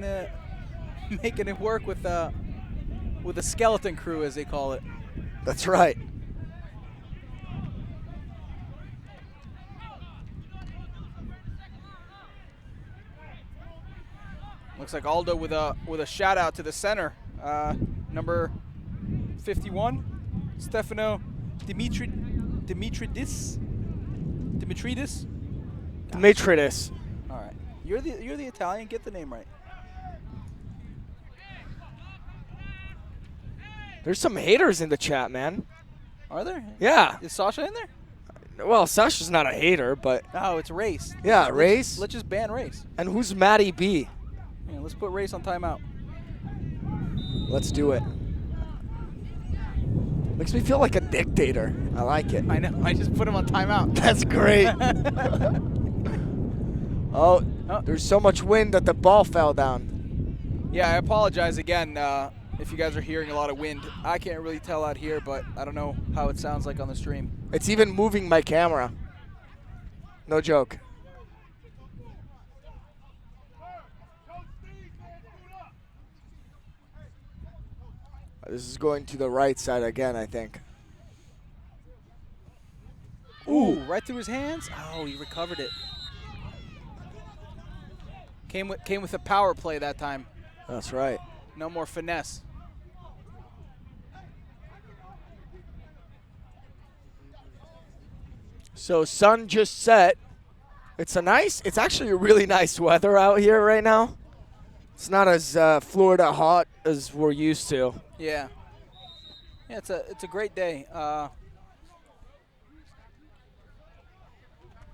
S26: it work with a skeleton crew, as they call it.
S14: That's right.
S26: Looks like Aldo with a shout out to the center, number 51, Stefano Dimitridis. All right, you're the Italian. Get the name right.
S14: There's some haters in the chat, man.
S26: Are there?
S14: Yeah.
S26: Is Sasha in there?
S14: Well, Sasha's not a hater, but
S26: No, it's Race.
S14: yeah, Race.
S26: Let's just ban Race.
S14: And who's Maddie B?
S26: Yeah, let's put Race on timeout.
S14: Let's do it. Makes me feel like a dictator. I like it.
S26: I know. I just put him on timeout.
S14: That's great. Oh, there's so much wind that the ball fell down.
S26: Yeah, I apologize again if you guys are hearing a lot of wind. I can't really tell out here, but I don't know how it sounds like on the stream.
S14: It's even moving my camera. No joke. This is going to the right side again, I think.
S26: Ooh, right through his hands. Oh, he recovered it. Came with a power play that time.
S14: That's right.
S26: No more finesse.
S14: So sun just set. It's actually a really nice weather out here right now. It's not as Florida hot as we're used to.
S26: Yeah. Yeah, it's a great day. All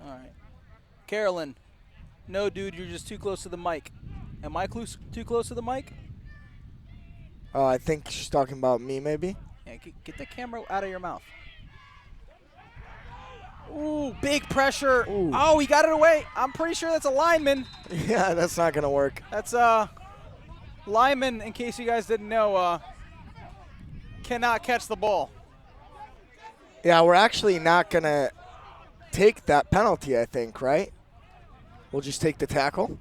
S26: right. Carolyn. No, dude, you're just too close to the mic. Am I too close to the mic?
S14: Oh, I think she's talking about me, maybe.
S26: Yeah, get the camera out of your mouth. Ooh, big pressure.
S14: Ooh.
S26: Oh, he got it away. I'm pretty sure that's a lineman.
S14: Yeah, that's not going to work.
S26: That's lineman, in case you guys didn't know, cannot catch the ball.
S14: Yeah, we're actually not going to take that penalty, I think, right? We'll just take the tackle.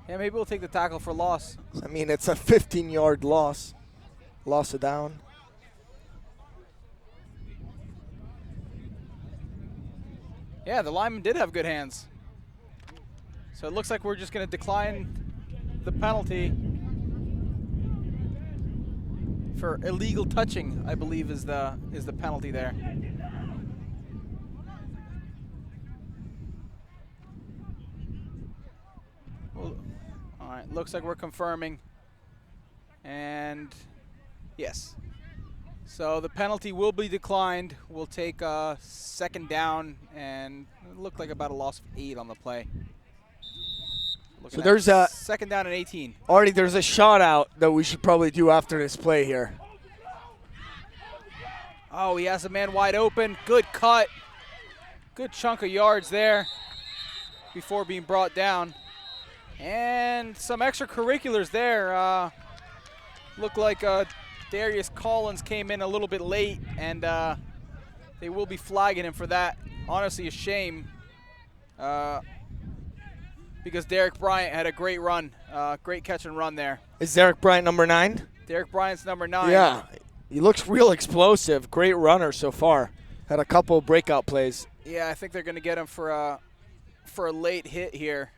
S26: Yeah, maybe we'll take the tackle for loss.
S14: I mean, it's a 15-yard loss. Loss of down.
S26: Yeah, the lineman did have good hands. So it looks like we're just going to decline the penalty for illegal touching, I believe is the penalty there. Well, all right, looks like we're confirming. And yes. So the penalty will be declined. We'll take a second down, and it looked like about a loss of 8 on the play.
S14: So there's a
S26: second down and 18.
S14: Already there's a shot out that we should probably do after this play here.
S26: Oh, he has a man wide open. Good cut. Good chunk of yards there before being brought down. And some extracurriculars there. Look like Darius Collins came in a little bit late, and they will be flagging him for that. Honestly, a shame. Because Derek Bryant had a great run, great catch and run there.
S14: Is Derek Bryant number 9?
S26: Derek Bryant's number 9.
S14: Yeah, he looks real explosive. Great runner so far. Had a couple breakout plays.
S26: Yeah, I think they're going to get him for a late hit here.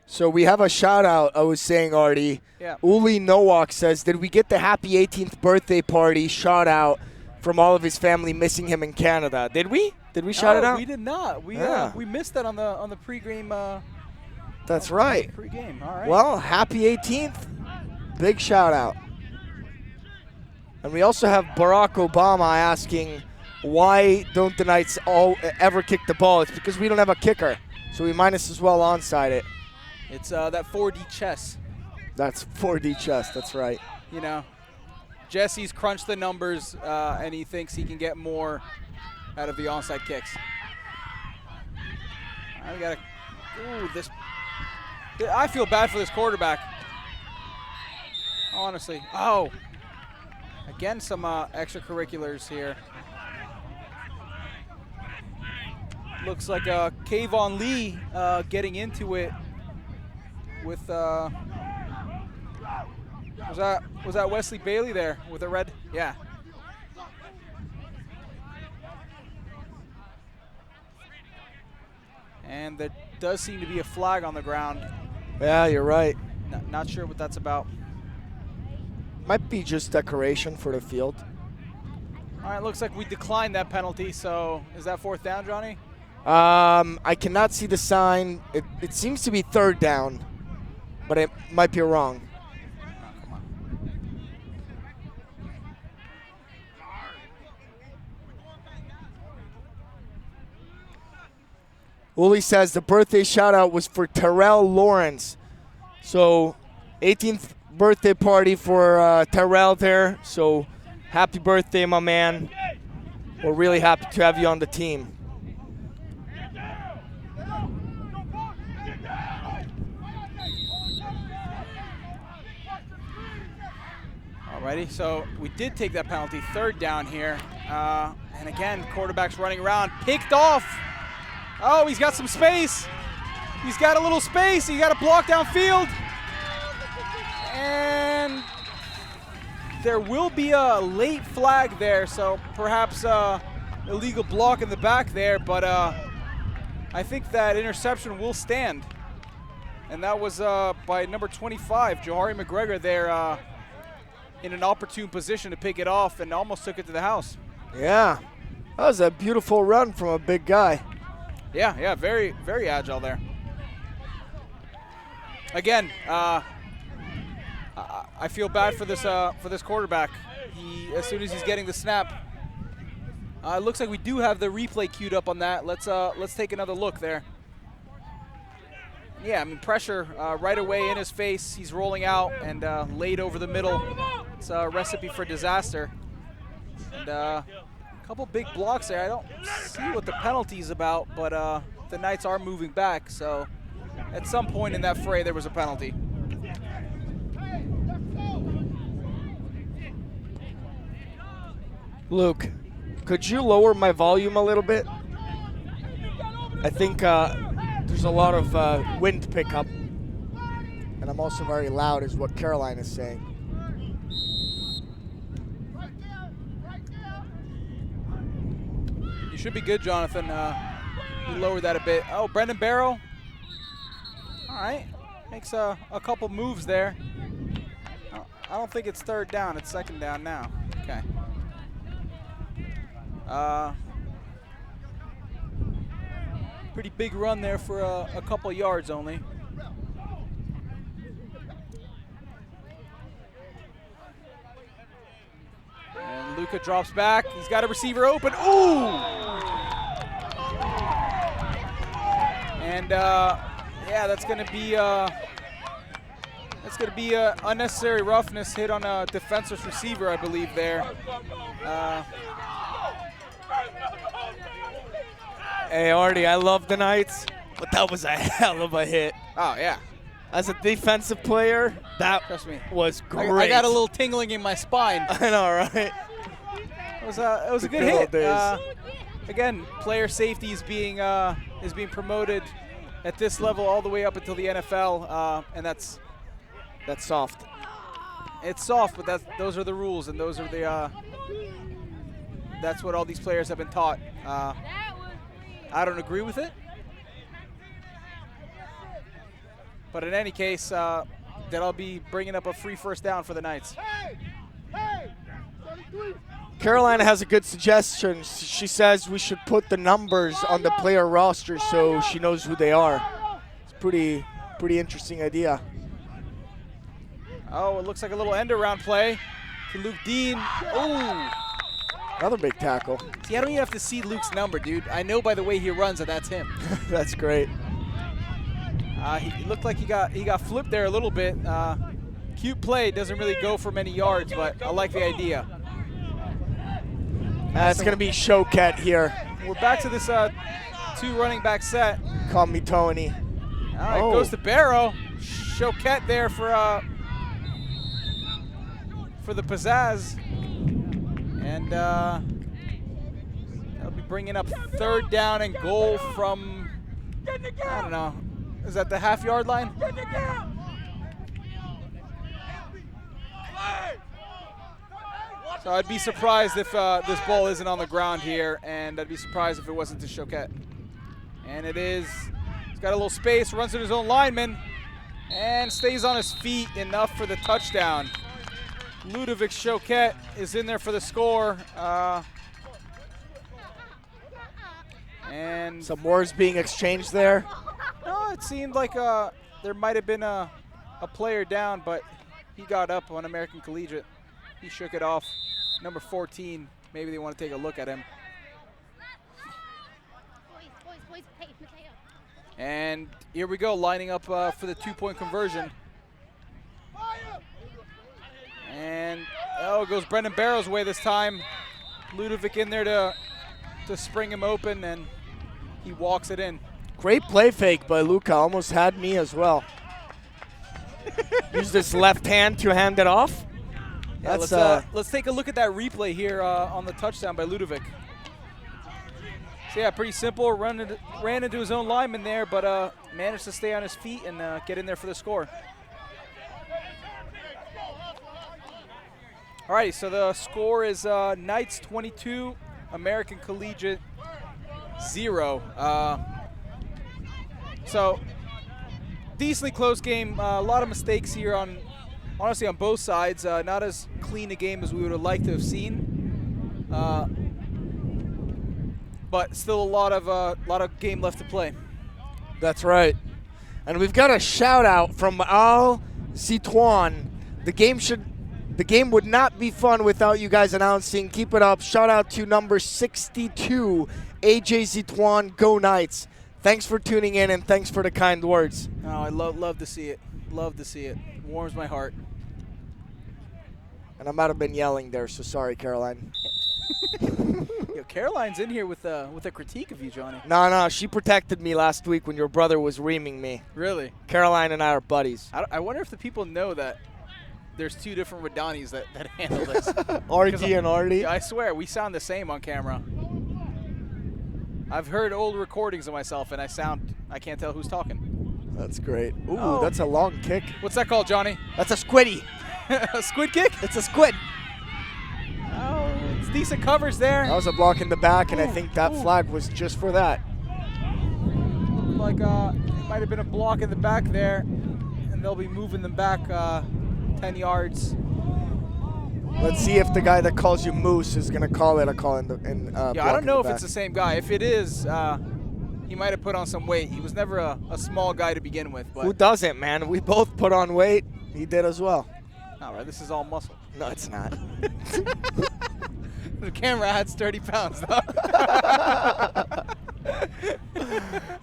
S14: So we have a shout out. I was saying, Artie.
S26: Yeah.
S14: Uli Nowak says, "Did we get the happy 18th birthday party shout out from all of his family missing him in Canada? Did we? Did we shout it out?
S26: We did not. We missed that on the pregame.
S14: That's right.
S26: Pregame. All right.
S14: Well, happy 18th. Big shout out. And we also have Barack Obama asking, why don't the Knights ever kick the ball? It's because we don't have a kicker, so we might as well onside it.
S26: It's that 4D chess.
S14: That's 4D chess, that's right.
S26: You know, Jesse's crunched the numbers, and he thinks he can get more out of the onside kicks. I gotta, I feel bad for this quarterback. Honestly. Oh, again, some extracurriculars here. Looks like Kayvon Lee getting into it with was that Wesley Bailey there with a red? Yeah. And there does seem to be a flag on the ground.
S14: Yeah, you're right.
S26: Not sure what that's about.
S14: Might be just decoration for the field.
S26: All right, looks like we declined that penalty, so is that 4th down, Johnny?
S14: I cannot see the sign. It seems to be 3rd down, but it might be wrong. Uli says the birthday shout out was for Terrell Lawrence. So 18th birthday party for Terrell there. So happy birthday, my man. We're really happy to have you on the team.
S26: Alrighty, so we did take that penalty, 3rd down here. And again, quarterback's running around, picked off. Oh, he's got some space. He's got a little space. He got a block downfield. And there will be a late flag there, so perhaps illegal block in the back there, but I think that interception will stand. And that was by number 25, Johari McGregor there in an opportune position to pick it off and almost took it to the house.
S14: Yeah, that was a beautiful run from a big guy.
S26: Yeah, very, very agile there. Again, I feel bad for this quarterback. As soon as he's getting the snap, it looks like we do have the replay queued up on that. Let's take another look there. Yeah, I mean pressure right away in his face. He's rolling out and laid over the middle. It's a recipe for disaster. And a couple big blocks there. I don't see what the penalty's about, but the Knights are moving back. So at some point in that fray, there was a penalty.
S14: Luke, could you lower my volume a little bit? I think there's a lot of wind pickup, and I'm also very loud is what Caroline is saying.
S26: You should be good, Jonathan. You lowered that a bit. Oh, Brendan Barrow. All right, makes a couple moves there. I don't think it's 3rd down, it's 2nd down now. Okay. Pretty big run there for a couple yards only. And Luka drops back. He's got a receiver open. Ooh! And yeah, that's gonna be unnecessary roughness hit on a defenseless receiver, I believe there.
S14: Hey, Artie, I love the Knights, but that was a hell of a hit.
S26: Oh, yeah.
S14: As a defensive player, that
S26: Trust me.
S14: was great.
S26: I got a little tingling in my spine.
S14: I know, right?
S26: It was a good hit. Again, player safety is being promoted at this level all the way up until the NFL, and that's
S14: soft.
S26: It's soft, but those are the rules, and those are the that's what all these players have been taught. I don't agree with it, but in any case, that'll be bringing up a free 1st down for the Knights.
S14: Carolina has a good suggestion. She says we should put the numbers on the player roster so she knows who they are. It's pretty interesting idea.
S26: Oh, it looks like a little end around play to Luke Dean. Oh,
S14: Another big tackle.
S26: See, I don't even have to see Luke's number, dude. I know by the way he runs that that's him.
S14: That's great.
S26: He looked like he got flipped there a little bit. Cute play, doesn't really go for many yards, but I like the idea.
S14: That's going to be Choquette here.
S26: We're back to this 2 running back set.
S14: Call me Tony.
S26: All right, goes to Barrow. Choquette there for the pizzazz. And they'll be bringing up 3rd down and goal from, I don't know, is that the half-yard line? So I'd be surprised if this ball isn't on the ground here, and I'd be surprised if it wasn't to Choquette. And it is. He's got a little space, runs to his own lineman, and stays on his feet enough for the touchdown. Ludovic Choquette is in there for the score. And
S14: some words being exchanged there.
S26: No, it seemed like there might have been a player down, but he got up on American Collegiate. He shook it off. Number 14, maybe they want to take a look at him. And here we go, lining up for the 2-point conversion. And it goes Brendan Barrow's way this time. Ludovic in there to spring him open, and he walks it in.
S14: Great play fake by Luca, almost had me as well. Use this left hand to hand it off.
S26: Yeah, let's take a look at that replay here on the touchdown by Ludovic. So yeah, pretty simple. Ran into his own lineman there, but managed to stay on his feet and get in there for the score. All righty, so the score is Knights 22, American Collegiate 0. So decently close game. A lot of mistakes here honestly on both sides. Not as clean a game as we would have liked to have seen, but still a lot of game left to play.
S14: That's right. And we've got a shout out from Al Zitouan. The game would not be fun without you guys announcing. Keep it up. Shout out to number 62, AJ Zitouan. Go Knights. Thanks for tuning in, and thanks for the kind words.
S26: Oh, I love to see it. Love to see it. Warms my heart.
S14: And I might have been yelling there, so sorry, Caroline.
S26: Yo, Caroline's in here with a critique of you, Johnny.
S14: No, she protected me last week when your brother was reaming me.
S26: Really?
S14: Caroline and I are buddies.
S26: I wonder if the people know that there's 2 different Radanis that handle this.
S14: RD and RD?
S26: I swear, we sound the same on camera. I've heard old recordings of myself, and I can't tell who's talking.
S14: That's great. Ooh, that's a long kick.
S26: What's that called, Johnny?
S14: That's a squiddy.
S26: A squid kick?
S14: It's a squid.
S26: Oh, it's decent coverage there.
S14: That was a block in the back, and I think that flag was just for that.
S26: Looked like it might have been a block in the back there, and they'll be moving them back 10 yards.
S14: Let's see if the guy that calls you Moose is going to call it a call in
S26: yeah, I don't know if it's the same guy. If it is, he might have put on some weight. He was never a small guy to begin with. But
S14: who doesn't, man? We both put on weight. He did as well.
S26: All right, this is all muscle.
S14: No, it's not.
S26: The camera adds 30 pounds, though.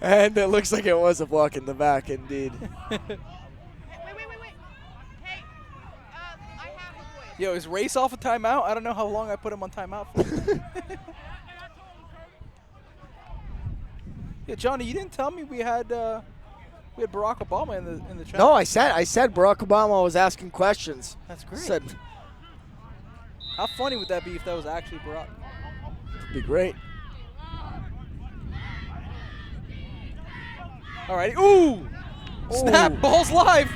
S14: And it looks like it was a block in the back, indeed.
S26: Yo, is Race off a timeout? I don't know how long I put him on timeout for. Yeah, Johnny, you didn't tell me we had Barack Obama in the chat.
S14: No, I said Barack Obama was asking questions.
S26: That's great. How funny would that be if that was actually Barack?
S14: It'd be great.
S26: All righty. Ooh! Snap, ball's live.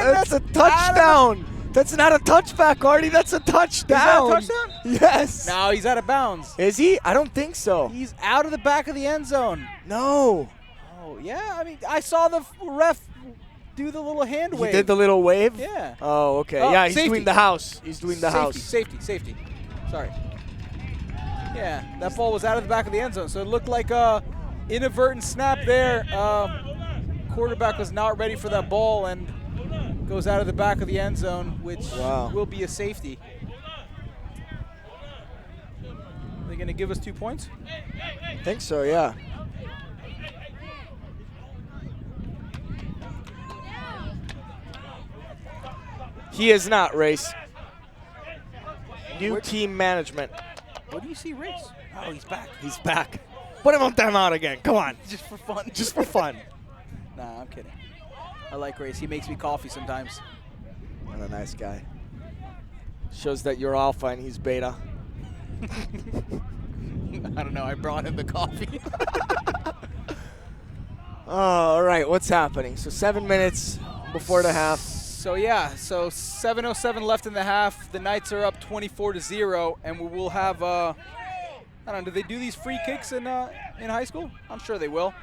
S14: That's a touchdown. That's not a touchback, Artie. That's a touchdown.
S26: Is that a touchdown?
S14: Yes.
S26: No, he's out of bounds.
S14: Is he? I don't think so.
S26: He's out of the back of the end zone.
S14: No.
S26: Oh, yeah. I mean, I saw the ref do the little hand wave.
S14: He did the little wave?
S26: Yeah.
S14: Oh, okay.
S26: Oh,
S14: yeah, he's
S26: safety.
S14: doing the house. He's doing the house.
S26: Safety. Sorry. Yeah, that ball was out of the back of the end zone, so it looked like a inadvertent snap there. Quarterback was not ready for that ball and goes out of the back of the end zone, which will be a safety. going to give us 2 points?
S14: I think so, yeah. He is not, Race. New team management.
S26: Where do you see Race? Oh, he's back.
S14: He's back. Put him on timeout again. Come on.
S26: Just for fun.
S14: Just for fun.
S26: Nah, I'm kidding. I like Race. He makes me coffee sometimes.
S14: What a nice guy. Shows that you're alpha and he's beta.
S26: I don't know. I brought him the coffee.
S14: All right, what's happening? So 7 minutes before the half.
S26: So yeah, so 7:07 left in the half. The Knights are up 24-0, and we will have. I don't know. Do they do these free kicks in high school? I'm sure they will.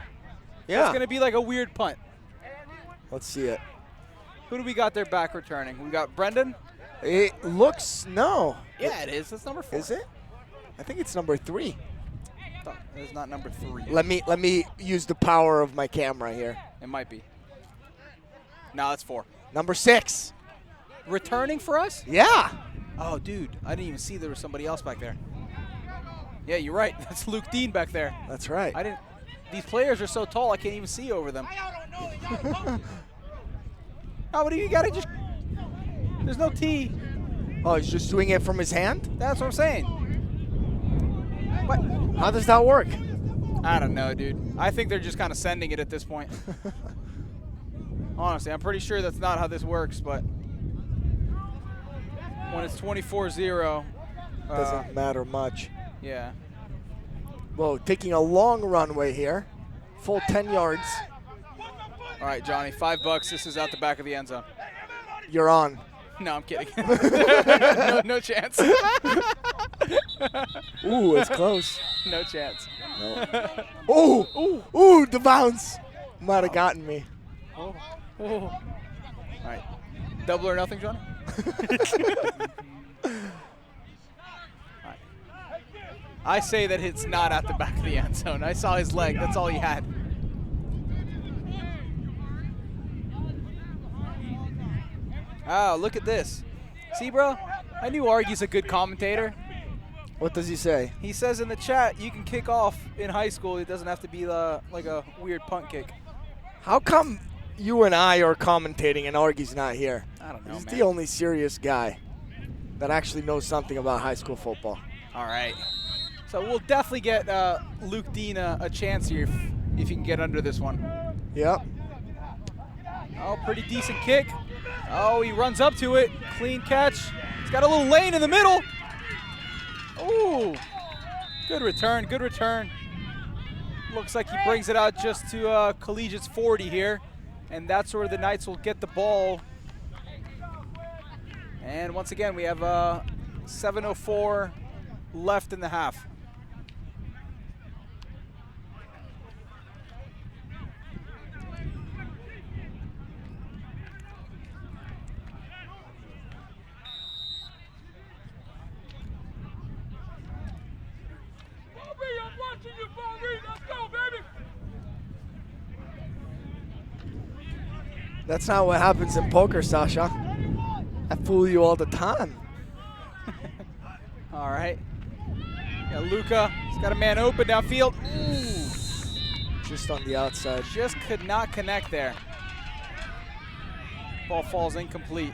S14: Yeah.
S26: It's gonna be like a weird punt.
S14: Let's see it.
S26: Who do we got there back returning? We got Brendan.
S14: It looks no.
S26: Yeah, it is. That's number 4.
S14: Is it? I think it's number 3.
S26: It's not number 3.
S14: Let me use the power of my camera here.
S26: It might be. No, it's 4.
S14: Number 6.
S26: Returning for us?
S14: Yeah.
S26: Oh, dude, I didn't even see there was somebody else back there. Yeah, you're right. That's Luke Dean back there.
S14: That's right.
S26: I didn't. These players are so tall, I can't even see over them. Oh, what do you gotta just? There's no T.
S14: Oh, he's just doing it from his hand?
S26: That's what I'm saying. What?
S14: How does that work?
S26: I don't know, dude. I think they're just kind of sending it at this point. Honestly, I'm pretty sure that's not how this works, but when it's 24-0,
S14: doesn't matter much.
S26: Yeah.
S14: Whoa, taking a long runway here. Full 10 yards.
S26: All right, Johnny, $5. This is out the back of the end zone.
S14: You're on.
S26: No, I'm kidding. no chance.
S14: Ooh, it's close.
S26: No chance.
S14: No. Ooh, the bounce. Might have gotten me.
S26: Oh. All right. Double or nothing, Johnny? All right. I say that it's not at the back of the end zone. I saw his leg. That's all he had. Oh, look at this. See, bro? I knew Argy's a good commentator.
S14: What does he say?
S26: He says in the chat you can kick off in high school. It doesn't have to be like a weird punt kick.
S14: How come you and I are commentating and Argy's not here?
S26: I don't know,
S14: He's
S26: man.
S14: the only serious guy that actually knows something about high school football.
S26: All right. So we'll definitely get Luke Dean a chance here if he can get under this one.
S14: Yep.
S26: Oh, pretty decent kick. Oh, he runs up to it. Clean catch. He's got a little lane in the middle. Ooh. Good return, good return. Looks like he brings it out just to Collegiate's 40 here. And that's where the Knights will get the ball. And once again, we have 7:04 left in the half.
S14: That's not what happens in poker, Sasha. I fool you all the time.
S26: All right. Yeah, Luca, he's got a man open downfield. Ooh.
S14: Just on the outside.
S26: Just could not connect there. Ball falls incomplete.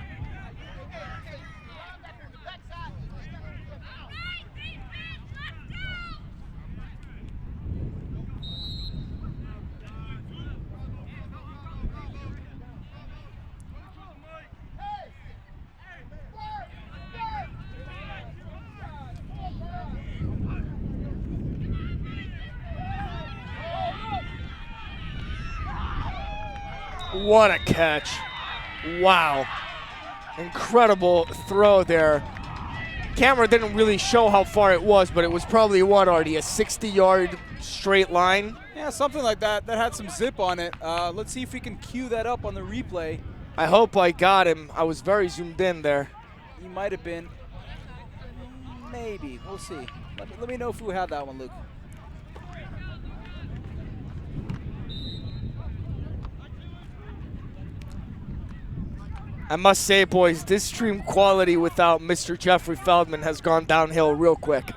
S14: What a catch. Wow. Incredible throw there. Camera didn't really show how far it was, but it was probably, what, Artie, a 60-yard straight line?
S26: Yeah, something like that. That had some zip on it. Let's see if we can cue that up on the replay.
S14: I hope I got him. I was very zoomed in there.
S26: He might have been. Maybe. We'll see. Let me know if we have that one, Luke.
S14: I must say, boys, this stream quality without Mr. Jeffrey Feldman has gone downhill real quick.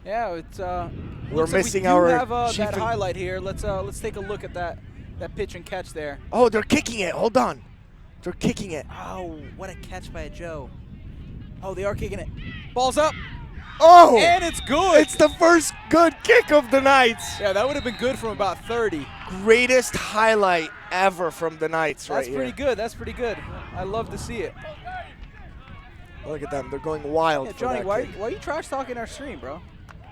S26: Yeah, it's
S14: We're
S26: looks like
S14: missing
S26: we do
S14: our
S26: have
S14: chief
S26: that
S14: and-
S26: highlight here. Let's take a look at that pitch and catch there.
S14: Oh, they're kicking it. Hold on. They're kicking it.
S26: Oh, what a catch by a Joe. Oh, they are kicking it. Ball's up.
S14: Oh!
S26: And it's good.
S14: It's the first good kick of the Knights.
S26: Yeah, that would have been good from about 30.
S14: Greatest highlight ever from the Knights right
S26: That's
S14: here.
S26: pretty good. That's pretty good. I love to see it.
S14: Look at them. They're going wild.
S26: Yeah,
S14: for
S26: Johnny,
S14: that
S26: why
S14: kick.
S26: are you trash talking our stream, bro?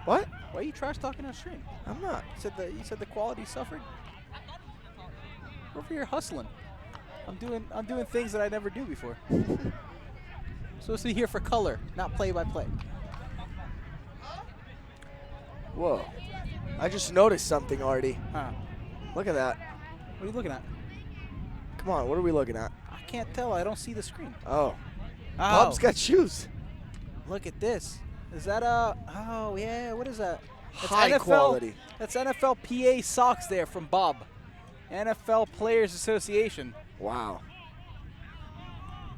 S14: What?
S26: Why are you trash talking our stream?
S14: I'm not.
S26: You said the quality suffered. We're over here hustling. I'm doing things that I never do before. Supposed to be here for color, not play by play.
S14: Whoa. I just noticed something, Artie.
S26: Huh.
S14: Look at that.
S26: What are you looking at?
S14: Come on, what are we looking at?
S26: I can't tell. I don't see the screen.
S14: Oh. Bob's got shoes.
S26: Look at this. Is that oh yeah, what is that? That's
S14: High
S26: NFL,
S14: quality.
S26: That's NFL PA socks there from Bob. NFL Players Association.
S14: Wow.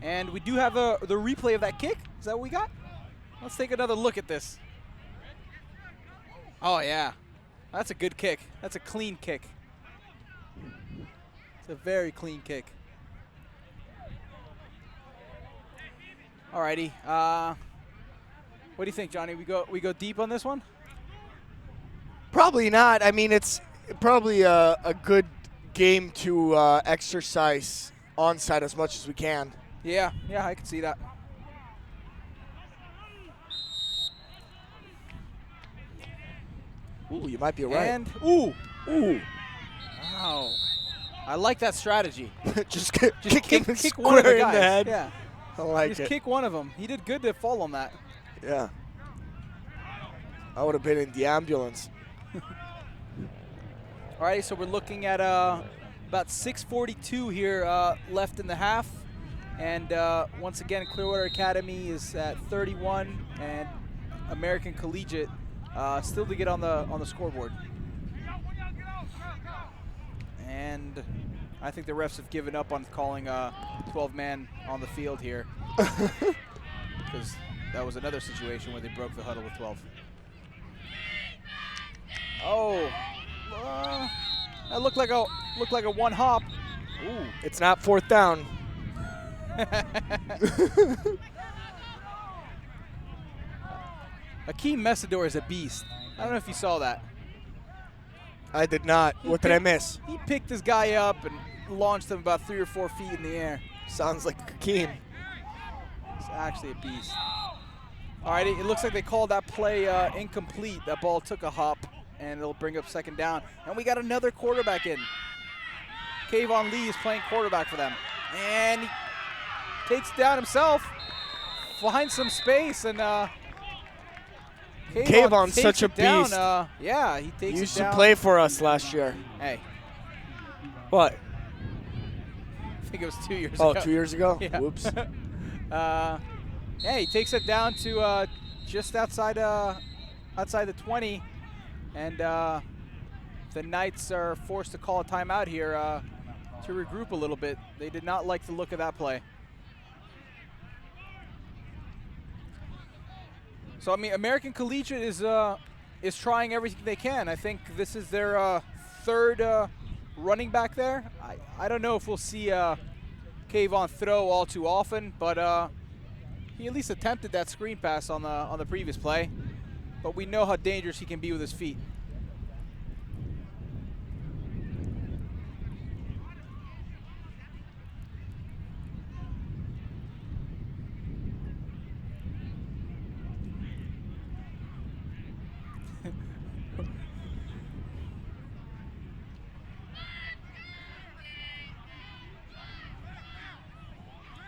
S26: And we do have the replay of that kick. Is that what we got? Let's take another look at this. Oh yeah. That's a good kick. That's a clean kick. It's a very clean kick. Alrighty. What do you think, Johnny? We go deep on this one?
S14: Probably not. I mean, it's probably a good game to exercise onside as much as we can.
S26: Yeah, I can see that.
S14: Ooh, you might be right.
S26: And ooh.
S14: Wow.
S26: I like that strategy.
S14: just kick him
S26: kick one of the
S14: square in
S26: guys.
S14: the head.
S26: Yeah.
S14: I like
S26: Just
S14: it.
S26: kick one of them. He did good to fall on that.
S14: Yeah. I would have been in the ambulance.
S26: All right, so we're looking at about 6:42 here left in the half. And once again, Clearwater Academy is at 31, and American Collegiate still to get on the scoreboard. And I think the refs have given up on calling 12-man on the field here, because that was another situation where they broke the huddle with 12. Oh, that looked like a one hop. Ooh,
S14: it's not fourth down.
S26: Akeem Messidor is a beast. I don't know if you saw that.
S14: I did not. What did I miss?
S26: He picked this guy up and launched him about 3 or 4 feet in the air.
S14: Sounds like Akeem.
S26: It's actually a beast. All right, it looks like they called that play incomplete. That ball took a hop, and it'll bring up second down. And we got another quarterback in. Kayvon Lee is playing quarterback for them. And he takes it down himself, finds some space, and
S14: Kayvon's such a
S26: down.
S14: beast.
S26: Yeah, he takes
S14: He used
S26: it down.
S14: to play for us last year.
S26: Hey.
S14: What?
S26: I think it was 2 years ago.
S14: Oh, 2 years ago?
S26: Yeah.
S14: Whoops.
S26: Yeah, he takes it down to just outside the 20, and the Knights are forced to call a timeout here to regroup a little bit. They did not like the look of that play. So I mean, American Collegiate is trying everything they can. I think this is their third running back there. I don't know if we'll see Kayvon throw all too often, but he at least attempted that screen pass on the previous play. But we know how dangerous he can be with his feet.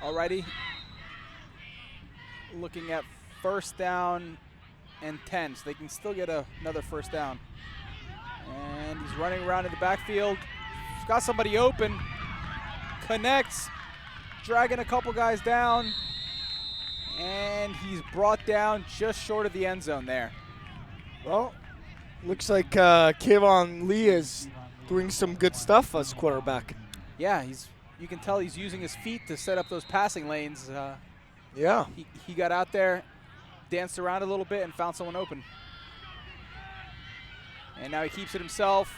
S26: Alrighty. Looking at first down and 10, so they can still get another first down. And he's running around in the backfield. He's got somebody open. Connects, dragging a couple guys down. And he's brought down just short of the end zone there.
S14: Well, looks like Kayvon Lee is doing some good stuff as quarterback.
S26: Yeah, you can tell he's using his feet to set up those passing lanes.
S14: Yeah.
S26: He got out there, danced around a little bit, and found someone open. And now he keeps it himself.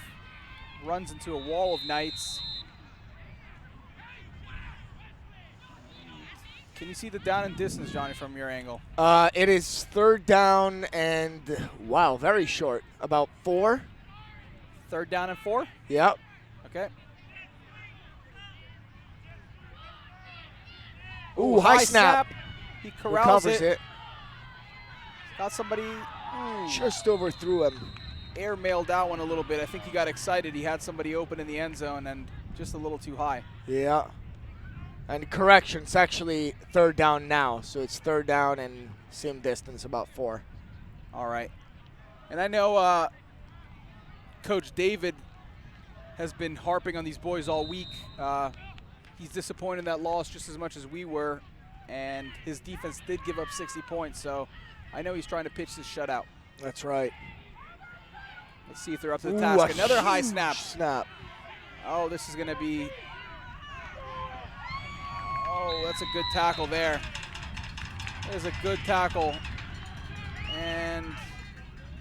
S26: Runs into a wall of Knights. Can you see the down and distance, Johnny, from your angle?
S14: It is 3rd down and, wow, very short. About 4.
S26: 3rd down and 4?
S14: Yep.
S26: Okay.
S14: Ooh, high snap.
S26: He corrals
S14: Recovers it.
S26: Got somebody
S14: just overthrew him.
S26: Airmailed that one a little bit. I think he got excited. He had somebody open in the end zone and just a little too high.
S14: Yeah. And correction, it's actually 3rd down now. So it's 3rd down and same distance, about 4.
S26: All right. And I know Coach David has been harping on these boys all week. He's disappointed in that loss just as much as we were. And his defense did give up 60 points. So I know he's trying to pitch this shutout.
S14: That's right.
S26: Let's see if they're up to the task. Another high snap. Oh, this is going to be... Oh, that's a good tackle there. There's a good tackle. And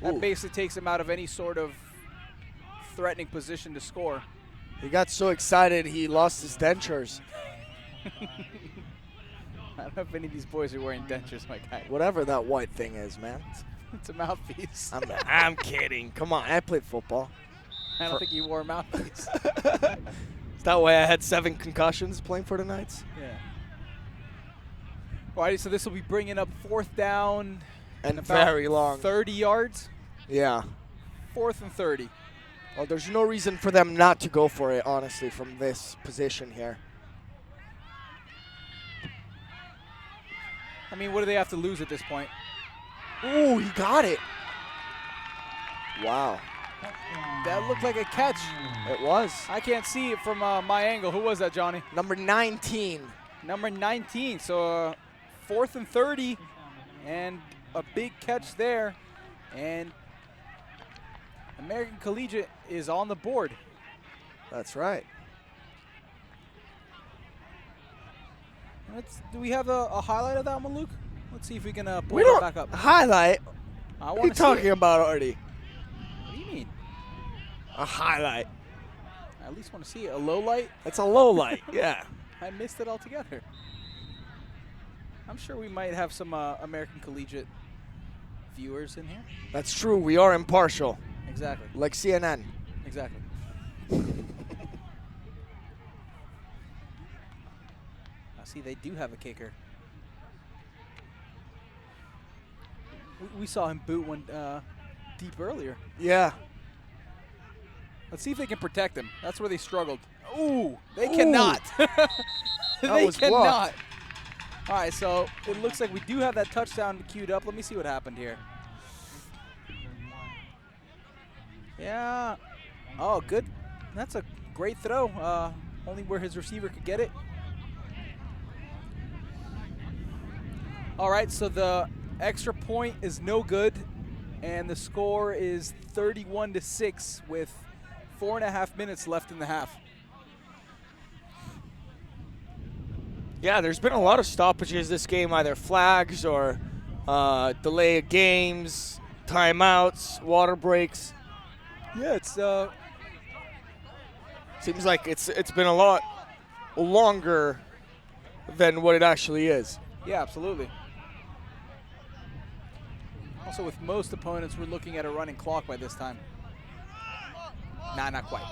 S26: that basically takes him out of any sort of threatening position to score.
S14: He got so excited he lost his dentures.
S26: I don't know if any of these boys are wearing dentures, my guy.
S14: Whatever that white thing is, man.
S26: It's a mouthpiece.
S14: I'm kidding. Come on, I played football.
S26: I don't think you wore a mouthpiece.
S14: Is that why I had 7 concussions playing for the Knights?
S26: Yeah. All right, so this will be bringing up 4th down.
S14: And very long.
S26: 30 yards?
S14: Yeah.
S26: 4th and 30.
S14: Well, there's no reason for them not to go for it, honestly, from this position here.
S26: I mean, what do they have to lose at this point?
S14: Ooh, he got it. Wow.
S26: That looked like a catch.
S14: It was.
S26: I can't see it from my angle. Who was that, Johnny?
S14: Number 19.
S26: Number 19. So 4th and 30, and a big catch there. And American Collegiate is on the board.
S14: That's right.
S26: Do we have a highlight of that one, Luke? Let's see if we can pull
S14: We
S26: it
S14: don't
S26: back up.
S14: highlight.
S26: I
S14: What are you talking about already?
S26: What do you mean?
S14: A highlight.
S26: I at least want to see it. A low light?
S14: It's a low light, yeah.
S26: I missed it altogether. I'm sure we might have some American Collegiate viewers in here.
S14: That's true. We are impartial.
S26: Exactly.
S14: Like CNN.
S26: Exactly. See, they do have a kicker. We saw him boot one deep earlier.
S14: Yeah.
S26: Let's see if they can protect him. That's where they struggled. Ooh, they cannot. They
S14: was
S26: cannot.
S14: blocked.
S26: All right, so it looks like we do have that touchdown queued up. Let me see what happened here. Yeah. Oh, good. That's a great throw. Only where his receiver could get it. All right, so the extra point is no good, and the score is 31-6 with 4.5 minutes left in the half.
S14: Yeah, there's been a lot of stoppages this game, either flags or delay of games, timeouts, water breaks.
S26: Yeah, it's
S14: seems like it's been a lot longer than what it actually is.
S26: Yeah, absolutely. Also, with most opponents, we're looking at a running clock by this time. Nah, not quite.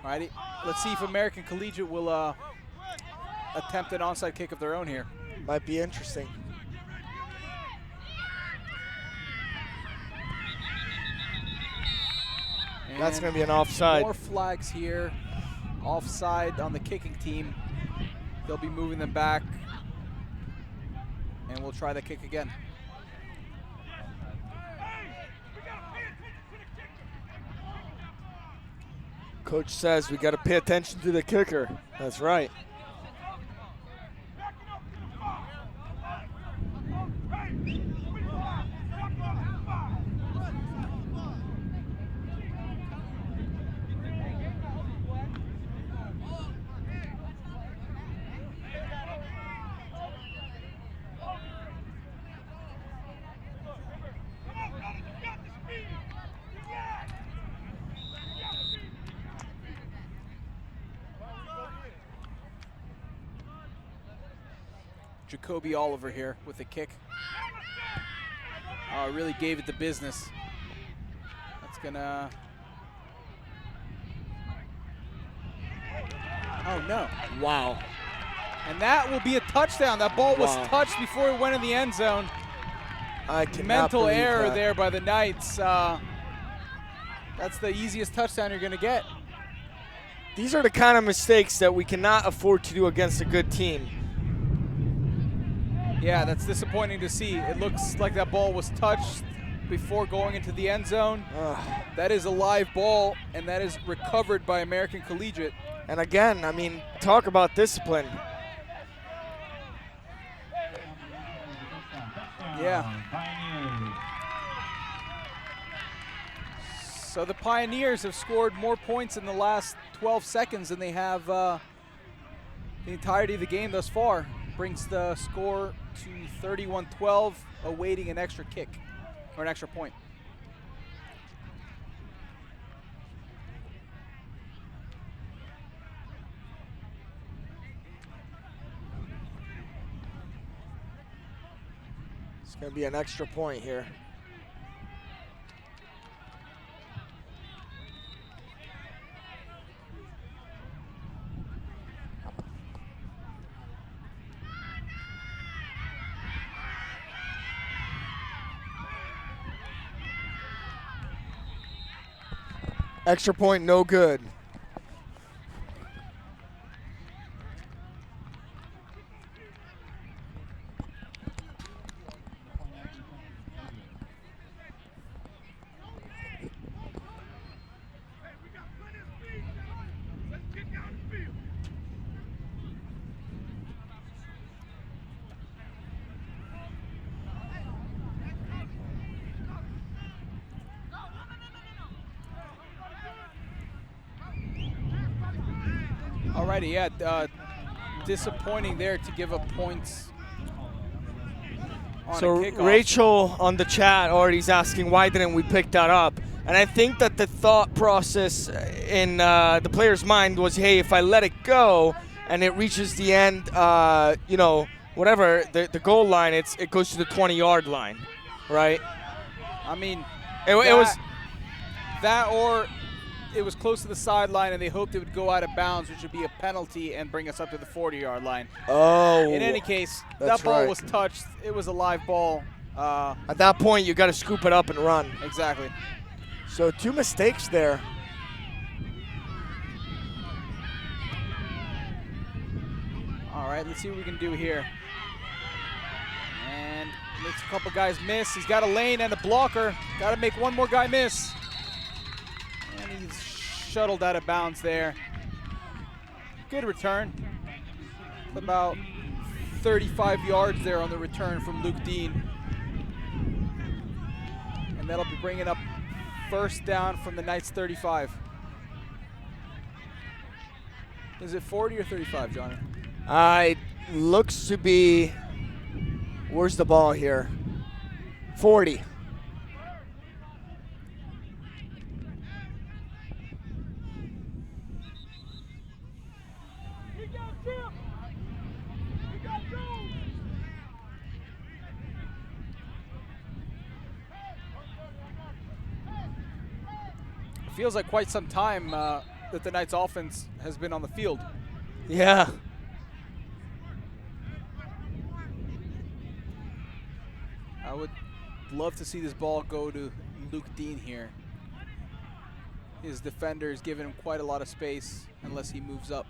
S26: Alrighty, let's see if American Collegiate will attempt an onside kick of their own here.
S14: Might be interesting.
S26: And
S14: that's going to be an offside.
S26: More flags here. Offside on the kicking team. They'll be moving them back. And we'll try the kick again.
S14: Coach says we got to pay attention to the kicker. That's right.
S26: Jacoby Oliver here with the kick. Oh, really gave it the business. That's gonna... Oh, no.
S14: Wow.
S26: And that will be a touchdown. That ball was touched before it went in the end zone.
S14: I cannot
S26: Mental
S14: believe
S26: error
S14: that.
S26: there by the Knights. That's the easiest touchdown you're going to get.
S14: These are the kind of mistakes that we cannot afford to do against a good team.
S26: Yeah, that's disappointing to see. It looks like that ball was touched before going into the end zone. That is a live ball, and that is recovered by American Collegiate.
S14: And again, I mean, talk about discipline.
S26: Yeah. So the Pioneers have scored more points in the last 12 seconds than they have the entirety of the game thus far. Brings the score to 31-12, awaiting an extra kick, or an extra point.
S14: It's going to be an extra point here. Extra point, no good.
S26: Alrighty, yeah, disappointing there to give up points on
S14: So
S26: a kickoff.
S14: Rachel on the chat already is asking why didn't we pick that up? And I think that the thought process in the player's mind was, hey, if I let it go and it reaches the end, you know, whatever, the goal line, it goes to the 20-yard line, right?
S26: I mean,
S14: it was
S26: that, or it was close to the sideline and they hoped it would go out of bounds, which would be a penalty and bring us up to the 40-yard line.
S14: Oh.
S26: In any case,
S14: that's
S26: that ball
S14: right.
S26: was touched. It was a live ball.
S14: At that point, you got to scoop it up and run.
S26: Exactly.
S14: So 2 mistakes there.
S26: All right, let's see what we can do here. And makes a couple guys miss. He's got a lane and a blocker. Got to make one more guy miss. And he's shuttled out of bounds there. Good return. About 35 yards there on the return from Luke Dean. And that'll be bringing up first down from the Knights 35. Is it 40 or 35, Johnny?
S14: It looks to be, where's the ball here? 40.
S26: It feels like quite some time that the Knights offense has been on the field.
S14: Yeah.
S26: I would love to see this ball go to Luke Dean here. His defender is giving him quite a lot of space unless he moves up.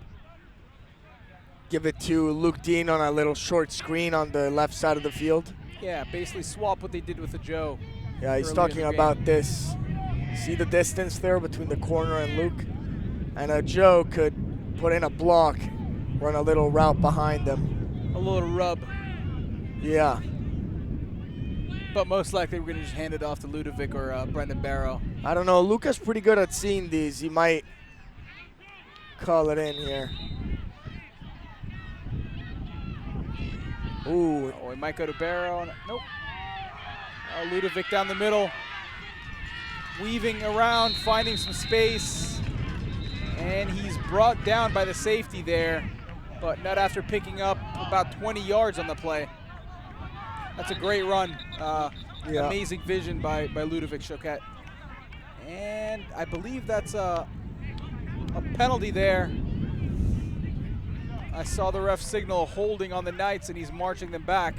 S14: Give it to Luke Dean on a little short screen on the left side of the field.
S26: Yeah, basically swap what they did with the Joe.
S14: Yeah, he's talking about this. See the distance there between the corner and Luke? And Joe could put in a block, run a little route behind them.
S26: A little rub.
S14: Yeah.
S26: But most likely we're going to just hand it off to Ludovic or Brendan Barrow.
S14: I don't know. Luca's pretty good at seeing these. He might call it in here. Ooh.
S26: Oh, he might go to Barrow. Nope. Ludovic down the middle. Weaving around, finding some space. And he's brought down by the safety there, but not after picking up about 20 yards on the play. That's a great run.
S14: Yeah.
S26: Amazing vision by Ludovic Choquette. And I believe that's a penalty there. I saw the ref signal holding on the Knights, and he's marching them back.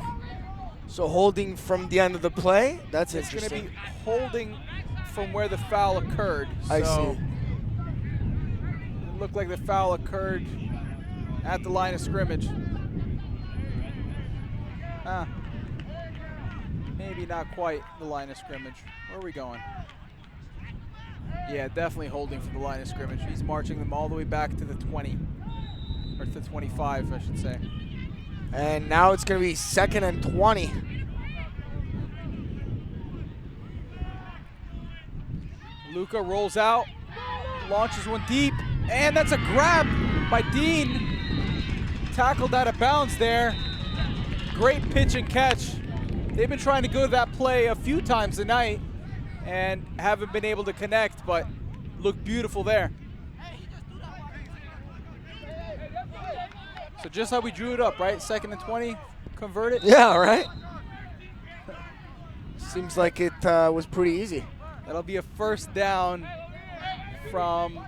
S14: So holding from the end of the play? That's
S26: It's going
S14: interesting.
S26: to be holding from where the foul occurred.
S14: I
S26: So
S14: see.
S26: it looked like the foul occurred at the line of scrimmage. Maybe not quite the line of scrimmage. Where are we going? Yeah, definitely holding from the line of scrimmage. He's marching them all the way back to the 20, or to 25, I should say.
S14: And now it's going to be 2nd and 20.
S26: Luca rolls out, launches one deep, and that's a grab by Dean. Tackled out of bounds there. Great pitch and catch. They've been trying to go to that play a few times tonight and haven't been able to connect, but looked beautiful there. So just how we drew it up, right? 2nd and 20, convert it?
S14: Yeah, right? Seems like it was pretty easy.
S26: That'll be a first down from,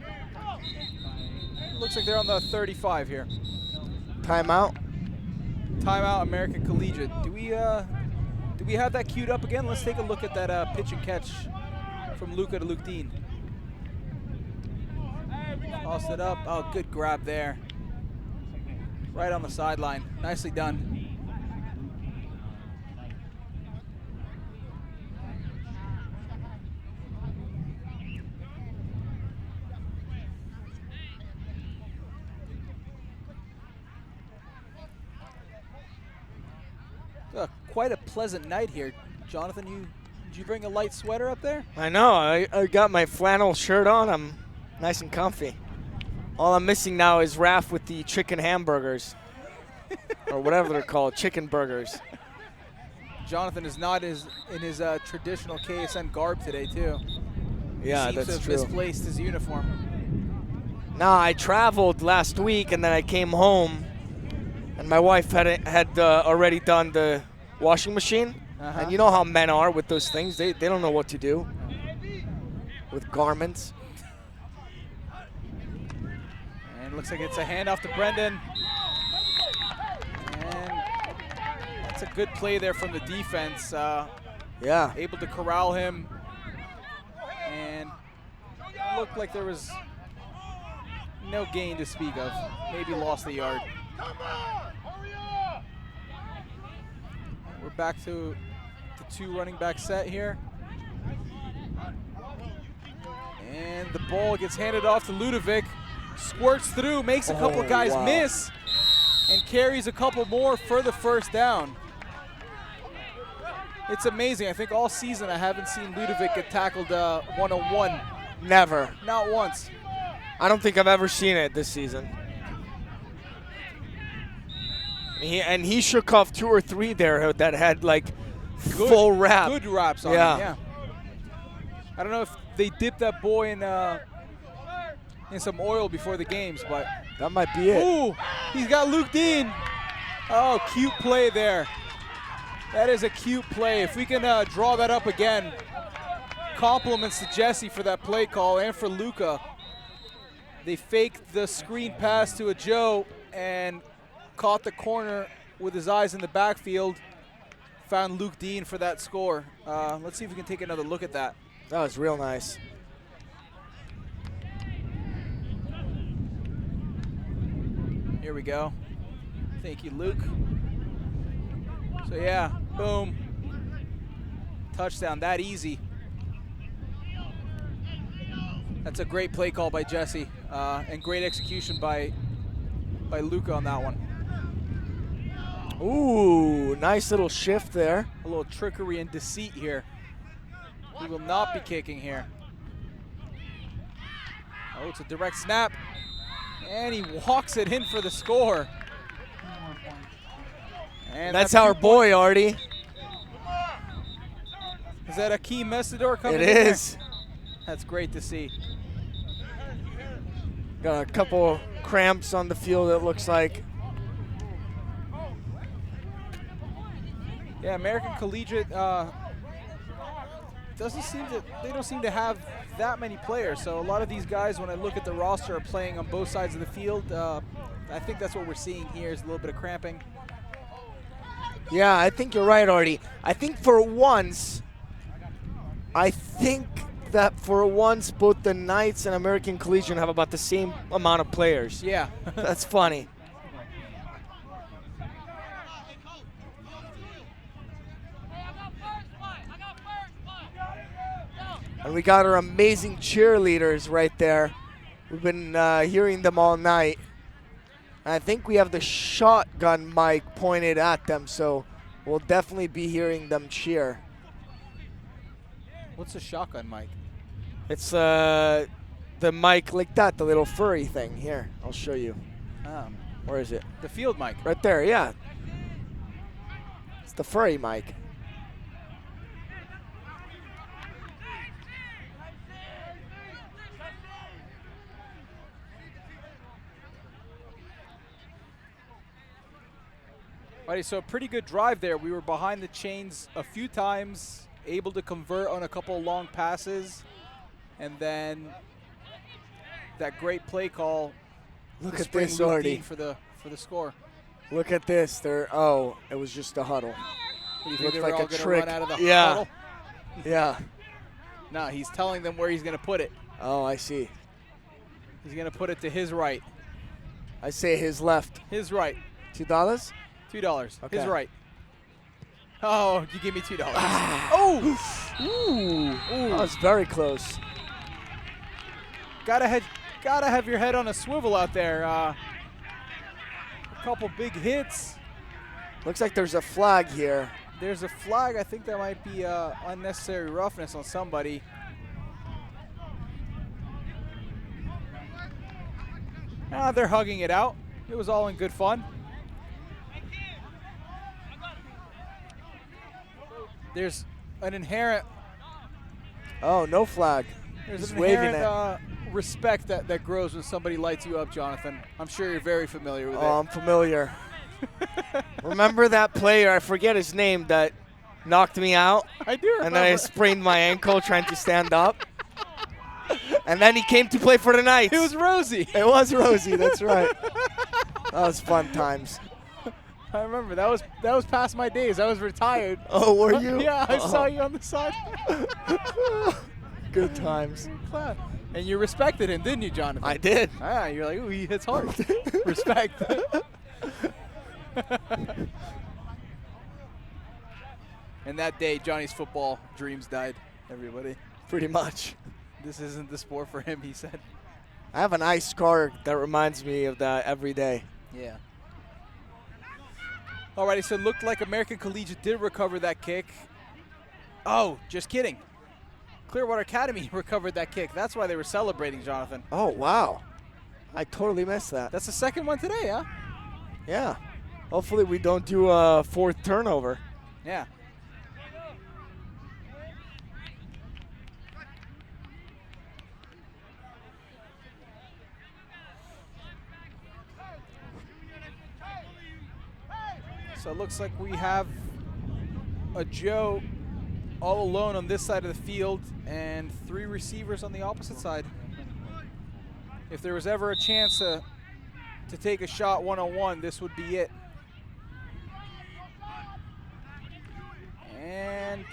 S26: looks like they're on the 35 here.
S14: Timeout.
S26: Timeout, American Collegiate. Do we have that queued up again? Let's take a look at that pitch and catch from Luca to Luke Dean. Tossed it up. Oh, good grab there. Right on the sideline. Nicely done. Quite a pleasant night here. Jonathan, did you bring a light sweater up there?
S14: I know. I got my flannel shirt on. I'm nice and comfy. All I'm missing now is Raph with the chicken hamburgers. Or whatever they're called, chicken burgers.
S26: Jonathan is not in his traditional KSN garb today, too.
S14: Yeah,
S26: He seems
S14: that's
S26: to
S14: true.
S26: have misplaced his uniform.
S14: No, I traveled last week, and then I came home, and my wife had already done the washing machine. And you know how men are with those things. They don't know what to do with garments.
S26: And it looks like it's a handoff to Brendan. And that's a good play there from the defense.
S14: Yeah.
S26: Able to corral him. And looked like there was no gain to speak of. Maybe lost the yard. We're back to the 2 running back set here. And the ball gets handed off to Ludovic. Squirts through, makes a couple of guys miss, and carries a couple more for the first down. It's amazing. I think all season I haven't seen Ludovic get tackled one-on-one.
S14: Never.
S26: Not once.
S14: I don't think I've ever seen it this season. He shook off 2 or 3 there that had like full wrap.
S26: Good wraps on him, yeah. I don't know if they dipped that boy in some oil before the games, but
S14: that might be it.
S26: Ooh, he's got Luke Dean. Oh, cute play there. That is a cute play. If we can draw that up again. Compliments to Jesse for that play call and for Luca. They faked the screen pass to a Joe and caught the corner with his eyes in the backfield. Found Luke Dean for that score. Let's see if we can take another look at that.
S14: That was real nice.
S26: Here we go. Thank you, Luke. So yeah, boom. Touchdown, that easy. That's a great play call by Jesse, and great execution by Luca on that one.
S14: Ooh, nice little shift there.
S26: A little trickery and deceit here. He will not be kicking here. Oh, it's a direct snap. And he walks it in for the score. And
S14: that's our boy, Artie.
S26: Is that Akeem Messidor coming in?
S14: It is.
S26: That's great to see.
S14: Got a couple cramps on the field, it looks like.
S26: Yeah, American Collegiate they don't seem to have that many players. So a lot of these guys, when I look at the roster, are playing on both sides of the field. I think that's what we're seeing here is a little bit of cramping.
S14: Yeah, I think you're right, Artie. I think for once, both the Knights and American Collegiate have about the same amount of players.
S26: Yeah.
S14: That's funny. And we got our amazing cheerleaders right there. We've been hearing them all night. And I think we have the shotgun mic pointed at them, so we'll definitely be hearing them cheer.
S26: What's a shotgun mic?
S14: It's the mic like that, the little furry thing. Here, I'll show you. Where is it?
S26: The field mic.
S14: Right there, yeah. It's the furry mic.
S26: Alrighty, so a pretty good drive there. We were behind the chains a few times, able to convert on a couple of long passes, and then that great play call.
S14: Look at this, Artie.
S26: For the score.
S14: Look at this. Oh, it was just a huddle.
S26: Do you think
S14: Looked
S26: they were
S14: like
S26: all
S14: a
S26: gonna
S14: trick.
S26: run out of the
S14: Yeah.
S26: huddle?
S14: Yeah.
S26: No, he's telling them where he's going to put it.
S14: Oh, I see.
S26: He's going to put it to his right.
S14: I say his left.
S26: His right.
S14: $2?
S26: $2.
S14: Okay.
S26: His right. Oh, you give me $2.
S14: Oh!
S26: Ooh.
S14: That was very close.
S26: Gotta have your head on a swivel out there. A couple big hits.
S14: Looks like there's a flag here.
S26: There's a flag. I think that might be unnecessary roughness on somebody. They're hugging it out. It was all in good fun. There's an inherent.
S14: Oh, no flag.
S26: There's
S14: He's
S26: an
S14: waving
S26: inherent respect that grows when somebody lights you up, Jonathan. I'm sure you're very familiar with it.
S14: Oh, I'm familiar. Remember that player, I forget his name, that knocked me out?
S26: I do remember.
S14: And then I sprained my ankle trying to stand up. And then he came to play for the Knights.
S26: It was Rosie.
S14: It was Rosie, that's right. That was fun times.
S26: I remember. That was past my days. I was retired.
S14: Oh, were you?
S26: Yeah, I saw you on the side.
S14: Good times.
S26: And you respected him, didn't you, Jonathan?
S14: I did.
S26: Ah, you're like, ooh, he hits hard. Respect. And that day, Johnny's football dreams died, everybody.
S14: Pretty much.
S26: This isn't the sport for him, he said.
S14: I have an ice scar that reminds me of that every day.
S26: Yeah. Alrighty, so it looked like American Collegiate did recover that kick. Oh, just kidding. Clearwater Academy recovered that kick. That's why they were celebrating, Jonathan.
S14: Oh, wow. I totally missed that.
S26: That's the second one today, huh?
S14: Yeah. Hopefully we don't do a fourth turnover.
S26: Yeah. So it looks like we have a Joe all alone on this side of the field and 3 receivers on the opposite side. If there was ever a chance to take a shot one-on-one, this would be it. And,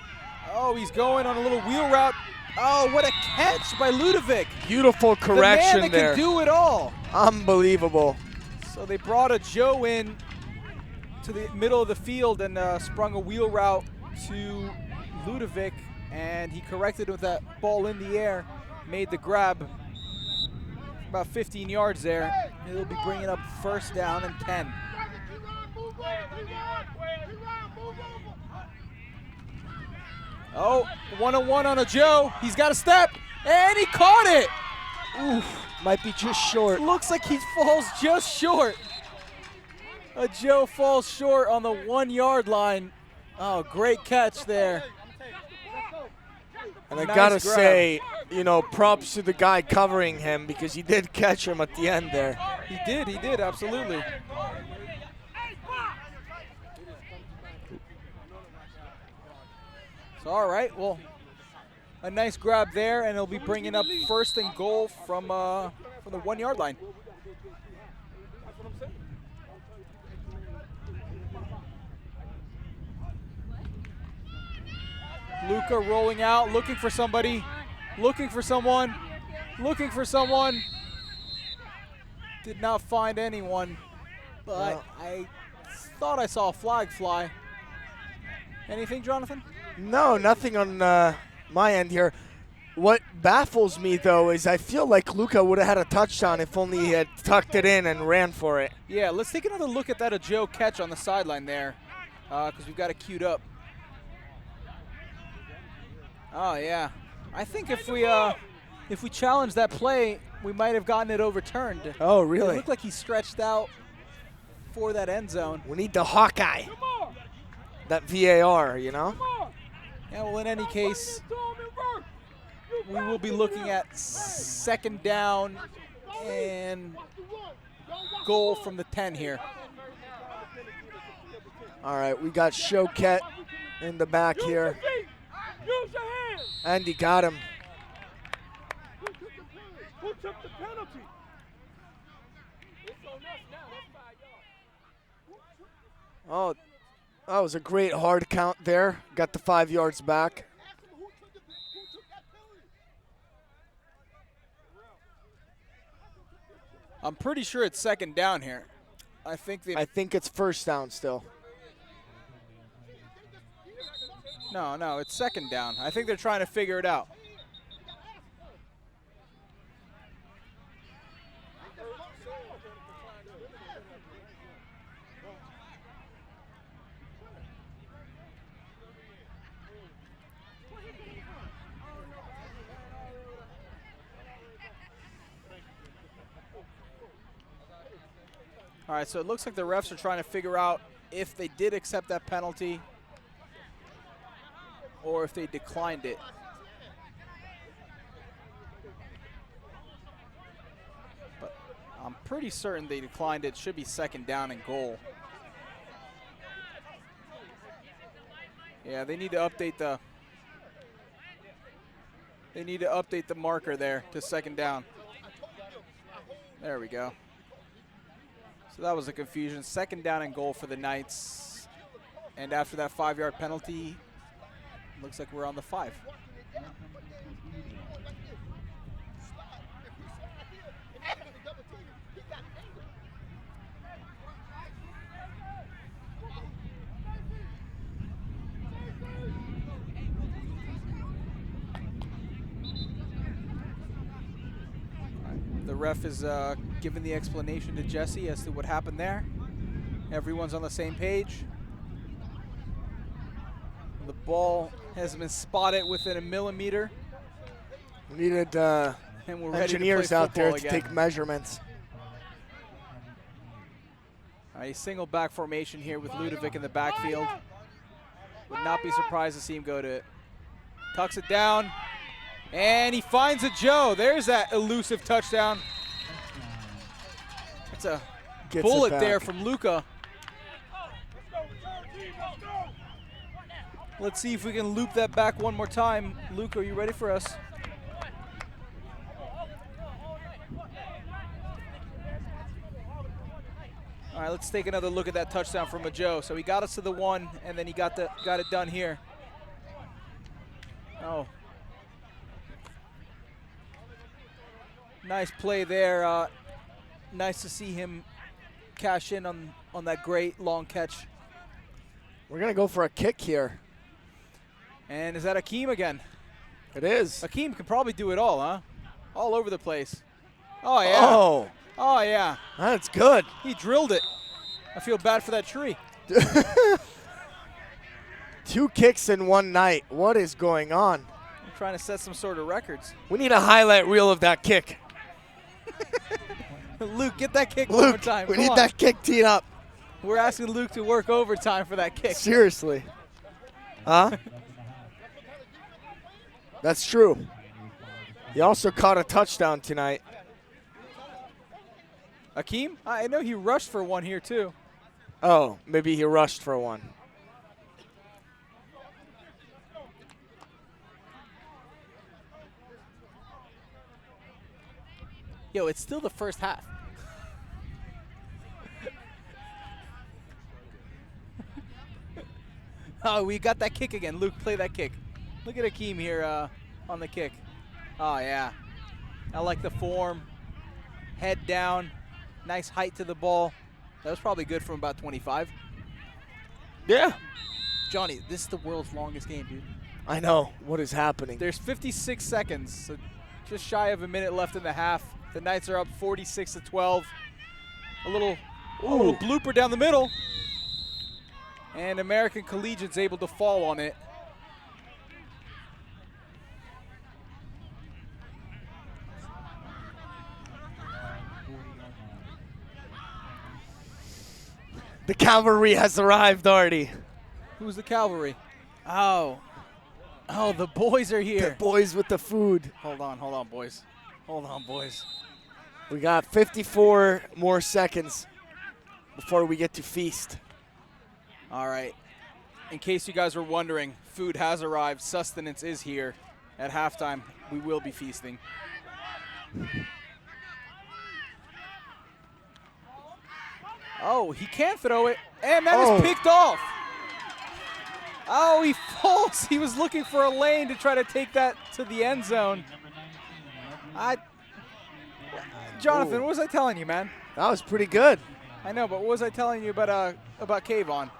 S26: oh, he's going on a little wheel route. Oh, what a catch by Ludovic.
S14: Beautiful correction
S26: the man that
S14: there.
S26: can do it all.
S14: Unbelievable.
S26: So they brought a Joe in to the middle of the field and sprung a wheel route to Ludovic, and he corrected with that ball in the air, made the grab about 15 yards there. He'll be bringing up first down and 10. Oh, one-on-one on a Joe. He's got a step, and he caught it.
S14: Oof, might be just short.
S26: Looks like he falls just short. A Joe falls short on the 1-yard line. Oh, great catch there.
S14: And I
S26: Nice
S14: gotta
S26: grab.
S14: say, you know, props to the guy covering him because he did catch him at the end there.
S26: He did, absolutely. So, all right, well, a nice grab there, and it'll be bringing up 1st and goal from the 1 yard line. Luca rolling out, looking for somebody, looking for someone, looking for someone. Did not find anyone, but I thought I saw a flag fly. Anything, Jonathan?
S14: No, nothing on my end here. What baffles me, though, is I feel like Luca would have had a touchdown if only he had tucked it in and ran for it.
S26: Yeah, let's take another look at that Joe catch on the sideline there, because we've got it queued up. Oh, yeah. I think if we challenge that play, we might have gotten it overturned.
S14: Oh, really?
S26: It looked like he stretched out for that end zone.
S14: We need the Hawkeye. That VAR, you know?
S26: Yeah, well, in any case, we will be looking at 2nd down and goal from the 10 here.
S14: All right, we got Choquette in the back here. And he got him.
S3: Who took the penalty?
S14: Oh, that was a great hard count there. Got the 5 yards back.
S26: I'm pretty sure it's 2nd down here. I think
S14: it's 1st down still.
S26: No, it's 2nd down. I think they're trying to figure it out. All right, so it looks like the refs are trying to figure out if they did accept that penalty or if they declined it. But I'm pretty certain they declined it. Should be 2nd down and goal. Yeah, they need to update the marker there to 2nd down. There we go. So that was a confusion. 2nd down and goal for the Knights. And after that 5-yard penalty, looks like we're on the 5. The ref is giving the explanation to Jesse as to what happened there. Everyone's on the same page. The ball has been spotted within a millimeter.
S14: We needed
S26: and we're
S14: engineers out there to take measurements.
S26: All right, single back formation here with Ludovic in the backfield. Would not be surprised to see him go to it. Tucks it down, and he finds a Joe. There's that elusive touchdown. That's a bullet there from Luca. Let's see if we can loop that back one more time. Luke, are you ready for us? All right, let's take another look at that touchdown from Joe. So he got us to the 1, and then he got it done here. Oh. Nice play there. Nice to see him cash in on that great long catch.
S14: We're going to go for a kick here.
S26: And is that Akeem again?
S14: It is.
S26: Akeem can probably do it all, huh? All over the place. Oh, yeah. Oh, yeah.
S14: That's good.
S26: He drilled it. I feel bad for that tree.
S14: 2 kicks in one night. What is going on?
S26: I'm trying to set some sort of records.
S14: We need a highlight reel of that kick.
S26: Luke, get that kick one more time.
S14: We need that kick teed up.
S26: We're asking Luke to work overtime for that kick.
S14: Seriously. Huh? That's true. He also caught a touchdown tonight.
S26: Akeem? I know he rushed for one here, too.
S14: Oh, maybe he rushed for one.
S26: Yo, it's still the first half. Oh, we got that kick again. Luke, play that kick. Look at Akeem here on the kick. Oh, yeah. I like the form. Head down. Nice height to the ball. That was probably good from about 25.
S14: Yeah.
S26: Johnny, this is the world's longest game, dude.
S14: I know. What is happening?
S26: There's 56 seconds, so just shy of a minute left in the half. The Knights are up 46-12. A little blooper down the middle. And American Collegiate's able to fall on it.
S14: The cavalry has arrived, Artie.
S26: Who's the cavalry? Oh, the boys are here.
S14: The boys with the food.
S26: Hold on, boys. Hold on, boys.
S14: We got 54 more seconds before we get to feast.
S26: All right. In case you guys were wondering, food has arrived. Sustenance is here. At halftime, we will be feasting. Oh, he can't throw it. And that is picked off. Oh, he falls. He was looking for a lane to try to take that to the end zone. Jonathan, what was I telling you, man?
S14: That was pretty good.
S26: I know, but what was I telling you about Kayvon?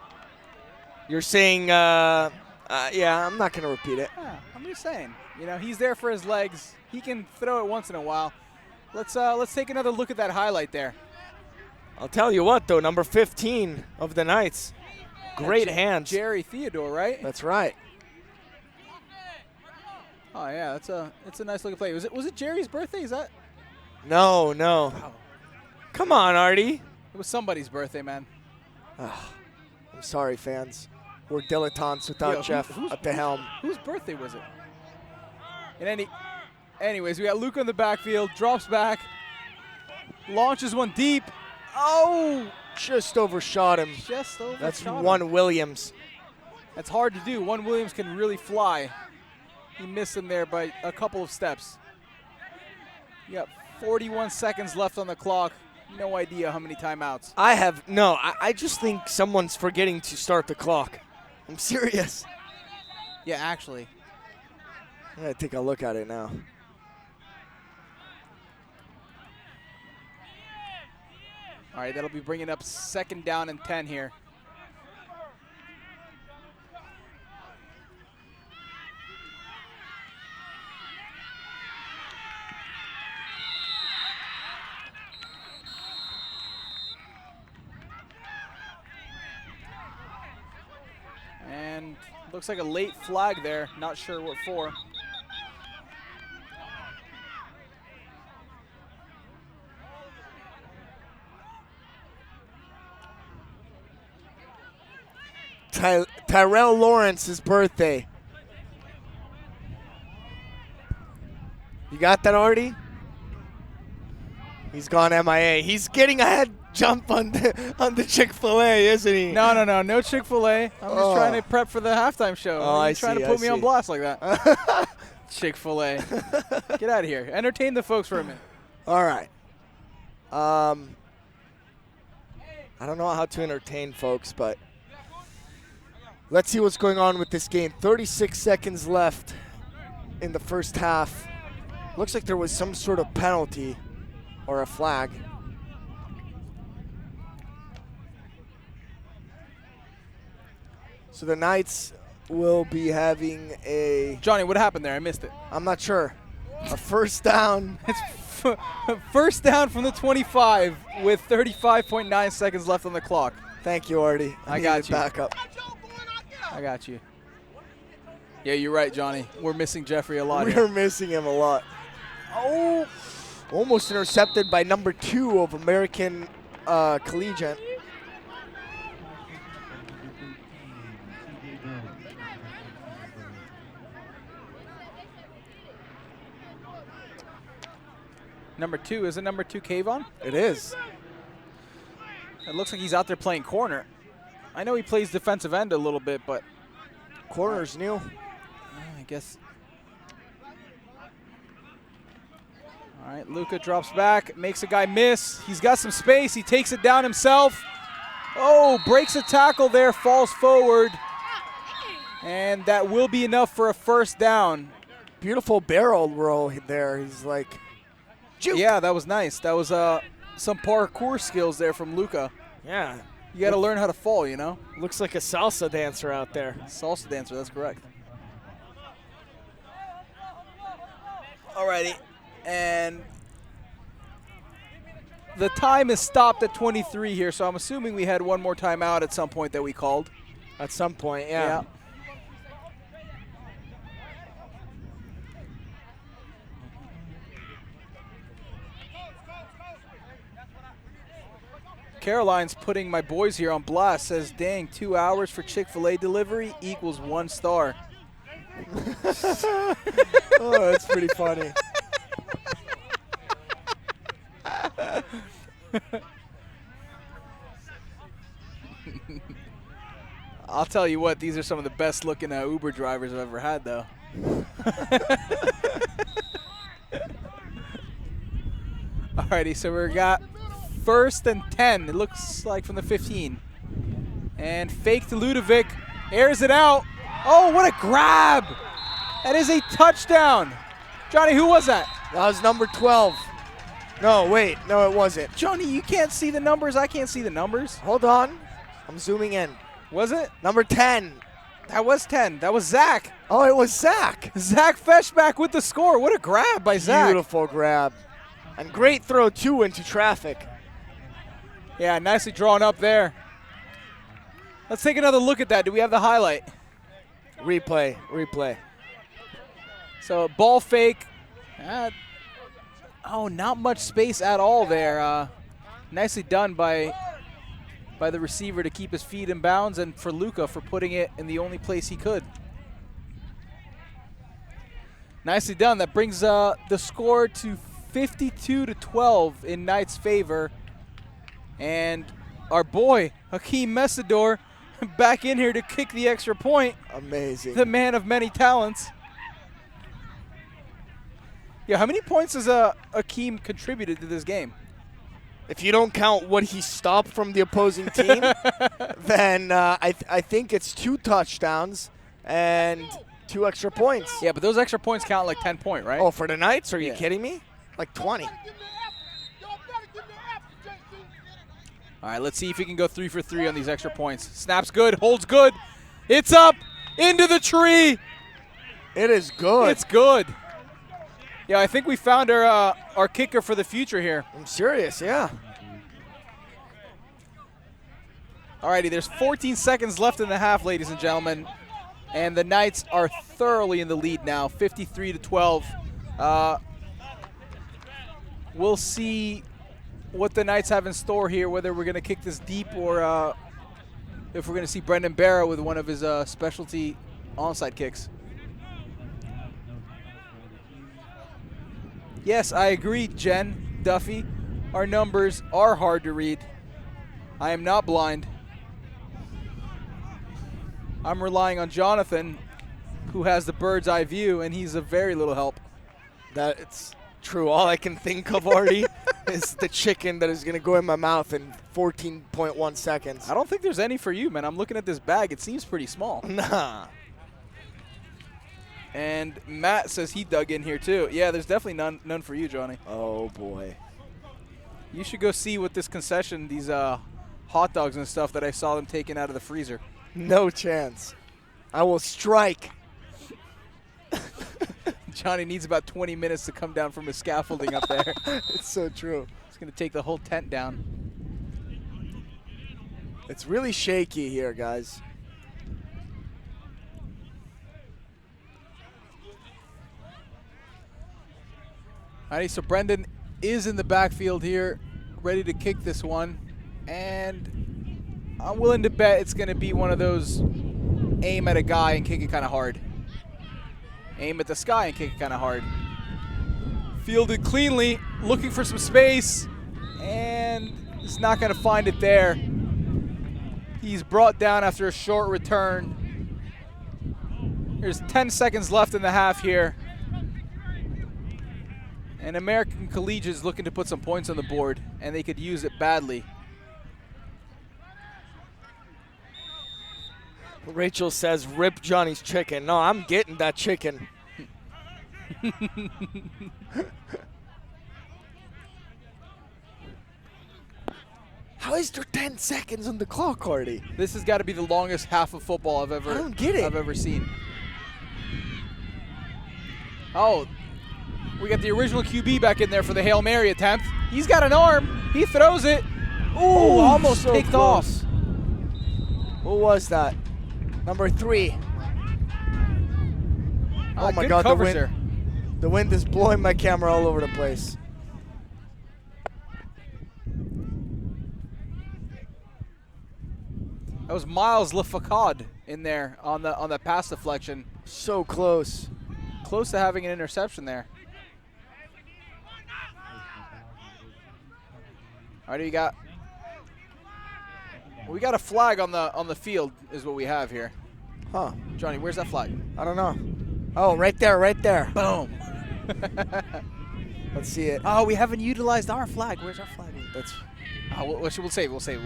S14: You're saying, yeah, I'm not going to repeat it.
S26: Yeah, I'm just saying. You know, he's there for his legs. He can throw it once in a while. Let's take another look at that highlight there.
S14: I'll tell you what, though, number 15 of the Knights. Great hands.
S26: Jerry Theodore, right?
S14: That's right.
S26: Oh yeah, it's a nice looking play. Was it Jerry's birthday? Is that?
S14: No.
S26: Wow.
S14: Come on, Artie.
S26: It was somebody's birthday, man.
S14: I'm sorry, fans. We're dilettantes without Jeff at the helm.
S26: Whose birthday was it? And anyways, we got Luke on the backfield, drops back, launches one deep. Oh!
S14: Just overshot him. That's one Williams.
S26: That's hard to do. One Williams can really fly. He missed him there by a couple of steps. You got 41 seconds left on the clock. No idea how many timeouts.
S14: I just think someone's forgetting to start the clock. I'm serious.
S26: Yeah, actually.
S14: I'm going to take a look at it now.
S26: All right, that'll be bringing up 2nd down and 10 here. And looks like a late flag there. Not sure what for.
S14: Tyrell Lawrence's birthday. You got that, Artie? He's gone MIA. He's getting a head jump on the Chick-fil-A, isn't he?
S26: No Chick-fil-A. I'm just trying to prep for the halftime show.
S14: I
S26: trying to put me on blast like that. Chick-fil-A. Get out of here. Entertain the folks for a minute.
S14: All right. I don't know how to entertain folks, but let's see what's going on with this game. 36 seconds left in the first half. Looks like there was some sort of penalty or a flag. So the Knights will be having a...
S26: Johnny, what happened there? I missed it.
S14: I'm not sure. A first down.
S26: It's first down from the 25 with 35.9 seconds left on the clock.
S14: Thank you, Artie.
S26: I got you.
S14: Back up.
S26: I got you. Yeah, you're right, Johnny. We're missing Jeffrey a lot
S14: We're
S26: here.
S14: missing him a lot. Oh! Almost intercepted by number 2 of American Collegiate.
S26: Number 2, is it number 2 Kayvon?
S14: It is.
S26: It looks like he's out there playing corner. I know he plays defensive end a little bit, but
S14: corner's new.
S26: I guess. All right, Luka drops back, makes a guy miss. He's got some space. He takes it down himself. Oh, breaks a tackle there, falls forward. And that will be enough for a first down.
S14: Beautiful barrel roll there. He's like, juke.
S26: Yeah, that was nice. That was some parkour skills there from Luka.
S14: Yeah.
S26: You got to learn how to fall, you know?
S4: Looks like a salsa dancer out there.
S26: Salsa dancer, that's correct. Alrighty, and the time is stopped at 23 here, so I'm assuming we had one more timeout at some point that we called.
S14: At some point, yeah.
S26: Caroline's putting my boys here on blast, says, dang, 2 hours for Chick-fil-A delivery equals 1 star.
S14: Oh, that's pretty funny.
S26: I'll tell you what, these are some of the best looking Uber drivers I've ever had, though. Alrighty, so we got 1st and 10, it looks like from the 15. And fake to Ludovic, airs it out. Oh, what a grab! That is a touchdown. Johnny, who was that?
S14: That was number 12. No, wait, no, it wasn't.
S26: Johnny, you can't see the numbers. I can't see the numbers.
S14: Hold on, I'm zooming in.
S26: Was it?
S14: Number 10.
S26: That was 10. That was Zach.
S14: Oh, it was Zach.
S26: Zach Feshback with the score. What a grab by Zach.
S14: Beautiful grab. And great throw, too, into traffic.
S26: Yeah, nicely drawn up there. Let's take another look at that. Do we have the highlight?
S14: Replay.
S26: So ball fake. Oh, not much space at all there. Nicely done by the receiver to keep his feet in bounds, and for Luka for putting it in the only place he could. Nicely done. That brings the score to 52-12 in Knight's favor. And our boy, Hakeem Messidor, back in here to kick the extra point.
S14: Amazing.
S26: The man of many talents. Yeah, how many points has Hakeem contributed to this game?
S14: If you don't count what he stopped from the opposing team, then I think it's 2 touchdowns and 2 extra points.
S26: Yeah, but those extra points count like 10 point, right?
S14: Oh, for the Knights? Are you kidding me? Like 20.
S26: All right, let's see if he can go 3 for 3 on these extra points. Snaps good, holds good. It's up, into the tree.
S14: It is good.
S26: It's good. Yeah, I think we found our kicker for the future here.
S14: I'm serious, yeah.
S26: All righty, there's 14 seconds left in the half, ladies and gentlemen. And the Knights are thoroughly in the lead now, 53-12. We'll see what the Knights have in store here, whether we're going to kick this deep or if we're going to see Brendan Barrow with one of his specialty onside kicks. Yes, I agree, Jen, Duffy. Our numbers are hard to read. I am not blind. I'm relying on Jonathan, who has the bird's eye view, and he's of very little help.
S14: That's true. All I can think of, Artie, is the chicken that is going to go in my mouth in 14.1 seconds.
S26: I don't think there's any for you, man. I'm looking at this bag. It seems pretty small.
S14: Nah.
S26: And Matt says he dug in here, too. Yeah, there's definitely none for you, Johnny.
S14: Oh, boy.
S26: You should go see what this concession, these hot dogs and stuff that I saw them taking out of the freezer.
S14: No chance. I will strike.
S26: Johnny needs about 20 minutes to come down from his scaffolding up there.
S14: It's so true.
S26: It's going to take the whole tent down.
S14: It's really shaky here, guys.
S26: All right, so Brendan is in the backfield here, ready to kick this one. And I'm willing to bet it's going to be one of those aim at a guy and kick it kind of hard. Aim at the sky and kick it kind of hard. Fielded cleanly, looking for some space, and he's not going to find it there. He's brought down after a short return. There's 10 seconds left in the half here. And American Collegiate is looking to put some points on the board, and they could use it badly.
S14: Rachel says, rip Johnny's chicken. No, I'm getting that chicken. How is there 10 seconds on the clock already?
S26: This has got to be the longest half of football I've ever seen. Oh, we got the original QB back in there for the Hail Mary attempt. He's got an arm. He throws it. Ooh, almost
S14: so
S26: picked
S14: close.
S26: off.
S14: Who was that? Number 3. Oh my
S26: good
S14: God,
S26: coverage there.
S14: The wind is blowing my camera all over the place.
S26: That was Miles LaFacade in there on the pass deflection.
S14: So close.
S26: Close to having an interception there. All right, we got a flag on the field is what we have here.
S14: Huh.
S26: Johnny, where's that flag?
S14: I don't know. Oh, right there.
S26: Boom.
S14: Let's see it.
S26: Oh, we haven't utilized our flag. Where's our flag?
S14: That's.
S26: We'll save it.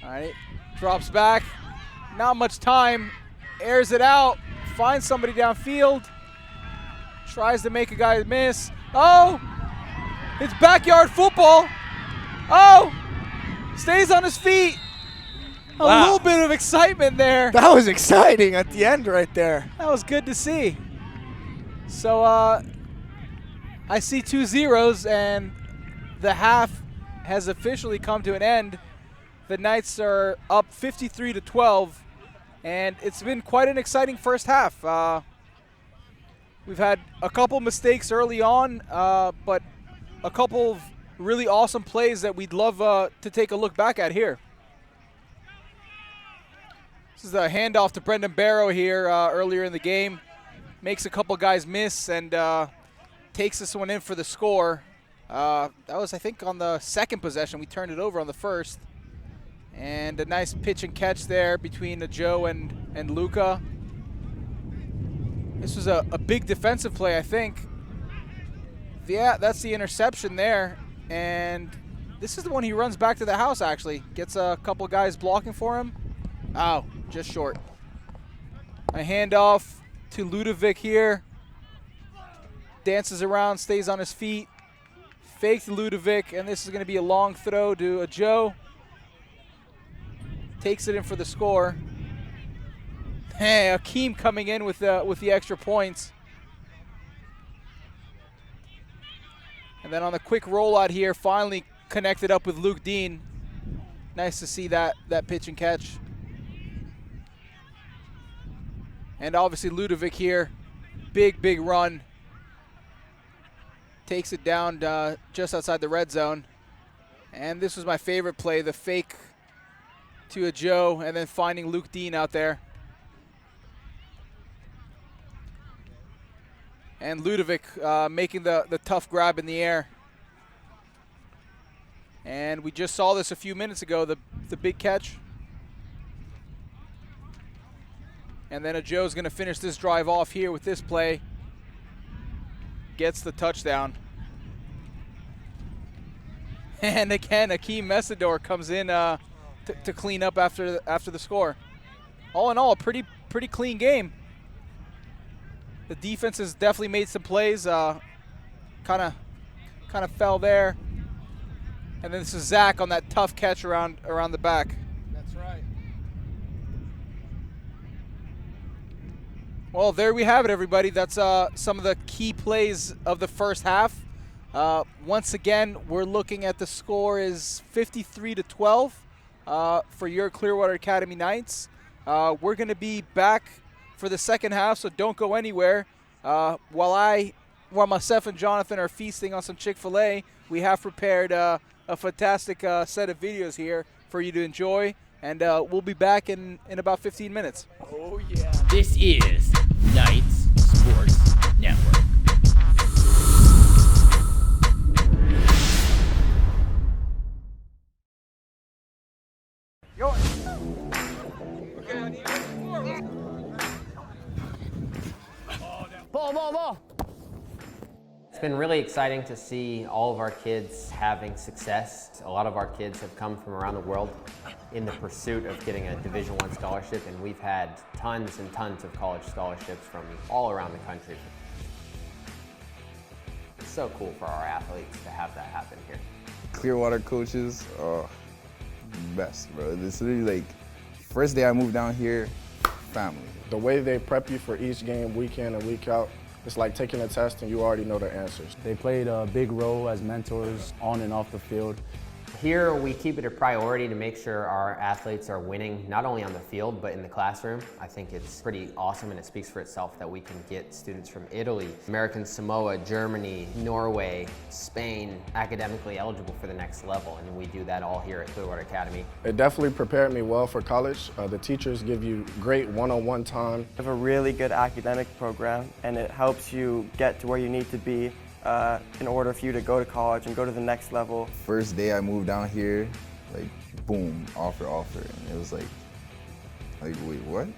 S26: All right, drops back. Not much time. Airs it out. Finds somebody downfield. Tries to make a guy miss. Oh, it's backyard football. Oh, stays on his feet. A little bit of excitement there.
S14: That was exciting at the end right there.
S26: That was good to see. So I see 2 zeros, and the half has officially come to an end. The Knights are up 53-12, and it's been quite an exciting first half. We've had a couple mistakes early on, but a couple of really awesome plays that we'd love to take a look back at here. This is a handoff to Brendan Barrow here earlier in the game. Makes a couple guys miss and takes this one in for the score. That was, I think, on the second possession. We turned it over on the first. And a nice pitch and catch there between Joe and Luca. This was a big defensive play, I think. Yeah, that's the interception there. And this is the one he runs back to the house, actually. Gets a couple guys blocking for him. Oh, just short. A handoff to Ludovic here. Dances around, stays on his feet. Fakes Ludovic, and this is going to be a long throw to Joe. Takes it in for the score. Hey, Akeem coming in with the extra points. And then on the quick rollout here, finally connected up with Luke Dean. Nice to see that pitch and catch. And obviously Ludovic here, big run. Takes it down just outside the red zone. And this was my favorite play, the fake to Joe and then finding Luke Dean out there. And Ludovic making the tough grab in the air. And we just saw this a few minutes ago, the big catch. And then Joe's going to finish this drive off here with this play. Gets the touchdown. And again, Akeem Mesidor comes in to clean up after the score. All in all, a pretty clean game. The defense has definitely made some plays. Kind of fell there. And then this is Zach on that tough catch around the back.
S14: That's right.
S26: Well, there we have it, everybody. That's some of the key plays of the first half. Once again, we're looking at the score is 53-12 for your Clearwater Academy Knights. We're going to be back for the second half, so don't go anywhere. While myself and Jonathan are feasting on some Chick-fil-A, we have prepared a fantastic set of videos here for you to enjoy, and we'll be back in about 15 minutes.
S14: Oh, yeah.
S6: This is Knights Sports Network.
S5: Ball
S2: It's been really exciting to see all of our kids having success. A lot of our kids have come from around the world in the pursuit of getting a Division I scholarship, and we've had tons and tons of college scholarships from all around the country. It's so cool for our athletes to have that happen here.
S5: Clearwater coaches are best, bro. This is really like, first day I moved down here, family.
S10: The way they prep you for each game week in and week out, it's like taking a test and you already know the answers.
S12: They played a big role as mentors on and off the field.
S2: Here we keep it a priority to make sure our athletes are winning, not only on the field, but in the classroom. I think it's pretty awesome and it speaks for itself that we can get students from Italy, American Samoa, Germany, Norway, Spain, academically eligible for the next level. And we do that all here at Clearwater Academy.
S10: It definitely prepared me well for college. The teachers give you great one-on-one time.
S17: We have a really good academic program and it helps you get to where you need to be in order for you to go to college and go to the next level.
S5: First day I moved down here, like boom, offer. And it was like wait, what?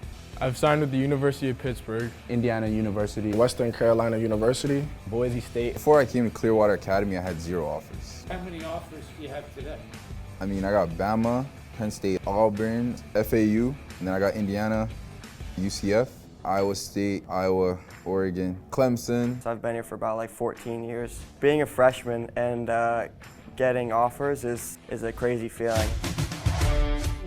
S20: I've signed with the University of Pittsburgh,
S12: Indiana University,
S10: Western Carolina University,
S12: Boise State.
S5: Before I came to Clearwater Academy, I had 0 offers.
S9: How many offers do you have today?
S5: I mean, I got Bama, Penn State, Auburn, FAU, and then I got Indiana, UCF, Iowa State, Iowa, Oregon, Clemson.
S17: So I've been here for about like 14 years. Being a freshman and getting offers is a crazy feeling.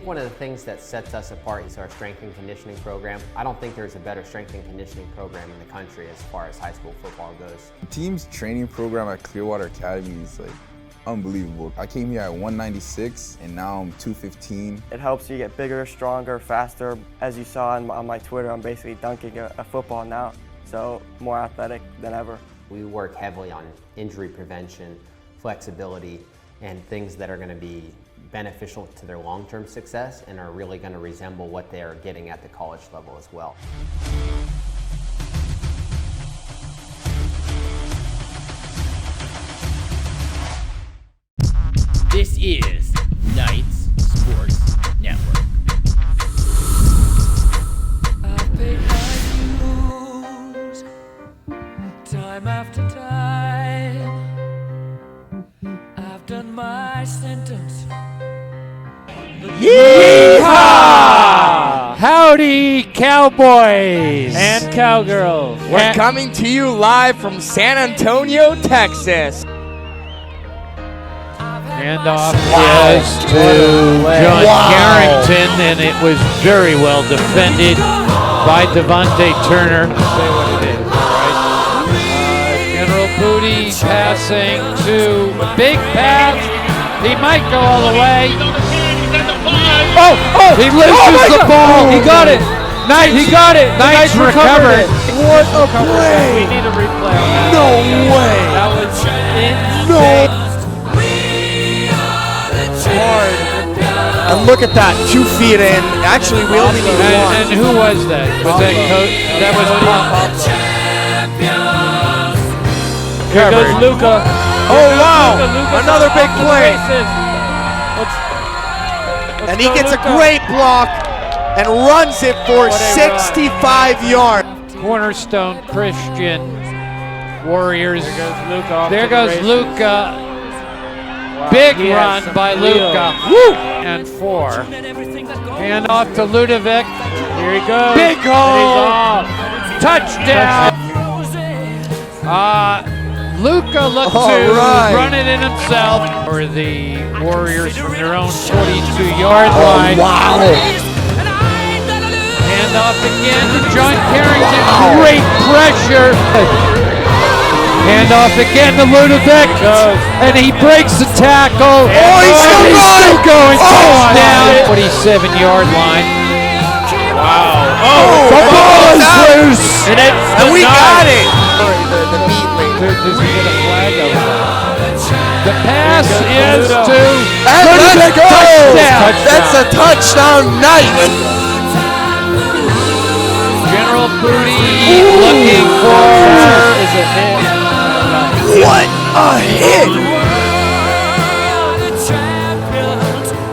S2: One of the things that sets us apart is our strength and conditioning program. I don't think there's a better strength and conditioning program in the country as far as high school football goes.
S5: The team's training program at Clearwater Academy is like unbelievable. I came here at 196 and now I'm 215.
S17: It helps you get bigger, stronger, faster. As you saw on my Twitter, I'm basically dunking a football now, so more athletic than ever.
S2: We work heavily on injury prevention, flexibility, and things that are going to be beneficial to their long-term success and are really going to resemble what they are getting at the college level as well.
S6: This is Knights Sports Network.
S22: I've paid my dues time after time. I've done my sentence.
S9: Yeehaw! Howdy, cowboys and cowgirls.
S14: We're coming to you live from San Antonio, Texas.
S9: Handoff is to John Carrington, and it was very well defended by Devontae Turner. Say what it is, right? General Booty passing to big pass. He might go all the way. Oh! He loses the ball. He got it. Knights. He got it. Knights recovered.
S14: What a play!
S9: We need a replay on that.
S14: No way!
S9: That was insane.
S14: And look at that, 2 feet in. Actually, we only need one.
S9: And who was that? Was that coach? That was Pop. Here goes Luca.
S14: Oh wow! Another big play. And he gets a great block and runs it for 65 yards.
S9: Cornerstone Christian Warriors.
S20: There goes Luca.
S9: Wow. Big run by Luca. Woo! And 4. Hand off to Ludovic. Here he goes. Big hole. Touchdown. Luca looked to run it in himself. For the Warriors from their own 42-yard line.
S14: Wow.
S9: Hand off again to John Carrington. Great pressure. Hand off again to Ludovic, and he breaks the tackle.
S14: Oh, he's still
S9: going. Touchdown. 47-yard line.
S20: Wow.
S14: Oh,
S9: the ball is loose.
S14: And we got it.
S9: Does he get a flag over that? The pass is to
S14: Ludovic.
S9: Touchdown.
S14: That's a touchdown night.
S9: General Booty looking for is a hit.
S14: What a hit!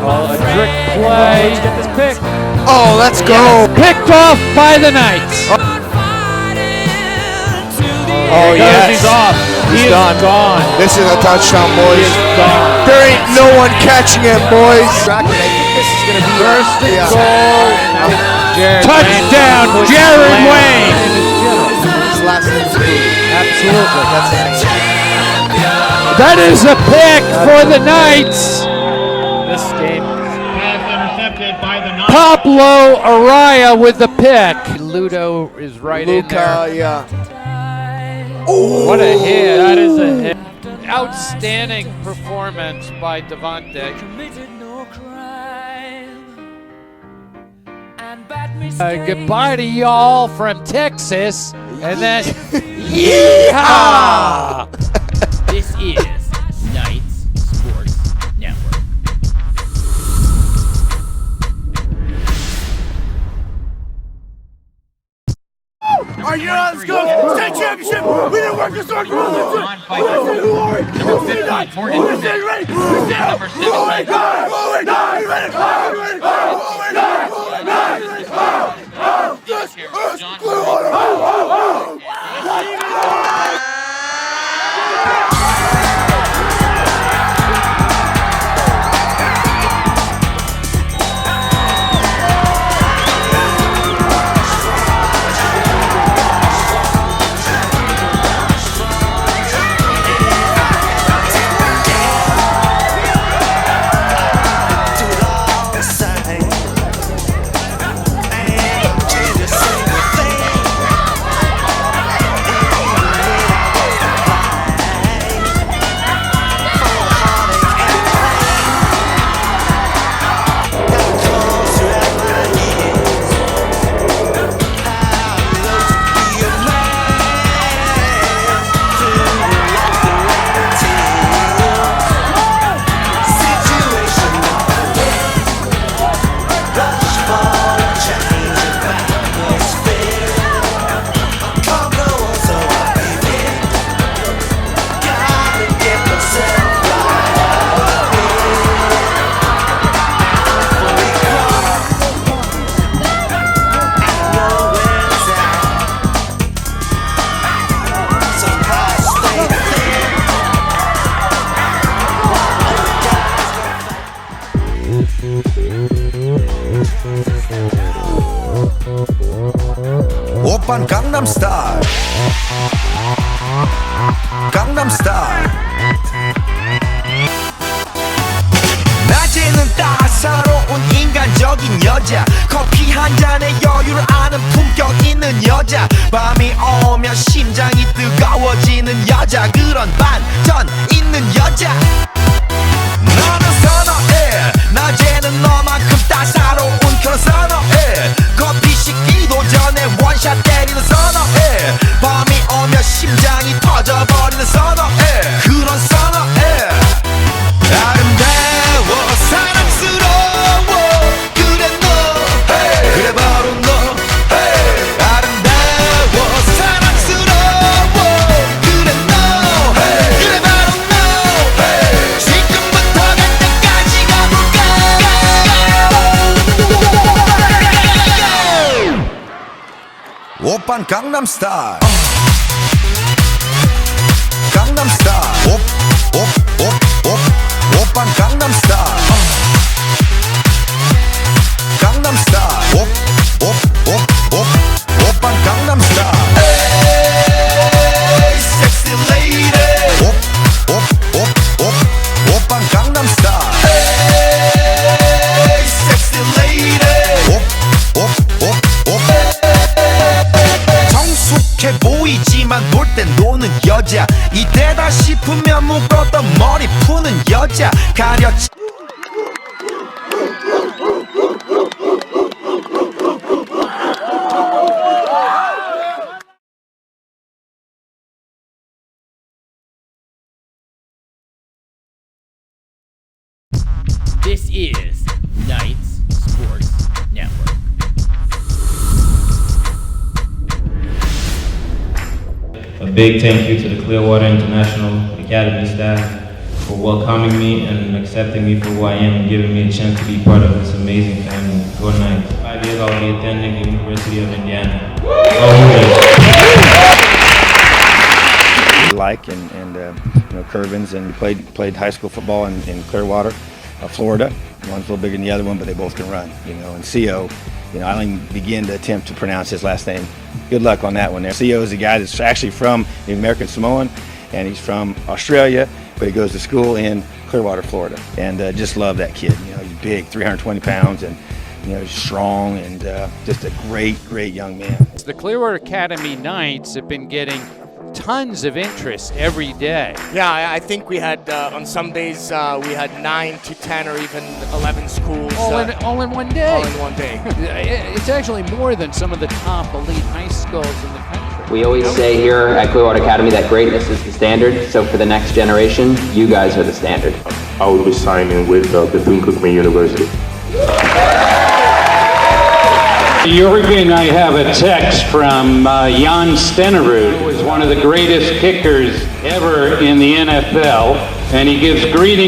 S9: A trick play. Get this pick.
S14: Oh, let's go.
S9: Picked off by the Knights.
S14: Oh, yes.
S9: He's off. He is gone.
S14: This is a touchdown, boys.
S9: He is gone.
S14: There ain't no one catching him, boys. I think this is going to be
S9: First and goal. Touchdown, Jared Wayne.
S14: His last name is
S9: Absolutely.
S14: That's nice.
S9: That is a pick for the Knights.
S14: This game.
S9: Pablo Araya with the pick. Ludo is right in there.
S14: Yeah.
S9: What a hit. That is a hit. Outstanding performance by Devontae. Goodbye to y'all from Texas. And then, yeehaw!
S6: This is Knights Sports Network.
S3: All right, let's go. State championship. We didn't work this hard. Who are we? Number 15, Morgan. Ready? Number 7. Oh my God. Oh my God. You ready? Oh my God. Oh my God. This is Clearwater.
S1: 오빤 강남스타일 강남스타일 낮에는 따사로운 인간적인 여자 커피 한 잔에 여유를 아는 품격 있는 여자 밤이 오면 심장이 뜨거워지는 여자 그런 반전 있는 여자 너는 선호해 낮에는 너만큼 따사로운 그런 선호해 커피 식기도 전에 원샷 때리는 선호해 밤이 오면 심장이 터져버리는 선호해 그런 선호해 아름다워 사랑스러워 그래 너 hey. 그래 바로 너 hey. 아름다워 사랑스러워 그래 너 hey. 그래 바로 너 hey. 지금부터 갈 때까지 가볼까 오빤 강남스타일 강남스타일 오빤 강남스타일 강남스타일 오빤 강남스타일 에이 섹시 레이디 오빤 강남스타일 에이 섹시 레이디 정숙해 보이지만 놀 땐 노는 여자 이때다 싶으면 묶었던 머리 푸는 여자 가려치
S6: This is Knights Sports Network.
S27: A big thank you to the Clearwater International Academy staff for welcoming me and accepting me for who I am and giving me a chance to be part of this amazing family. Go Knights. 5 years I'll be attending the University of Indiana.
S7: really like, and Curvins, and played high school football in Clearwater, Florida. One's a little bigger than the other one, but they both can run. And CO, I don't even begin to attempt to pronounce his last name. Good luck on that one there. CO is a guy that's actually from the American Samoan, and he's from Australia, but he goes to school in Clearwater, Florida, and just love that kid. He's big, 320 pounds, and he's strong, and just a great young man.
S9: The Clearwater Academy Knights have been getting tons of interest every day.
S14: Yeah, I think we had on some days we had 9 to 10 or even 11 schools.
S9: All in one day.
S14: All in one day.
S9: It's actually more than some of the top elite high schools in the country.
S2: We always say here at Clearwater Academy that greatness is the standard. So for the next generation, you guys are the standard.
S15: I will be signing with Bethune-Cookman University.
S9: Jorgen and I have a text from Jan Stenerud, who was one of the greatest kickers ever in the NFL, and he gives greetings